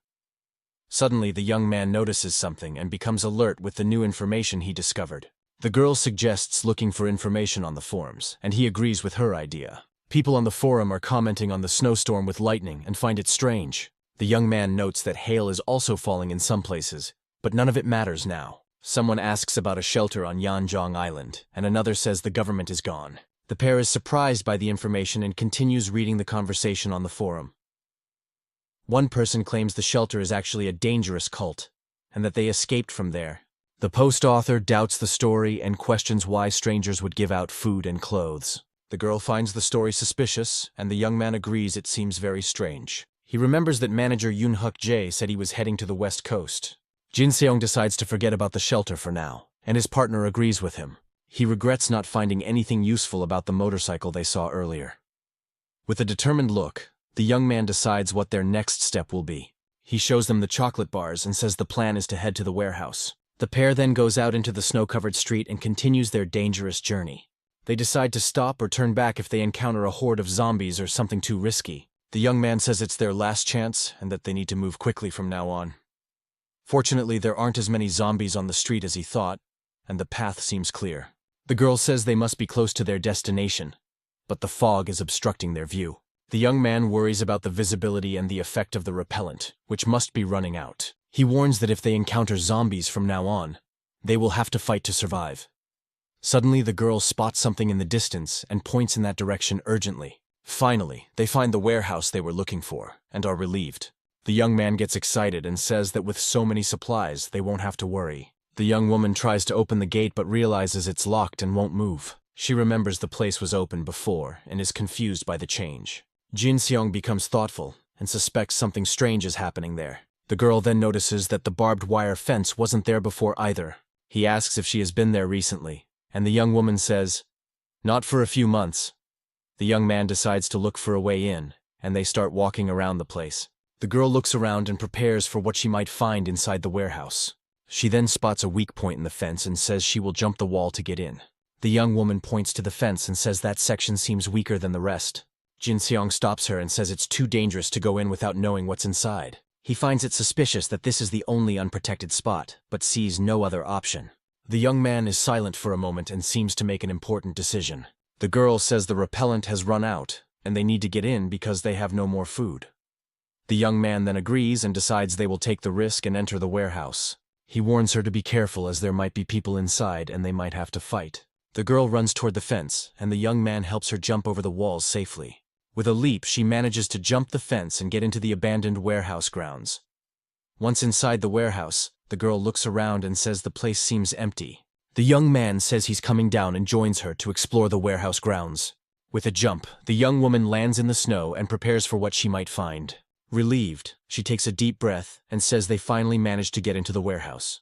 Suddenly, the young man notices something and becomes alert with the new information he discovered. The girl suggests looking for information on the forums, and he agrees with her idea. People on the forum are commenting on the snowstorm with lightning and find it strange. The young man notes that hail is also falling in some places, but none of it matters now. Someone asks about a shelter on Yanjiang Island, and another says the government is gone. The pair is surprised by the information and continues reading the conversation on the forum. One person claims the shelter is actually a dangerous cult, and that they escaped from there. The post author doubts the story and questions why strangers would give out food and clothes. The girl finds the story suspicious, and the young man agrees it seems very strange. He remembers that manager Yoon Huk Jae said he was heading to the west coast. Jin Seong decides to forget about the shelter for now, and his partner agrees with him. He regrets not finding anything useful about the motorcycle they saw earlier. With a determined look, the young man decides what their next step will be. He shows them the chocolate bars and says the plan is to head to the warehouse. The pair then goes out into the snow-covered street and continues their dangerous journey. They decide to stop or turn back if they encounter a horde of zombies or something too risky. The young man says it's their last chance and that they need to move quickly from now on. Fortunately, there aren't as many zombies on the street as he thought, and the path seems clear. The girl says they must be close to their destination, but the fog is obstructing their view. The young man worries about the visibility and the effect of the repellent, which must be running out. He warns that if they encounter zombies from now on, they will have to fight to survive. Suddenly, the girl spots something in the distance and points in that direction urgently. Finally, they find the warehouse they were looking for, and are relieved. The young man gets excited and says that with so many supplies, they won't have to worry. The young woman tries to open the gate but realizes it's locked and won't move. She remembers the place was open before and is confused by the change. Jin Seong becomes thoughtful and suspects something strange is happening there. The girl then notices that the barbed wire fence wasn't there before either. He asks if she has been there recently, and the young woman says, "Not for a few months." The young man decides to look for a way in, and they start walking around the place. The girl looks around and prepares for what she might find inside the warehouse. She then spots a weak point in the fence and says she will jump the wall to get in. The young woman points to the fence and says that section seems weaker than the rest. Jin Seong stops her and says it's too dangerous to go in without knowing what's inside. He finds it suspicious that this is the only unprotected spot, but sees no other option. The young man is silent for a moment and seems to make an important decision. The girl says the repellent has run out, and they need to get in because they have no more food. The young man then agrees and decides they will take the risk and enter the warehouse. He warns her to be careful as there might be people inside and they might have to fight. The girl runs toward the fence, and the young man helps her jump over the walls safely. With a leap, she manages to jump the fence and get into the abandoned warehouse grounds. Once inside the warehouse, the girl looks around and says the place seems empty. The young man says he's coming down and joins her to explore the warehouse grounds. With a jump, the young woman lands in the snow and prepares for what she might find. Relieved, she takes a deep breath and says they finally managed to get into the warehouse.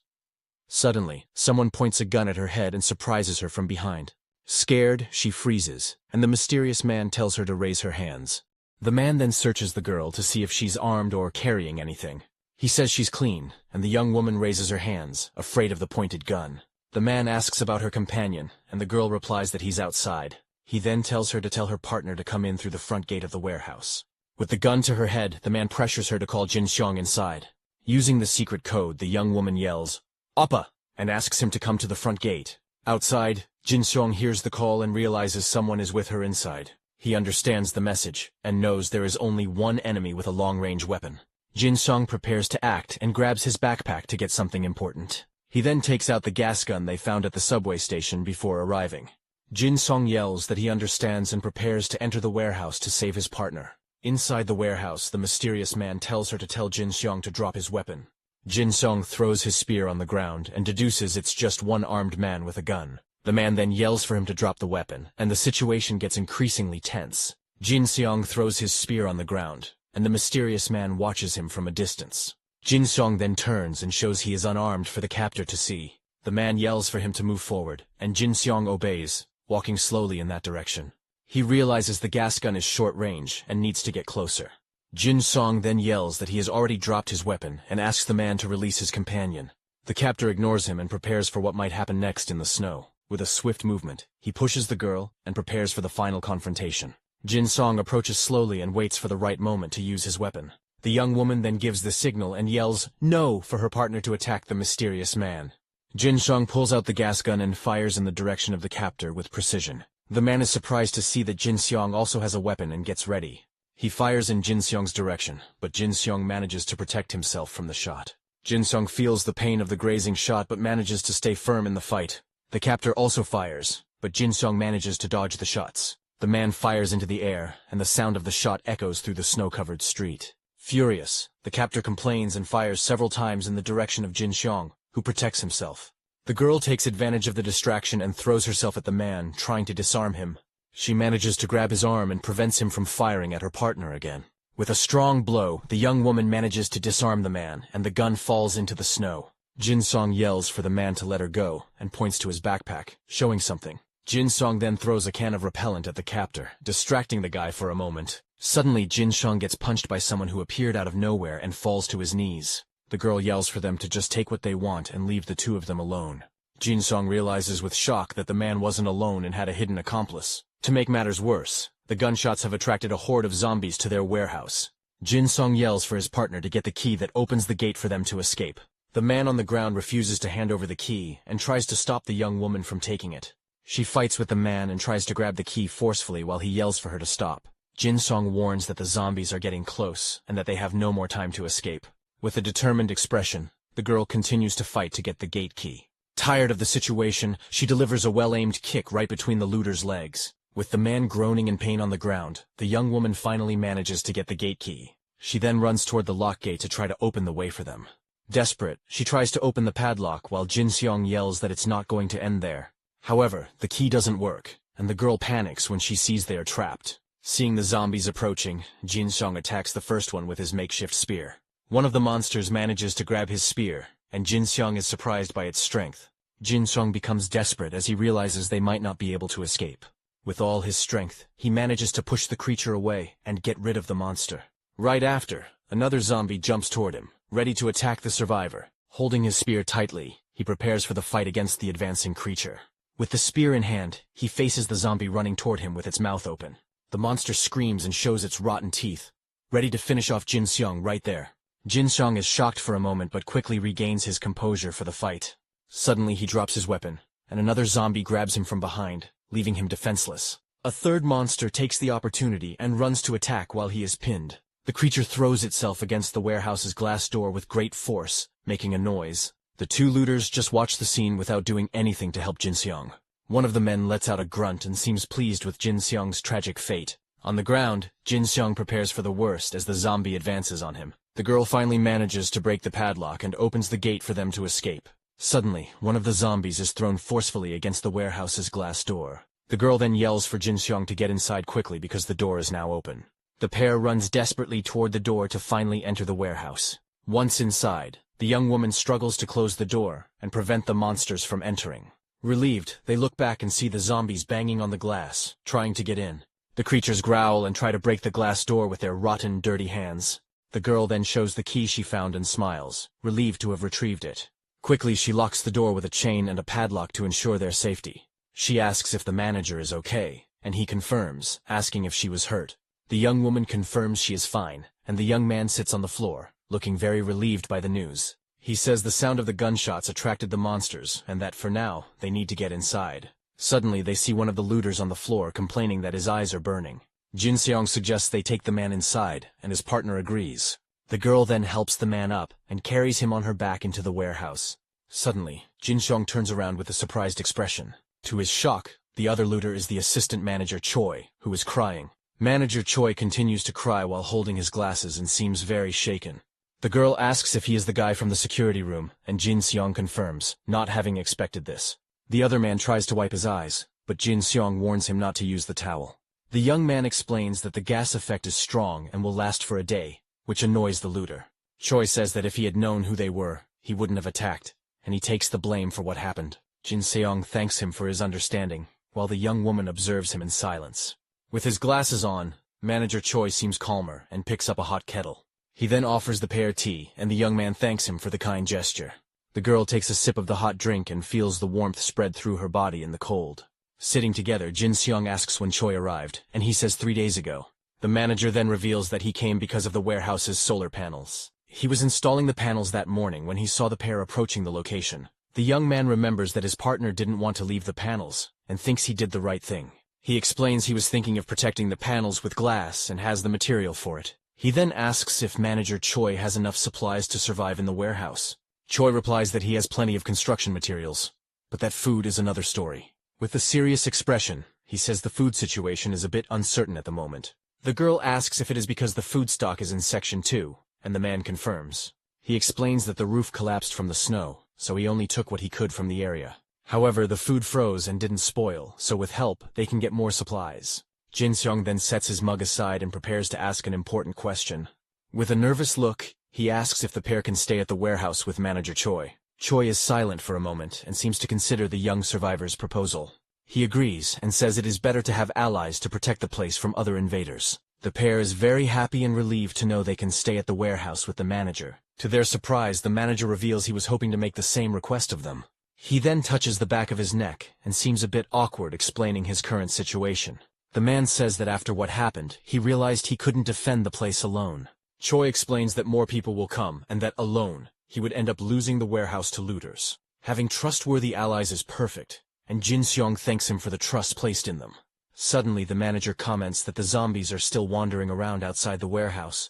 Suddenly, someone points a gun at her head and surprises her from behind. Scared, she freezes, and the mysterious man tells her to raise her hands. The man then searches the girl to see if she's armed or carrying anything. He says she's clean, and the young woman raises her hands, afraid of the pointed gun. The man asks about her companion, and the girl replies that he's outside. He then tells her to tell her partner to come in through the front gate of the warehouse. With the gun to her head, the man pressures her to call Jin Seong inside. Using the secret code, the young woman yells, "Oppa!" and asks him to come to the front gate. Outside, Jin Seong hears the call and realizes someone is with her inside. He understands the message, and knows there is only one enemy with a long-range weapon. Jin Seong prepares to act and grabs his backpack to get something important. He then takes out the gas gun they found at the subway station before arriving. Jin Seong yells that he understands and prepares to enter the warehouse to save his partner. Inside the warehouse, the mysterious man tells her to tell Jin Seong to drop his weapon. Jin Seong throws his spear on the ground and deduces it's just one armed man with a gun. The man then yells for him to drop the weapon, and the situation gets increasingly tense. Jin Seong throws his spear on the ground, and the mysterious man watches him from a distance. Jin Seong then turns and shows he is unarmed for the captor to see. The man yells for him to move forward, and Jin Seong obeys, walking slowly in that direction. He realizes the gas gun is short range and needs to get closer. Jin Seong then yells that he has already dropped his weapon and asks the man to release his companion. The captor ignores him and prepares for what might happen next in the snow. With a swift movement, he pushes the girl and prepares for the final confrontation. Jin Seong approaches slowly and waits for the right moment to use his weapon. The young woman then gives the signal and yells "No" for her partner to attack the mysterious man. Jin Seong pulls out the gas gun and fires in the direction of the captor with precision. The man is surprised to see that Jin Seong also has a weapon and gets ready. He fires in Jin Seong's direction, but Jin Seong manages to protect himself from the shot. Jin Seong feels the pain of the grazing shot but manages to stay firm in the fight. The captor also fires, but Jin Seong manages to dodge the shots. The man fires into the air, and the sound of the shot echoes through the snow-covered street. Furious, the captor complains and fires several times in the direction of Jin Seong, who protects himself. The girl takes advantage of the distraction and throws herself at the man, trying to disarm him. She manages to grab his arm and prevents him from firing at her partner again. With a strong blow, the young woman manages to disarm the man, and the gun falls into the snow. Jin Seong yells for the man to let her go, and points to his backpack, showing something. Jin Seong then throws a can of repellent at the captor, distracting the guy for a moment. Suddenly, Jin Seong gets punched by someone who appeared out of nowhere and falls to his knees. The girl yells for them to just take what they want and leave the two of them alone. Jin Seong realizes with shock that the man wasn't alone and had a hidden accomplice. To make matters worse, the gunshots have attracted a horde of zombies to their warehouse. Jin Seong yells for his partner to get the key that opens the gate for them to escape. The man on the ground refuses to hand over the key and tries to stop the young woman from taking it. She fights with the man and tries to grab the key forcefully while he yells for her to stop. Jin Seong warns that the zombies are getting close and that they have no more time to escape. With a determined expression, the girl continues to fight to get the gate key. Tired of the situation, she delivers a well-aimed kick right between the looter's legs. With the man groaning in pain on the ground, the young woman finally manages to get the gate key. She then runs toward the lock gate to try to open the way for them. Desperate, she tries to open the padlock while Jin Seong yells that it's not going to end there. However, the key doesn't work, and the girl panics when she sees they are trapped. Seeing the zombies approaching, Jin Seong attacks the first one with his makeshift spear. One of the monsters manages to grab his spear, and Jin Seong is surprised by its strength. Jin Seong becomes desperate as he realizes they might not be able to escape. With all his strength, he manages to push the creature away and get rid of the monster. Right after, another zombie jumps toward him, ready to attack the survivor. Holding his spear tightly, he prepares for the fight against the advancing creature. With the spear in hand, he faces the zombie running toward him with its mouth open. The monster screams and shows its rotten teeth, ready to finish off Jin Seong right there. Jin Seong is shocked for a moment but quickly regains his composure for the fight. Suddenly he drops his weapon, and another zombie grabs him from behind, leaving him defenseless. A third monster takes the opportunity and runs to attack while he is pinned. The creature throws itself against the warehouse's glass door with great force, making a noise. The two looters just watch the scene without doing anything to help Jin Seong. One of the men lets out a grunt and seems pleased with Jin Seong's tragic fate. On the ground, Jin Seong prepares for the worst as the zombie advances on him. The girl finally manages to break the padlock and opens the gate for them to escape. Suddenly, one of the zombies is thrown forcefully against the warehouse's glass door. The girl then yells for Jin Seong to get inside quickly because the door is now open. The pair runs desperately toward the door to finally enter the warehouse. Once inside, the young woman struggles to close the door and prevent the monsters from entering. Relieved, they look back and see the zombies banging on the glass, trying to get in. The creatures growl and try to break the glass door with their rotten, dirty hands. The girl then shows the key she found and smiles, relieved to have retrieved it. Quickly, she locks the door with a chain and a padlock to ensure their safety. She asks if the manager is okay, and he confirms, asking if she was hurt. The young woman confirms she is fine, and the young man sits on the floor, looking very relieved by the news. He says the sound of the gunshots attracted the monsters, and that for now, they need to get inside. Suddenly, they see one of the looters on the floor complaining that his eyes are burning. Jin Seong suggests they take the man inside, and his partner agrees. The girl then helps the man up and carries him on her back into the warehouse. Suddenly, Jin Seong turns around with a surprised expression. To his shock, the other looter is the assistant manager Choi, who is crying. Manager Choi continues to cry while holding his glasses and seems very shaken. The girl asks if he is the guy from the security room, and Jin Seong confirms, not having expected this. The other man tries to wipe his eyes, but Jin Seong warns him not to use the towel. The young man explains that the gas effect is strong and will last for a day, which annoys the looter. Choi says that if he had known who they were, he wouldn't have attacked, and he takes the blame for what happened. Jin Seong thanks him for his understanding, while the young woman observes him in silence. With his glasses on, Manager Choi seems calmer and picks up a hot kettle. He then offers the pair tea, and the young man thanks him for the kind gesture. The girl takes a sip of the hot drink and feels the warmth spread through her body in the cold. Sitting together, Jin Seong asks when Choi arrived, and he says 3 days ago. The manager then reveals that he came because of the warehouse's solar panels. He was installing the panels that morning when he saw the pair approaching the location. The young man remembers that his partner didn't want to leave the panels, and thinks he did the right thing. He explains he was thinking of protecting the panels with glass and has the material for it. He then asks if Manager Choi has enough supplies to survive in the warehouse. Choi replies that he has plenty of construction materials, but that food is another story. With a serious expression, he says the food situation is a bit uncertain at the moment. The girl asks if it is because the food stock is in Section 2, and the man confirms. He explains that the roof collapsed from the snow, so he only took what he could from the area. However, the food froze and didn't spoil, so with help, they can get more supplies. Jin Seong then sets his mug aside and prepares to ask an important question. With a nervous look, he asks if the pair can stay at the warehouse with Manager Choi. Choi is silent for a moment and seems to consider the young survivor's proposal. He agrees and says it is better to have allies to protect the place from other invaders. The pair is very happy and relieved to know they can stay at the warehouse with the manager. To their surprise, the manager reveals he was hoping to make the same request of them. He then touches the back of his neck and seems a bit awkward explaining his current situation. The man says that after what happened, he realized he couldn't defend the place alone. Choi explains that more people will come and that alone, he would end up losing the warehouse to looters. Having trustworthy allies is perfect, and Jin Seong thanks him for the trust placed in them. Suddenly, the manager comments that the zombies are still wandering around outside the warehouse.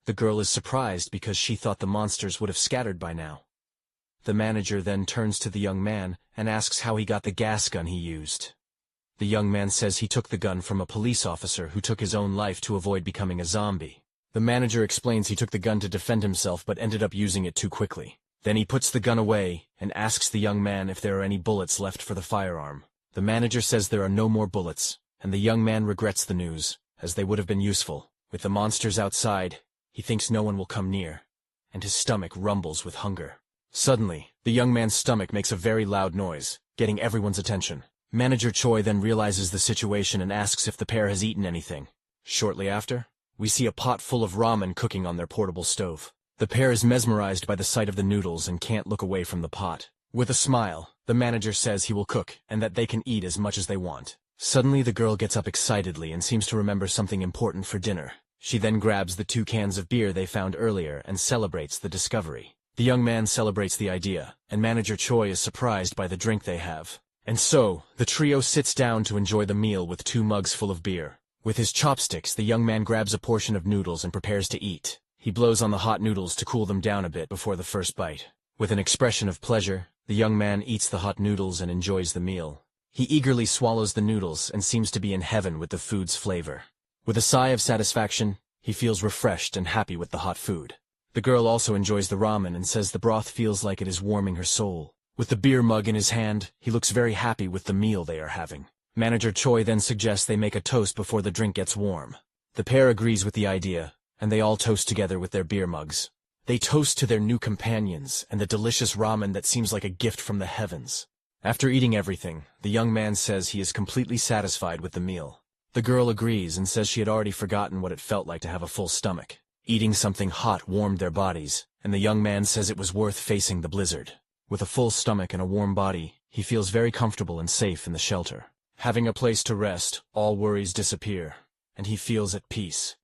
The girl is surprised because she thought the monsters would have scattered by now. The manager then turns to the young man and asks how he got the gas gun he used. The young man says he took the gun from a police officer who took his own life to avoid becoming a zombie. The manager explains he took the gun to defend himself but ended up using it too quickly. Then he puts the gun away and asks the young man if there are any bullets left for the firearm. The manager says there are no more bullets, and the young man regrets the news, as they would have been useful. With the monsters outside, he thinks no one will come near, and his stomach rumbles with hunger. Suddenly, the young man's stomach makes a very loud noise, getting everyone's attention. Manager Choi then realizes the situation and asks if the pair has eaten anything. Shortly after, we see a pot full of ramen cooking on their portable stove. The pair is mesmerized by the sight of the noodles and can't look away from the pot. With a smile, the manager says he will cook and that they can eat as much as they want. Suddenly the girl gets up excitedly and seems to remember something important for dinner. She then grabs the 2 cans of beer they found earlier and celebrates the discovery. The young man celebrates the idea, and Manager Choi is surprised by the drink they have. And so, the trio sits down to enjoy the meal with 2 mugs full of beer. With his chopsticks, the young man grabs a portion of noodles and prepares to eat. He blows on the hot noodles to cool them down a bit before the first bite. With an expression of pleasure, the young man eats the hot noodles and enjoys the meal. He eagerly swallows the noodles and seems to be in heaven with the food's flavor. With a sigh of satisfaction, he feels refreshed and happy with the hot food. The girl also enjoys the ramen and says the broth feels like it is warming her soul. With the beer mug in his hand, he looks very happy with the meal they are having. Manager Choi then suggests they make a toast before the drink gets warm. The pair agrees with the idea, and they all toast together with their beer mugs. They toast to their new companions and the delicious ramen that seems like a gift from the heavens. After eating everything, the young man says he is completely satisfied with the meal. The girl agrees and says she had already forgotten what it felt like to have a full stomach. Eating something hot warmed their bodies, and the young man says it was worth facing the blizzard. With a full stomach and a warm body, he feels very comfortable and safe in the shelter. Having a place to rest, all worries disappear, and he feels at peace.